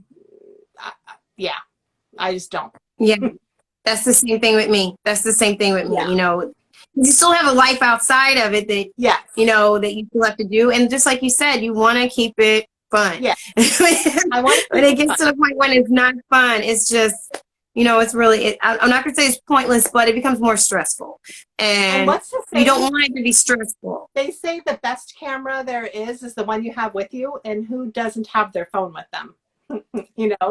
I just don't. Yeah, that's the same thing with me. Yeah. You still have a life outside of it that, Yes. that you still have to do. And just like you said, you want to keep it fun. Yeah. When it gets to the point when it's not fun, it's just, it's really, I'm not going to say it's pointless, but it becomes more stressful. And what's the saying? You don't want it to be stressful. They say the best camera there is the one you have with you, and who doesn't have their phone with them?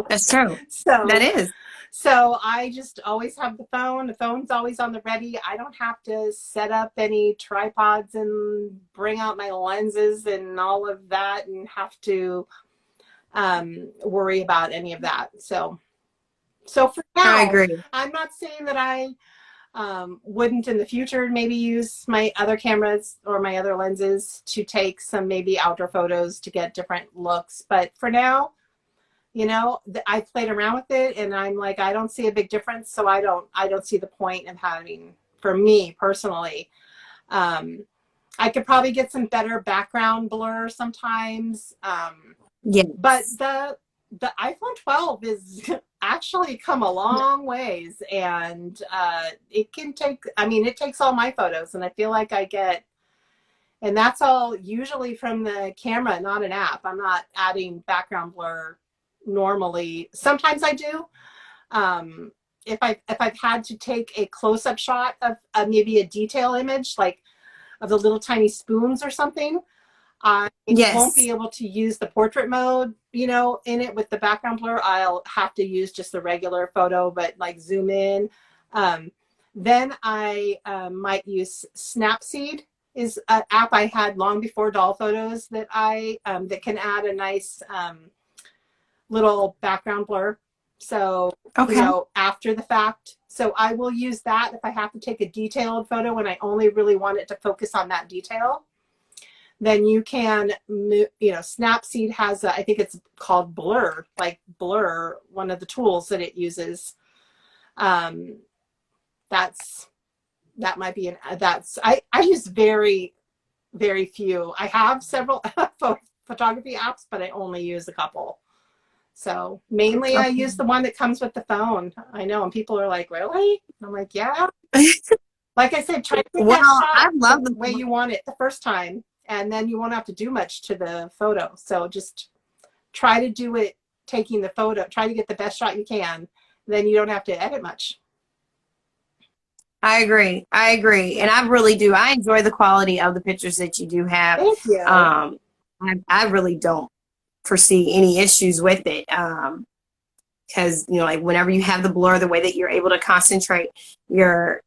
That's true. So that is. So I just always have the phone. The phone's always on the ready. I don't have to set up any tripods and bring out my lenses and all of that and have to worry about any of that. So for now, I agree. I'm not saying that I wouldn't in the future maybe use my other cameras or my other lenses to take some maybe outdoor photos to get different looks. But for now, I played around with it and I'm like, I don't see a big difference. So I don't see the point of having, for me personally, I could probably get some better background blur sometimes. Yeah. But the iPhone 12 is actually come a long ways, and it takes all my photos, and I feel like and that's all usually from the camera, not an app. I'm not adding background blur normally. Sometimes I do. If I've had to take a close-up shot of maybe a detail image, like of the little tiny spoons or something, I won't be able to use the portrait mode, in it with the background blur. I'll have to use just the regular photo, but like zoom in. Then I might use Snapseed, is an app I had long before doll photos that that can add a nice little background blur. So, after the fact. So I will use that if I have to take a detailed photo and I only really want it to focus on that detail. Then you can, Snapseed has, I think it's called Blur, one of the tools that it uses. That might be I use very, very few. I have several photography apps, but I only use a couple. So mainly I use the one that comes with the phone. I know, and people are like, really? And I'm like, yeah. Like I said, try to get Well, that I shot love the way you want it the first time, and then you won't have to do much to the photo. So just try to do it taking the photo. Try to get the best shot you can. Then you don't have to edit much. I agree. I agree. And I really do. I enjoy the quality of the pictures that you do have. Thank you. I really don't foresee any issues with it. Because, you know, like whenever you have the blur, the way that you're able to concentrate your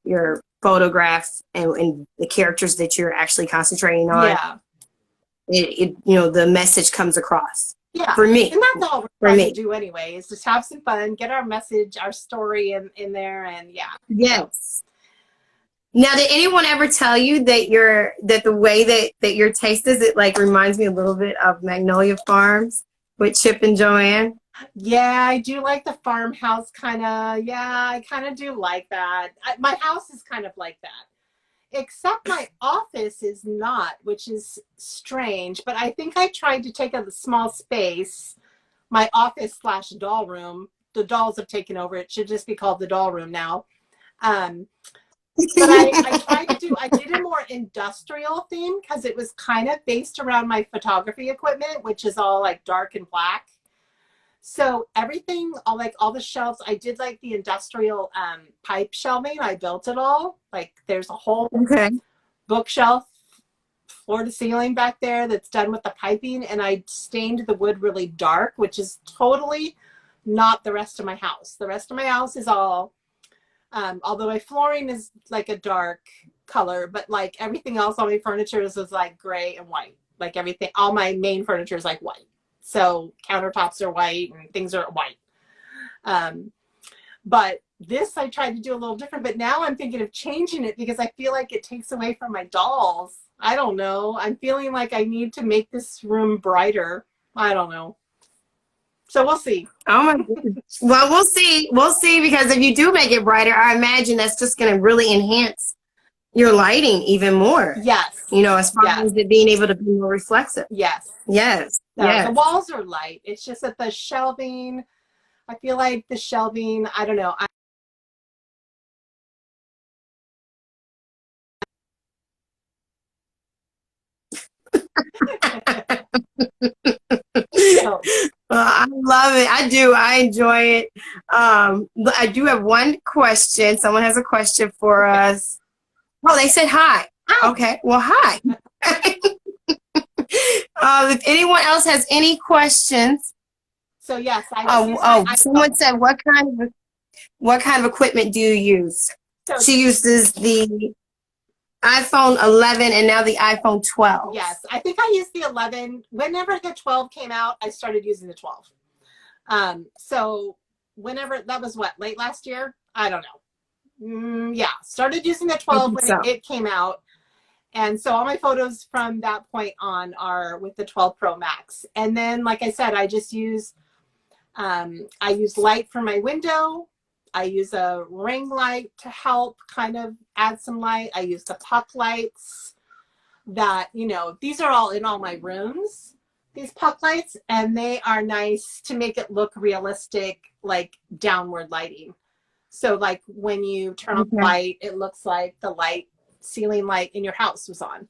photograph and the characters that you're actually concentrating on, Yeah. it you know, the message comes across. Yeah. For me. And that's all we're For trying me. to do anyway, is just have some fun, get our message, our story in there, and yeah. Yes. Now, did anyone ever tell you that the way that your taste is, it like reminds me a little bit of Magnolia Farms with Chip and Joanne? Yeah, I do like the farmhouse kind of. Yeah, I kind of do like that. My house is kind of like that. Except my office is not, which is strange. But I think I tried to take a small space, my office slash doll room. The dolls have taken over. It should just be called the doll room now. Um, but I did a more industrial theme because it was kind of based around my photography equipment, which is all like dark and black. So everything, all the shelves, I did like the industrial pipe shelving. I built it all. Like there's a whole Okay. bookshelf, floor to ceiling back there that's done with the piping, and I stained the wood really dark, which is totally not the rest of my house. The rest of my house is all, although my flooring is like a dark color, but like everything else on my furniture is like gray and white. Like everything, all my main furniture is like white. So countertops are white and things are white. But this I tried to do a little different, but now I'm thinking of changing it because I feel like it takes away from my dolls. I don't know. I'm feeling like I need to make this room brighter. I don't know. So we'll see. Oh my goodness. Well, we'll see. We'll see, because if you do make it brighter, I imagine that's just going to really enhance your lighting even more. Yes. You know, as far as it being able to be more reflexive. Yes. Yes. No, yes. the walls are light. It's just that the shelving, I feel like the shelving, I don't know. So, I love it. I do. I enjoy it. I do have one question. Someone has a question for us. Oh, they said hi. Hi. Okay. Well, hi. If anyone else has any questions. So yes, someone said, what kind of equipment do you use? So she uses the iPhone 11 and now the iPhone 12. Yes, I think I used the 11. Whenever the 12 came out, I started using the 12. So whenever, that was what, late last year? I don't know. Yeah, started using the 12 when it came out. And so all my photos from that point on are with the 12 Pro Max. And then, like I said, I just use, I use light for my window. I use a ring light to help kind of add some light. I use the puck lights that, you know, these are all in all my rooms, these puck lights, and they are nice to make it look realistic, like downward lighting. So like when you turn on the light, it looks like the light, ceiling light in your house was on.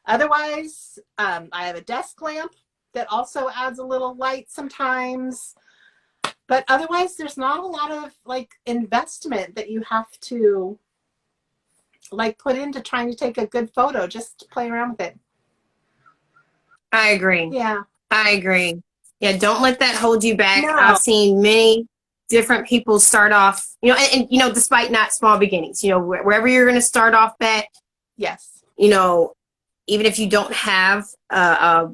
Otherwise, I have a desk lamp that also adds a little light sometimes. But otherwise, there's not a lot of like investment that you have to like put into trying to take a good photo. Just play around with it. I agree. Yeah. I agree. Yeah, don't let that hold you back. No. I've seen many different people start off, you know, and you know, despite not small beginnings, you know, wherever you're going to start off at. Yes. You know, even if you don't have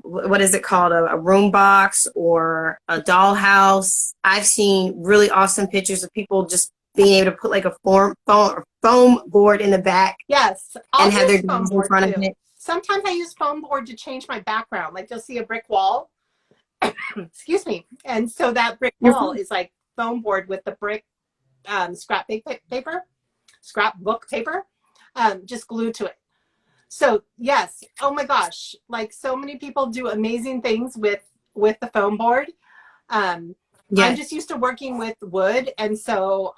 what is it called, a room box or a dollhouse, I've seen really awesome pictures of people just being able to put like a foam board in the back. Yes, and have their dolls in front of it. Sometimes I use foam board to change my background. Like you'll see a brick wall. Excuse me. And so that brick wall is like foam board with the brick scrapbook paper, just glued to it. So yes, oh my gosh, like so many people do amazing things with the foam board. Yeah. I'm just used to working with wood. And so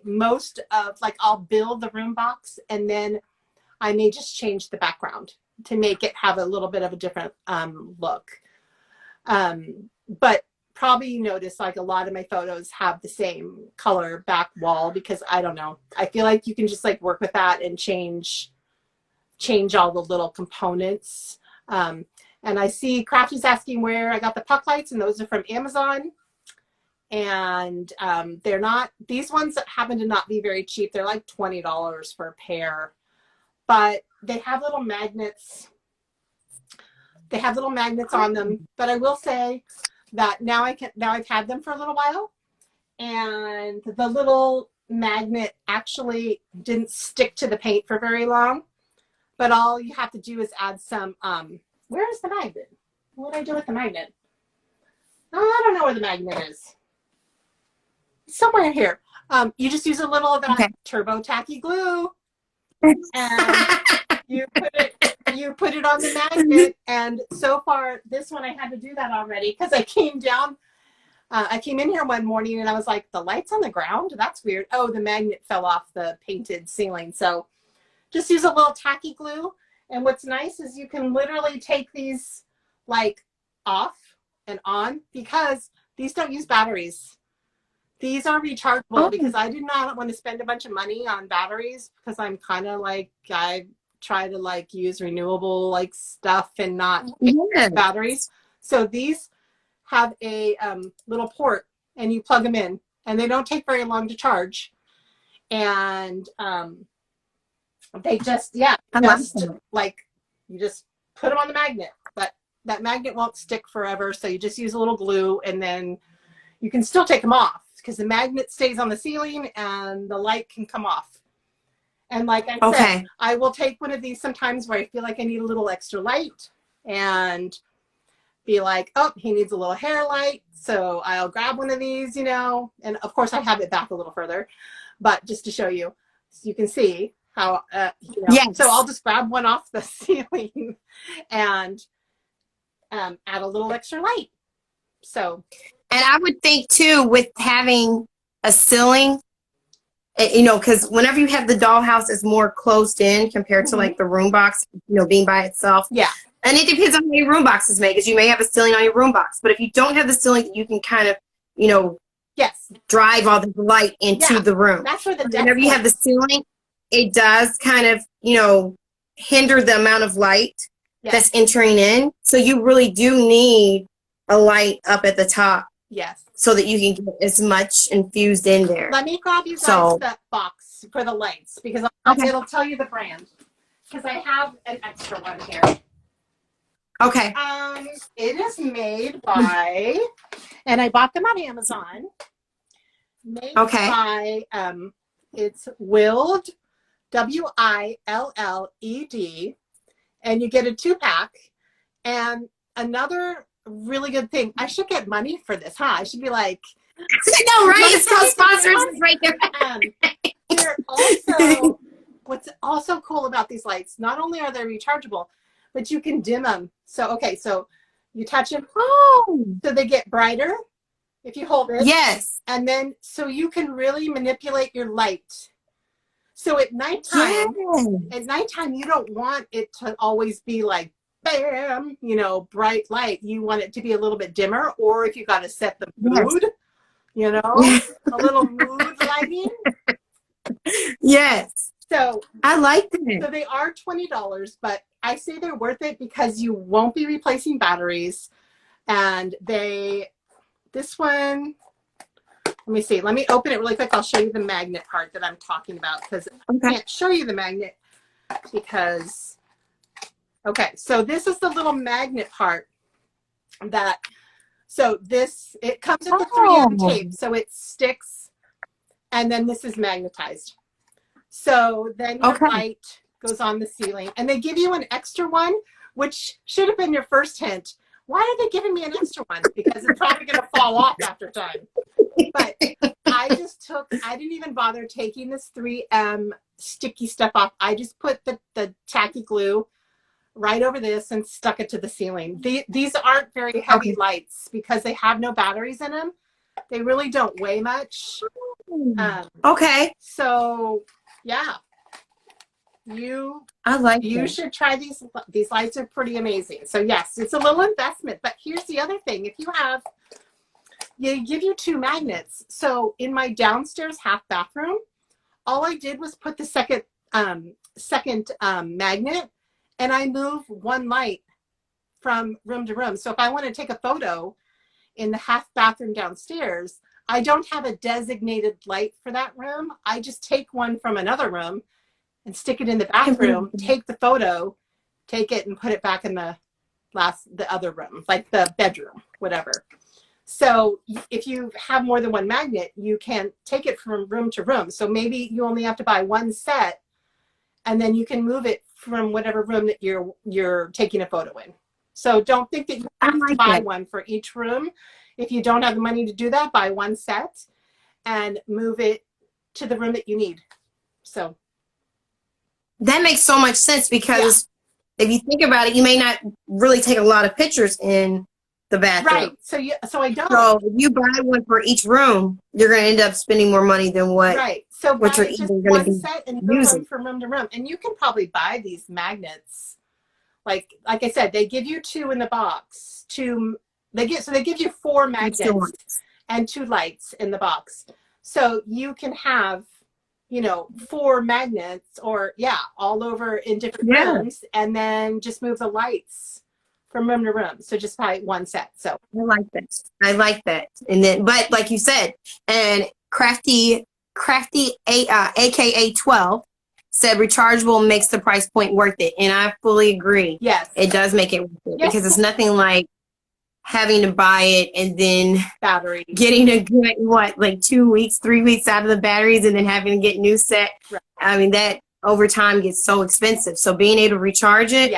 most of like, I'll build the room box and then I may just change the background to make it have a little bit of a different look. But probably you notice like a lot of my photos have the same color back wall because I don't know. I feel like you can just like work with that and change all the little components. And I see Crafty's asking where I got the puck lights, and those are from Amazon. And they're not, these ones happen to not be very cheap. They're like $20 for a pair, but they have little magnets. They have little magnets on them. But I will say that now I've had them for a little while, and the little magnet actually didn't stick to the paint for very long. But all you have to do is add some, where is the magnet? What did I do with the magnet? Oh, I don't know where the magnet is. It's somewhere here. You just use a little of that turbo tacky glue, and you put it on the magnet. And so far, this one I had to do that already because I came in here one morning and I was like, the light's on the ground? That's weird. Oh, the magnet fell off the painted ceiling. So just use a little tacky glue. And what's nice is you can literally take these like off and on because these don't use batteries. These are rechargeable because I did not want to spend a bunch of money on batteries because I'm kind of like, I try to like use renewable like stuff and not batteries. So these have a little port and you plug them in and they don't take very long to charge. And they just, like you just put them on the magnet, but that magnet won't stick forever. So you just use a little glue and then you can still take them off because the magnet stays on the ceiling and the light can come off. And like I said, I will take one of these sometimes where I feel like I need a little extra light and be like, oh, he needs a little hair light. So I'll grab one of these, and of course I have it back a little further, but just to show you, so you can see how, so I'll just grab one off the ceiling and add a little extra light. So. And I would think too, with having a ceiling, because whenever you have the dollhouse, it's more closed in compared to like the room box, being by itself. Yeah. And it depends on how your room box is made, because you may have a ceiling on your room box. But if you don't have the ceiling, you can kind of, drive all the light into the room. That's where the whenever you have the ceiling, it does kind of, hinder the amount of light that's entering in. So you really do need a light up at the top. Yes. So that you can get as much infused in there. Let me grab you guys that box for the lights because it'll tell you the brand. Because I have an extra one here. Okay. It is made by, and I bought them on Amazon. Made by, it's Willed, WILLED, and you get a 2-pack. And another really good thing, I should get money for this, huh? I should be like, no, right? It's called sponsors right there. They're also, what's also cool about these lights, not only are they rechargeable, but you can dim them. So, so you touch them, so they get brighter if you hold it. Yes. And then, so you can really manipulate your light. So at nighttime, you don't want it to always be like, bam, bright light. You want it to be a little bit dimmer, or if you got to set the mood, a little mood lighting. Yes. So I like that. So they are $20, but I say they're worth it because you won't be replacing batteries. And this one, let me see. Let me open it really quick. I'll show you the magnet part that I'm talking about because I can't show you the magnet because, so this is the little magnet part it comes with the 3M tape. So it sticks and then this is magnetized. So then your light goes on the ceiling and they give you an extra one, which should have been your first hint. Why are they giving me an extra one? Because it's probably going to fall off after time. But I didn't even bother taking this 3M sticky stuff off. I just put the tacky glue right over this and stuck it to the ceiling. These aren't very heavy lights because they have no batteries in them. They really don't weigh much. Okay. So yeah, I like you that. should try these. These lights are pretty amazing. So yes, it's a little investment, but here's the other thing. If you have, they give you 2 magnets. So in my downstairs half bathroom, all I did was put the second magnet, and I move one light from room to room. So if I want to take a photo in the half bathroom downstairs, I don't have a designated light for that room. I just take one from another room and stick it in the bathroom, take the photo, take it and put it back in the other room, like the bedroom, whatever. So if you have more than 1 magnet, you can take it from room to room. So maybe you only have to buy 1 set, and then you can move it from whatever room that you're taking a photo in. So don't think that you have to buy one for each room. If you don't have the money to do that, buy 1 set and move it to the room that you need. So that makes so much sense, because if you think about it, you may not really take a lot of pictures in the bathroom. Right. So I don't. So if you buy one for each room, you're going to end up spending more money than what. Right. So what buy you're just even going to 1 be set and move using them from room to room. And you can probably buy these magnets. Like I said, they give you 2 in the box. They give you 4 magnets and 2 lights in the box. So you can have, 4 magnets, or all over in different rooms, and then just move the lights from room to room. So just buy 1 set. So I like that. And then, but like you said, and Crafty AKA 12 said rechargeable makes the price point worth it, and I fully agree. Yes, it does make it worth it, because it's nothing like having to buy it and then batteries, getting a good, like 2 weeks, 3 weeks out of the batteries, and then having to get new set. Right. I mean, that over time gets so expensive. So being able to recharge it,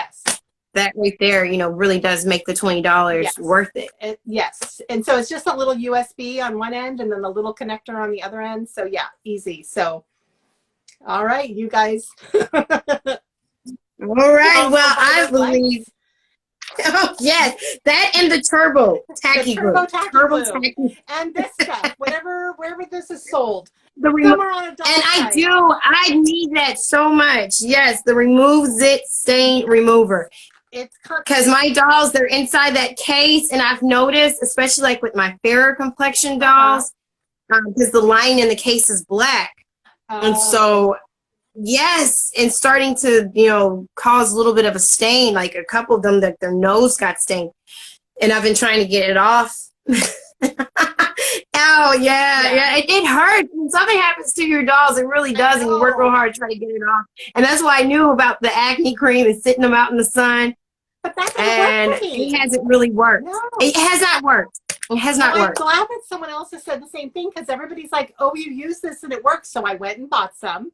that right there, really does make the $20 worth it. Yes. And so it's just a little USB on one end and then the little connector on the other end. So yeah, easy. So, all right, you guys. All right. Well, I believe. Oh, yes. That and the turbo tacky glue. Turbo tacky. And this stuff, wherever this is sold. Somewhere on a and I need that so much. Yes, the remove zit stain remover. It's because my dolls, they're inside that case, and I've noticed, especially like with my fairer complexion dolls, because the lining in the case is black. And so, yes, and starting to, cause a little bit of a stain, like a couple of them that their nose got stained. And I've been trying to get it off. Oh, yeah. It hurts. When something happens to your dolls, it really does, and you work real hard trying to get it off. And that's why I knew about the acne cream and sitting them out in the sun. But that doesn't work for me. It hasn't really worked. No. It has not worked. It has not worked. I'm glad that someone else has said the same thing, because everybody's like, oh, you use this and it works. So I went and bought some.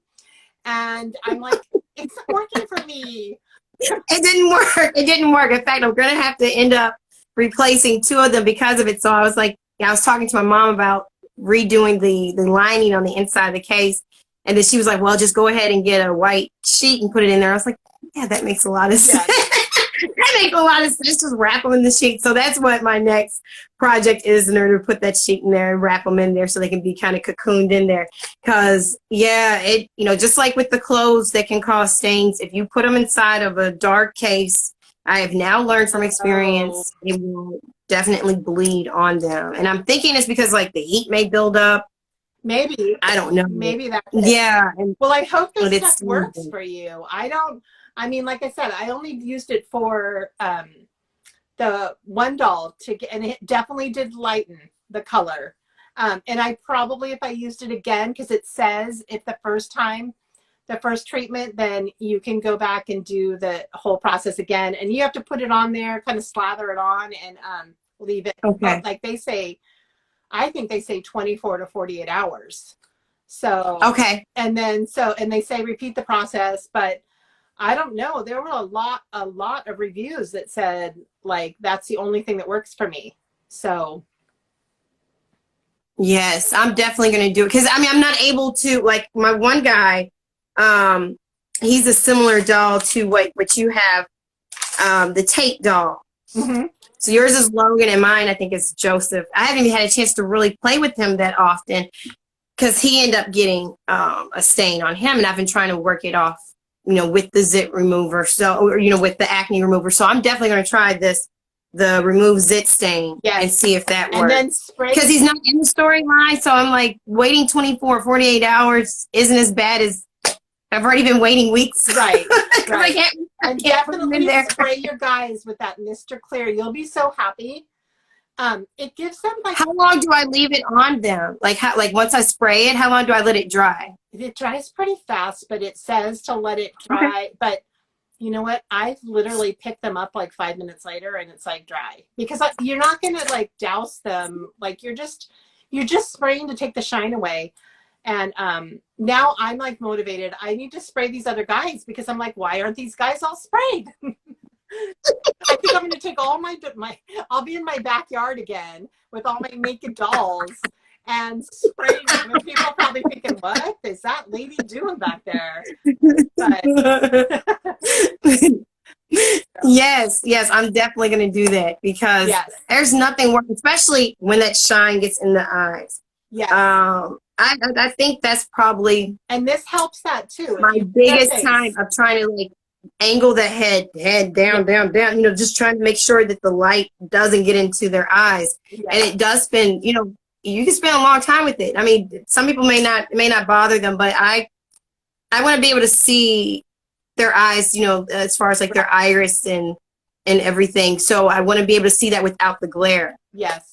And I'm like, it's not working for me. It didn't work. It didn't work. In fact, I'm going to have to end up replacing 2 of them because of it. So I was like, I was talking to my mom about redoing the lining on the inside of the case. And then she was like, well, just go ahead and get a white sheet and put it in there. I was like, yeah, that makes a lot of sense. That makes a lot of sense. Just wrap them in the sheet. So that's what my next project is, in order to put that sheet in there and wrap them in there so they can be kind of cocooned in there. Because, it, just like with the clothes that can cause stains, if you put them inside of a dark case, I have now learned from experience, it will definitely bleed on them. And I'm thinking it's because like the heat may build up. Maybe. I don't know. Maybe that's it. Yeah. Well, I hope this stuff works for you. I mean, like I said, I only used it for the one doll and it definitely did lighten the color. And I probably, if I used it again, because it says if the first treatment, then you can go back and do the whole process again. And you have to put it on there, kind of slather it on and leave it. Okay. Like I think they say 24 to 48 hours. So, okay. And they say repeat the process, but I don't know. There were a lot of reviews that said like, that's the only thing that works for me. So. Yes, I'm definitely going to do it. Cause I'm not able to, like my one guy, he's a similar doll to what you have, the tape doll. Mm-hmm. So yours is Logan and mine, I think, is Joseph. I haven't even had a chance to really play with him that often because he ended up getting a stain on him, and I've been trying to work it off, with the zit remover. So, or, with the acne remover. So I'm definitely going to try the remove zit stain and see if that works. And then spray, because he's not in the storyline. So I'm like, waiting 24, 48 hours isn't as bad as I've already been waiting weeks. Right. Right. And definitely spray your guys with that Mr. Clear. You'll be so happy. It gives them like. How long do I leave it on them? Like once I spray it, how long do I let it dry? It dries pretty fast, but it says to let it dry. Okay. But you know what? I've literally picked them up like 5 minutes later and it's like dry, because you're not going to like douse them. Like you're just spraying to take the shine away. And now I'm like motivated. I need to spray these other guys because I'm like, why aren't these guys all sprayed? I think I'm going to take all I'll be in my backyard again with all my naked dolls and spraying them. And people are probably thinking, what is that lady doing back there? Yes, I'm definitely going to do that because there's nothing worse, especially when that shine gets in the eyes. Yeah. I think that's probably, and this helps that too. My biggest time of trying to like angle the head down, just trying to make sure that the light doesn't get into their eyes. Yeah. And it does spend, you can spend a long time with it. I mean, some people may not bother them, but I want to be able to see their eyes, as far as like their iris and everything. So I want to be able to see that without the glare. Yes.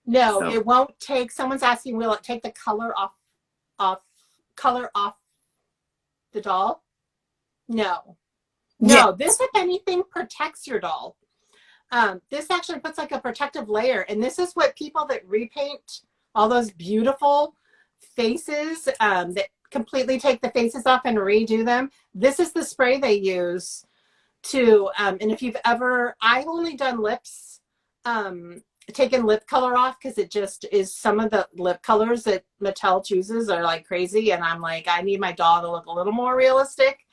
No, so. It won't take. Someone's asking, will it take the color off the doll? No. No, this, if anything, protects your doll. This actually puts like a protective layer. And this is what people that repaint all those beautiful faces, that completely take the faces off and redo them. This is the spray they use to, and if you've ever, I've only done lips, taken lip color off because it just is, some of the lip colors that Mattel chooses are like crazy. And I'm like, I need my doll to look a little more realistic.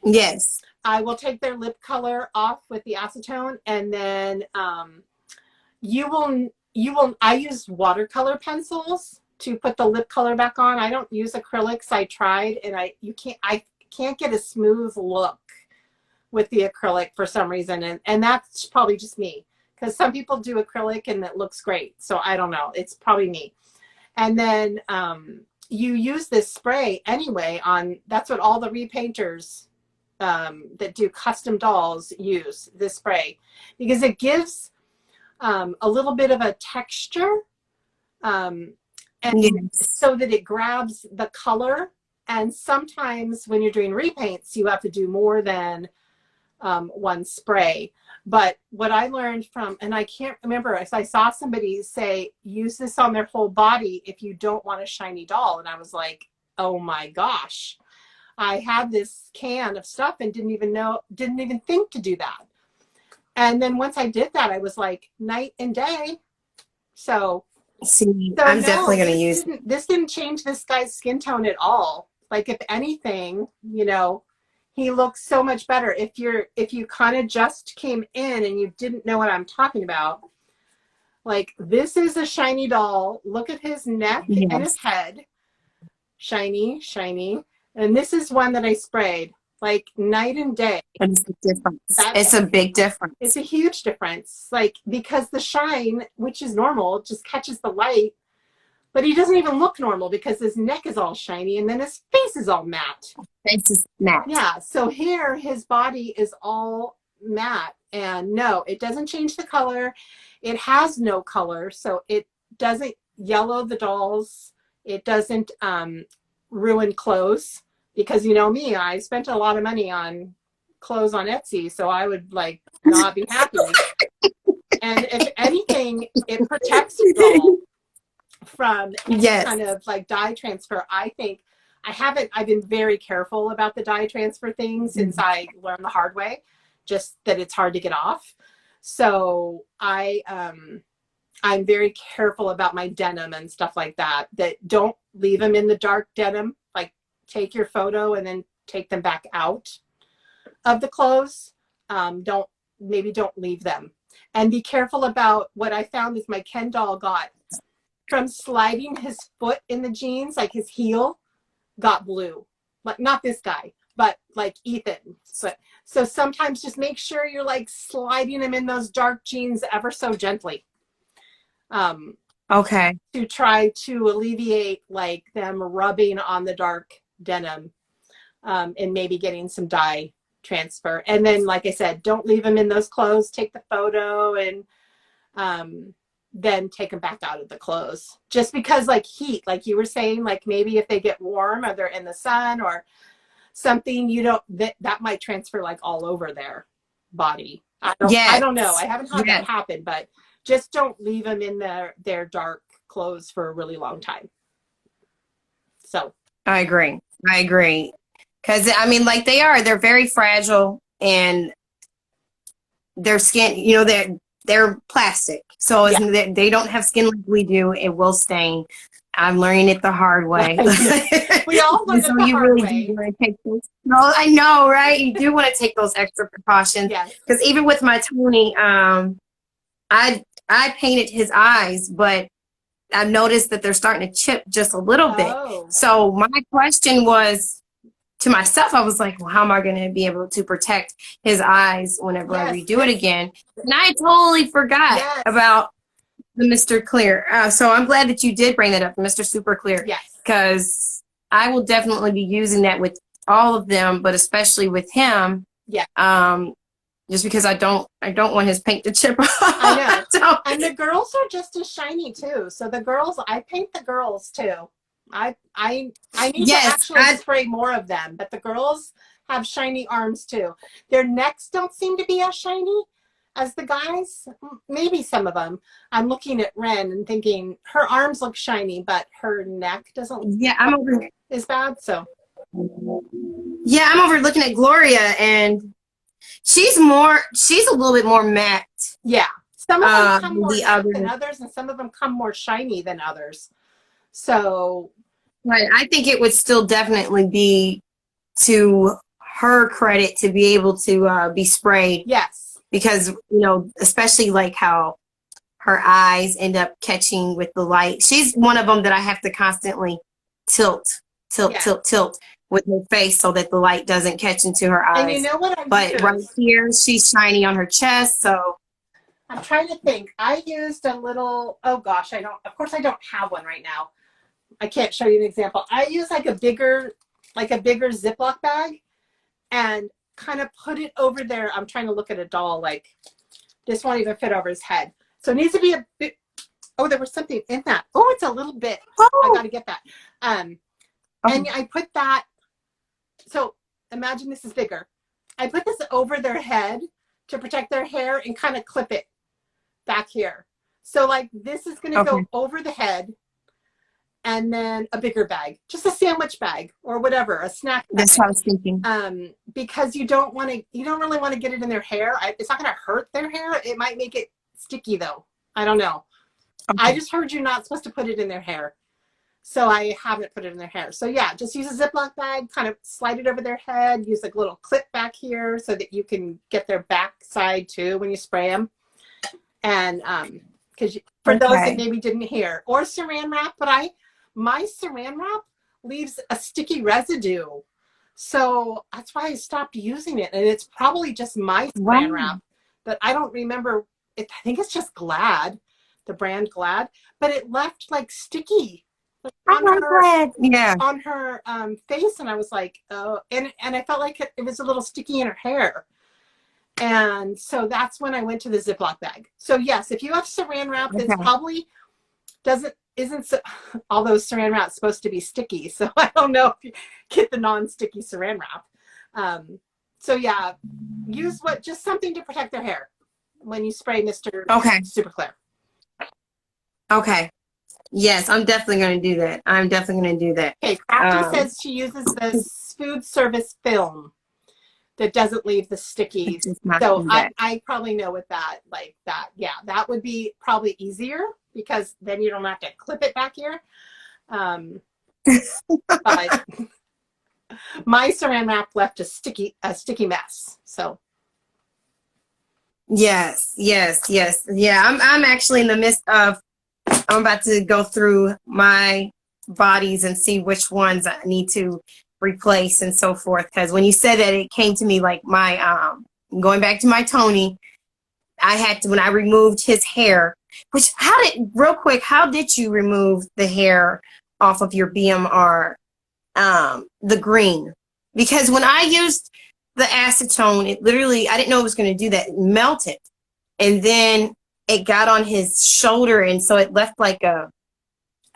Yes. I will take their lip color off with the acetone, and then I use watercolor pencils to put the lip color back on. I don't use acrylics. I tried, and I can't get a smooth look with the acrylic for some reason, and that's probably just me, because some people do acrylic and it looks great. So I don't know. It's probably me. And then you use this spray anyway that's what all the repainters that do custom dolls use, this spray, because it gives a little bit of a texture, and so that it grabs the color. And sometimes when you're doing repaints, you have to do more than one spray. But what I learned from, and I can't remember if I saw somebody say, use this on their whole body if you don't want a shiny doll. And I was like, oh my gosh, I had this can of stuff and didn't even think to do that. And then once I did that, I was like, night and day. So I'm definitely going to use it. This didn't change this guy's skin tone at all. Like, if anything, he looks so much better. If you kind of just came in and you didn't know what I'm talking about, like, this is a shiny doll. Look at his neck and his head. Shiny, shiny. And this is one that I sprayed, like, night and day. It's a difference. It's a big difference. It's a huge difference. Like, because the shine, which is normal, just catches the light. But he doesn't even look normal because his neck is all shiny and then his face is all matte. Face is matte. Yeah. So here his body is all matte, and no, it doesn't change the color. It has no color, so it doesn't yellow the dolls. It doesn't ruin clothes, because me, I spent a lot of money on clothes on Etsy, so I would like not be happy. And if anything, it protects the doll from any kind of like dye transfer. I think I've been very careful about the dye transfer thing since I learned the hard way, just that it's hard to get off. So I'm very careful about my denim and stuff like that, don't leave them in the dark denim. Like, take your photo and then take them back out of the clothes. Don't leave them. And be careful about what I found is my Ken doll got from sliding his foot in the jeans, like his heel got blue. Like not this guy, but like Ethan. So sometimes just make sure you're like sliding him in those dark jeans ever so gently. Okay. To try to alleviate like them rubbing on the dark denim, and maybe getting some dye transfer. And then, like I said, don't leave them in those clothes. Take the photo and then take them back out of the clothes. Just because like heat, like you were saying, like maybe if they get warm or they're in the sun or something, you don't, that might transfer like all over their body. I don't know. I haven't had that happen, but just don't leave them in their dark clothes for a really long time. So I agree. Because I mean, like they're very fragile, and their skin, you know, they're plastic. So they don't have skin like we do. It will stain. I'm learning it the hard way. We all learn it the hard way. No, I know, right? You do want to take those extra precautions. Because even with my Tony, I painted his eyes, but I've noticed that they're starting to chip just a little bit. So my question was to myself, I was like, well, how am I going to be able to protect his eyes whenever I redo it again? And I totally forgot about the Mr. Clear. So I'm glad that you did bring that up, Mr. Super Clear. Because I will definitely be using that with all of them, but especially with him. Just because I don't want his paint to chip off. I know. And the girls are just as shiny too. So the girls, I paint the girls too. I need to actually spray more of them, but the girls have shiny arms too. Their necks don't seem to be as shiny as the guys. Maybe some of them. I'm looking at Ren and thinking her arms look shiny, but her neck doesn't. I'm over is bad. So I'm over looking at Gloria, and she's a little bit more matte. Some of them come more matte than others, and some of them come more shiny than others. So, but I think it would still definitely be to her credit to be able to be sprayed. Because, you know, especially like how her eyes end up catching with the light. She's one of them that I have to constantly tilt with her face so that the light doesn't catch into her eyes. And you know what right here, she's shiny on her chest, so. I'm trying to think. I used a little, of course I don't have one right now. I can't show you an example. I use like a bigger Ziploc bag and kind of put it over there. I'm trying to look at a doll, like this won't even fit over his head. So it needs to be a bit, there was something in that. Oh, it's a little bit. I got to get that. And I put that, so imagine this is bigger. I put this over their head to protect their hair and kind of clip it back here. So like this is going to go over the head, and then a bigger bag, just a sandwich bag or whatever, a snack bag. That's what I was thinking. Because you don't really want to get it in their hair. It's not going to hurt their hair. It might make it sticky though. I don't know. I just heard you're not supposed to put it in their hair. So I haven't put it in their hair. So yeah, just use a Ziploc bag, kind of slide it over their head, use like a little clip back here so that you can get their back side too when you spray them. And because for those that maybe didn't hear, or saran wrap, but my saran wrap leaves a sticky residue. So that's why I stopped using it. And it's probably just my saran wrap, but I don't remember it. I think it's just Glad, the brand Glad, but it left like sticky on her face. And I was like, oh, and I felt like it was a little sticky in her hair. And so that's when I went to the Ziploc bag. So yes, if you have saran wrap, that's probably although saran wrap is supposed to be sticky. So I don't know if you get the non-sticky saran wrap. So yeah, use just something to protect their hair when you spray Mr. Super Clear. Yes, I'm definitely going to do that. Okay, Crafty says she uses the food service film that doesn't leave the sticky. So I probably know with that, like that. Yeah, that would be probably easier because then you don't have to clip it back here. But my saran wrap left a sticky mess. So Yes, yes, yes. Yeah, I'm actually in the midst of, I'm about to go through my bodies and see which ones I need to replace and so forth. Because when you said that, it came to me like my going back to my Tony, I had to, when I removed his hair, which, how did, real quick, how did you remove the hair off of your BMR, the green? Because when I used the acetone, it literally, I didn't know it was going to do that. It melted. And then it got on his shoulder. And so it left like a,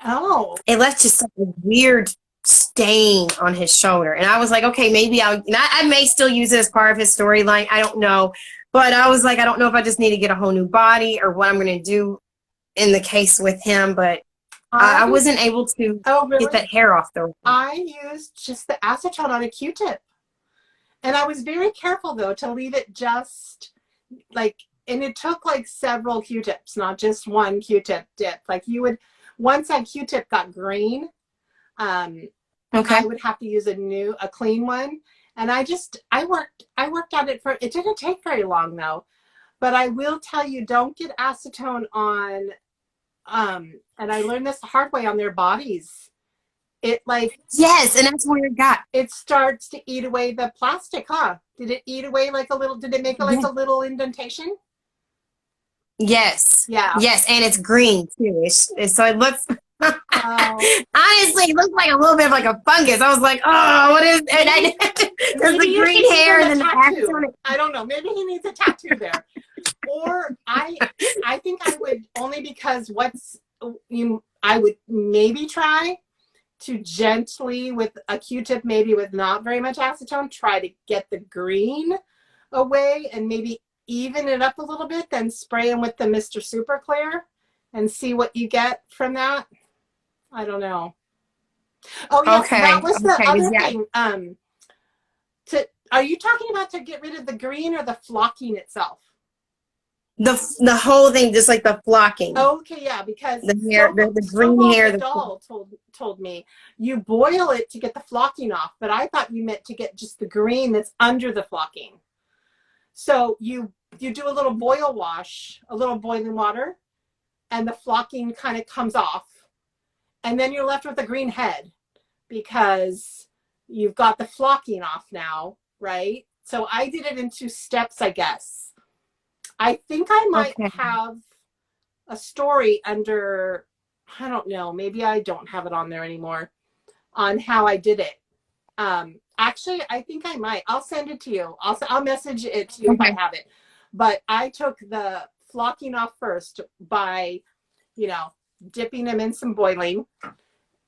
Oh, it left just like a weird stain on his shoulder. And I was like, okay, maybe I may still use it as part of his storyline. I don't know. But I was like, I don't know if I just need to get a whole new body or what I'm going to do in the case with him. But I wasn't able to oh, really? get that hair off the. I used just the acetone on a Q-tip. And I was very careful, though, to leave it just like, and it took like several Q-tips, not just one Q-tip dip. Like you would, once that Q-tip got green, Okay. I would have to use a clean one. And I worked on it it didn't take very long though. But I will tell you, don't get acetone on, and I learned this the hard way, on their bodies. It like, Yes, and that's where it got. it starts to eat away the plastic, huh? Did it eat away like a little, did it make like Yeah. a little indentation? Yes. Yeah. Yes, and it's green too. So it looks. Oh. Honestly, it looks like a little bit of like a fungus. I was like, oh, what is? And there's Maybe the you green should give hair him and a then the tattoo. acetone. I don't know. Maybe he needs a tattoo there. Or I think I would, only because I would maybe try to gently, with a Q-tip, maybe with not very much acetone, try to get the green away and maybe even it up a little bit, then spray them with the Mr. Super Clear and see what you get from that. I don't know. Oh yes, Okay. that was the Okay. other Yeah. thing. Are you talking about to get rid of the green or the flocking itself? The whole thing, just like the flocking. Okay, yeah, because The hair, the green Snowball hair. the doll told me you boil it to get the flocking off, but I thought you meant to get just the green that's under the flocking. So you do a little boil wash, a little boiling water, and the flocking kind of comes off, and then you're left with a green head because you've got the flocking off now, right? So I did it in 2 steps, I guess. I think I might have a story under, I don't know, maybe I don't have it on there anymore, on how I did it. Actually, I think I might. I'll send it to you. I'll message it to you if I have it. But I took the flocking off first by, dipping them in some boiling.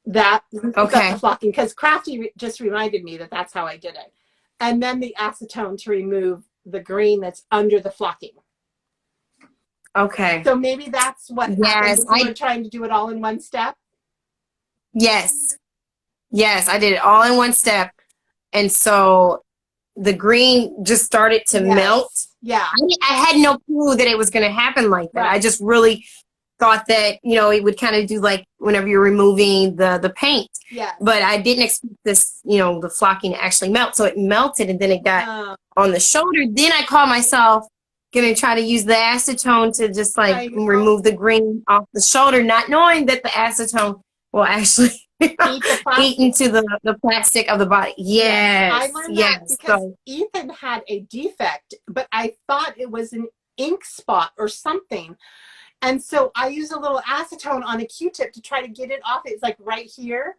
That got the flocking, because Crafty just reminded me that that's how I did it. And then the acetone to remove the green that's under the flocking. Okay. So maybe that's what happened. You were trying to do it all in one step? Yes. Yes, I did it all in one step. And so the green just started to melt. Yeah. I had no clue that it was going to happen like that. Right. I just really thought that, it would kind of do like whenever you're removing the paint. Yeah. But I didn't expect this, the flocking to actually melt. So it melted and then it got on the shoulder. Then I called myself going to try to use the acetone to just like remove the green off the shoulder, not knowing that the acetone will actually eat into the plastic of the body. Yes. I learned that because Ethan had a defect, but I thought it was an ink spot or something. And so I used a little acetone on a Q-tip to try to get it off. It's like right here.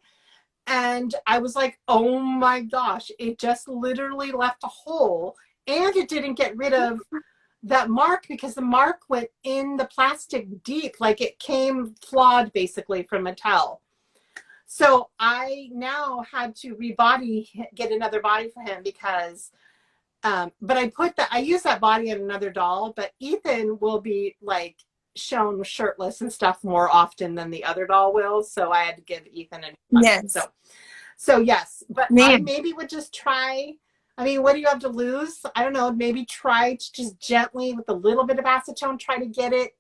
And I was like, oh my gosh, it just literally left a hole, and it didn't get rid of that mark because the mark went in the plastic deep, like it came flawed basically from Mattel. So I now had to get another body for him because, but I use that body in another doll, but Ethan will be like shown shirtless and stuff more often than the other doll will. So I had to give Ethan a yes. So yes, but I maybe would just try. I mean, what do you have to lose? I don't know. Maybe try to just gently, with a little bit of acetone, try to get it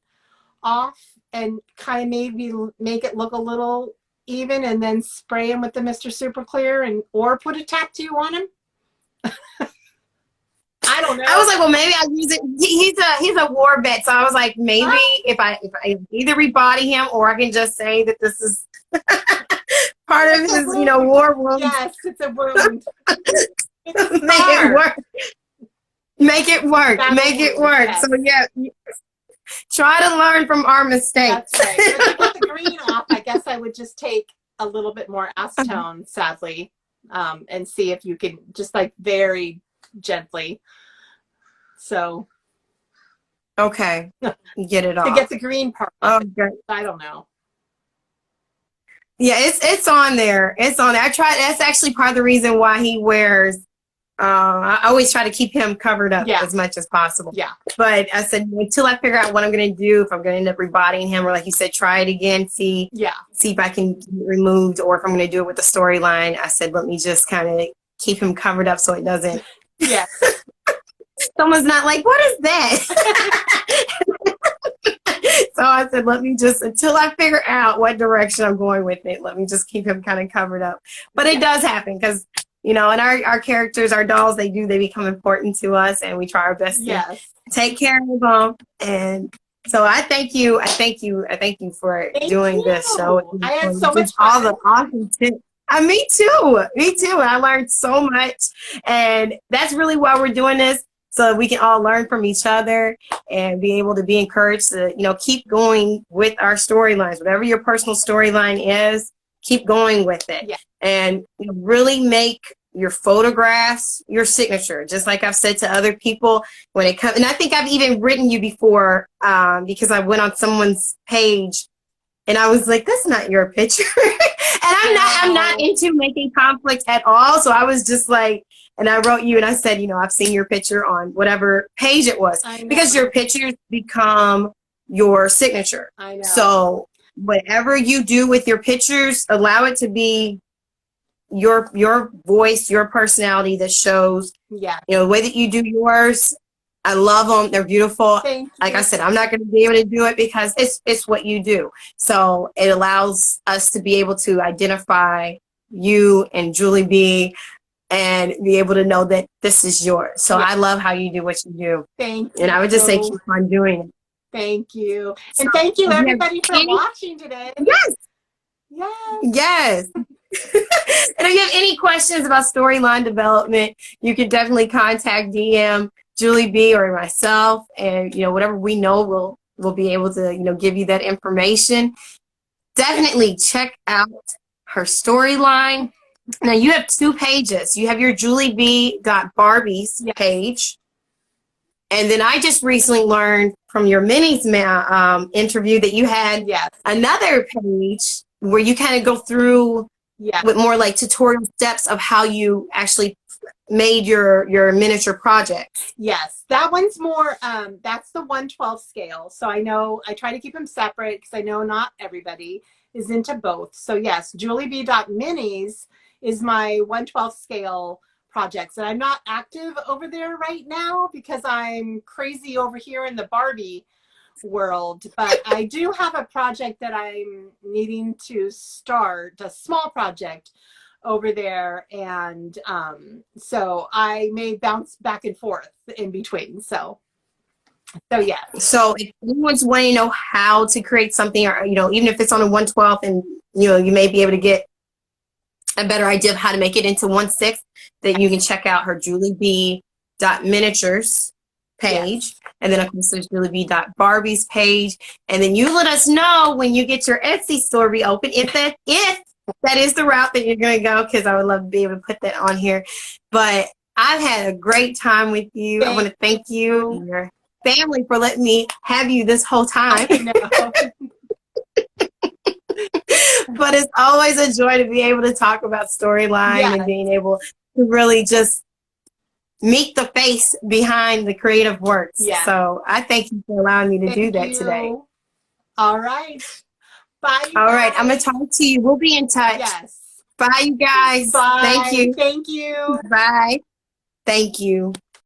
off and kind of maybe make it look a little even, and then spray him with the Mr. Super Clear or put a tattoo on him. I don't know. I was like, well, maybe I'll use it. He's a war vet, so I was like, maybe if I either rebody him or I can just say that this is part of his, war wound. Yes, it's a wound. It's a Make it scar. work. Make it work. Battle Make it wound, work. yes. So yeah, try to learn from our mistakes. That's right. But to get the green off, I guess I would just take a little bit more acetone, sadly, and see if you can just like very gently. So Okay, get it off. to get the green part. Okay. I don't know. Yeah, it's on there. It's on there. I tried. That's actually part of the reason why he wears. I always try to keep him covered up as much as possible. Yeah. But I said until I figure out what I'm going to do, if I'm going to end up rebodying him, or like you said, try it again, see if I can get it removed, or if I'm going to do it with the storyline. I said let me just kind of keep him covered up so it doesn't. Yeah. Someone's not like, what is that? So I said, let me just, until I figure out what direction I'm going with it, let me just keep him kind of covered up. But it does happen because, and our characters, our dolls, they become important to us, and we try our best to take care of them. And so I thank you. I thank you for doing this show. I had so much fun. All the awesome tips. Me too. I learned so much. And that's really why we're doing this. So we can all learn from each other and be able to be encouraged to, keep going with our storylines. Whatever your personal storyline is, keep going with it. Yeah. And really make your photographs your signature. Just like I've said to other people when it comes, and I think I've even written you before because I went on someone's page and I was like, that's not your picture. And I'm not into making conflicts at all. So I was just like, and I wrote you and I said, I've seen your picture on whatever page it was, because your pictures become your signature. I know. So whatever you do with your pictures, allow it to be your voice, your personality that shows, the way that you do yours. I love them. They're beautiful. Like I said, I'm not going to be able to do it because it's what you do. So it allows us to be able to identify you and Julie B, and be able to know that this is yours. So I love how you do what you do. Thank you. And I would just say keep on doing it. Thank you. And thank you everybody for watching today. Yes. Yes. Yes. And if you have any questions about storyline development, you can definitely contact DM Julie B or myself, and whatever we know, we'll be able to give you that information. Definitely check out her storyline. Now you have 2 pages. You have your julieb.barbies page, and then I just recently learned from your minis interview that you had another page where you kind of go through with more like tutorial steps of how you actually made your miniature project. Yes, that one's more that's the 1/12 scale. So I try to keep them separate because I know not everybody is into both. So yes, julieb.minis is my 1/12 scale projects, and I'm not active over there right now because I'm crazy over here in the Barbie world, but I do have a project that I'm needing to start, a small project over there, and so I may bounce back and forth in between. So yeah. So if anyone's wanting to know how to create something, or even if it's on a 1/12, and you may be able to get a better idea of how to make it into 1/6, that you can check out her julieb.miniatures page. And then of course there's julieb.barbies page. And then you let us know when you get your Etsy store reopened, if that is the route that you're going to go, because I would love to be able to put that on here. But I've had a great time with you. I want to thank you and your family for letting me have you this whole time. But it's always a joy to be able to talk about storyline and being able to really just meet the face behind the creative works. So I thank you for allowing me to do that today. All right. Bye. All right. I'm going to talk to you. We'll be in touch. Yes. Bye, you guys. Bye. Thank you. Thank you. Bye. Thank you.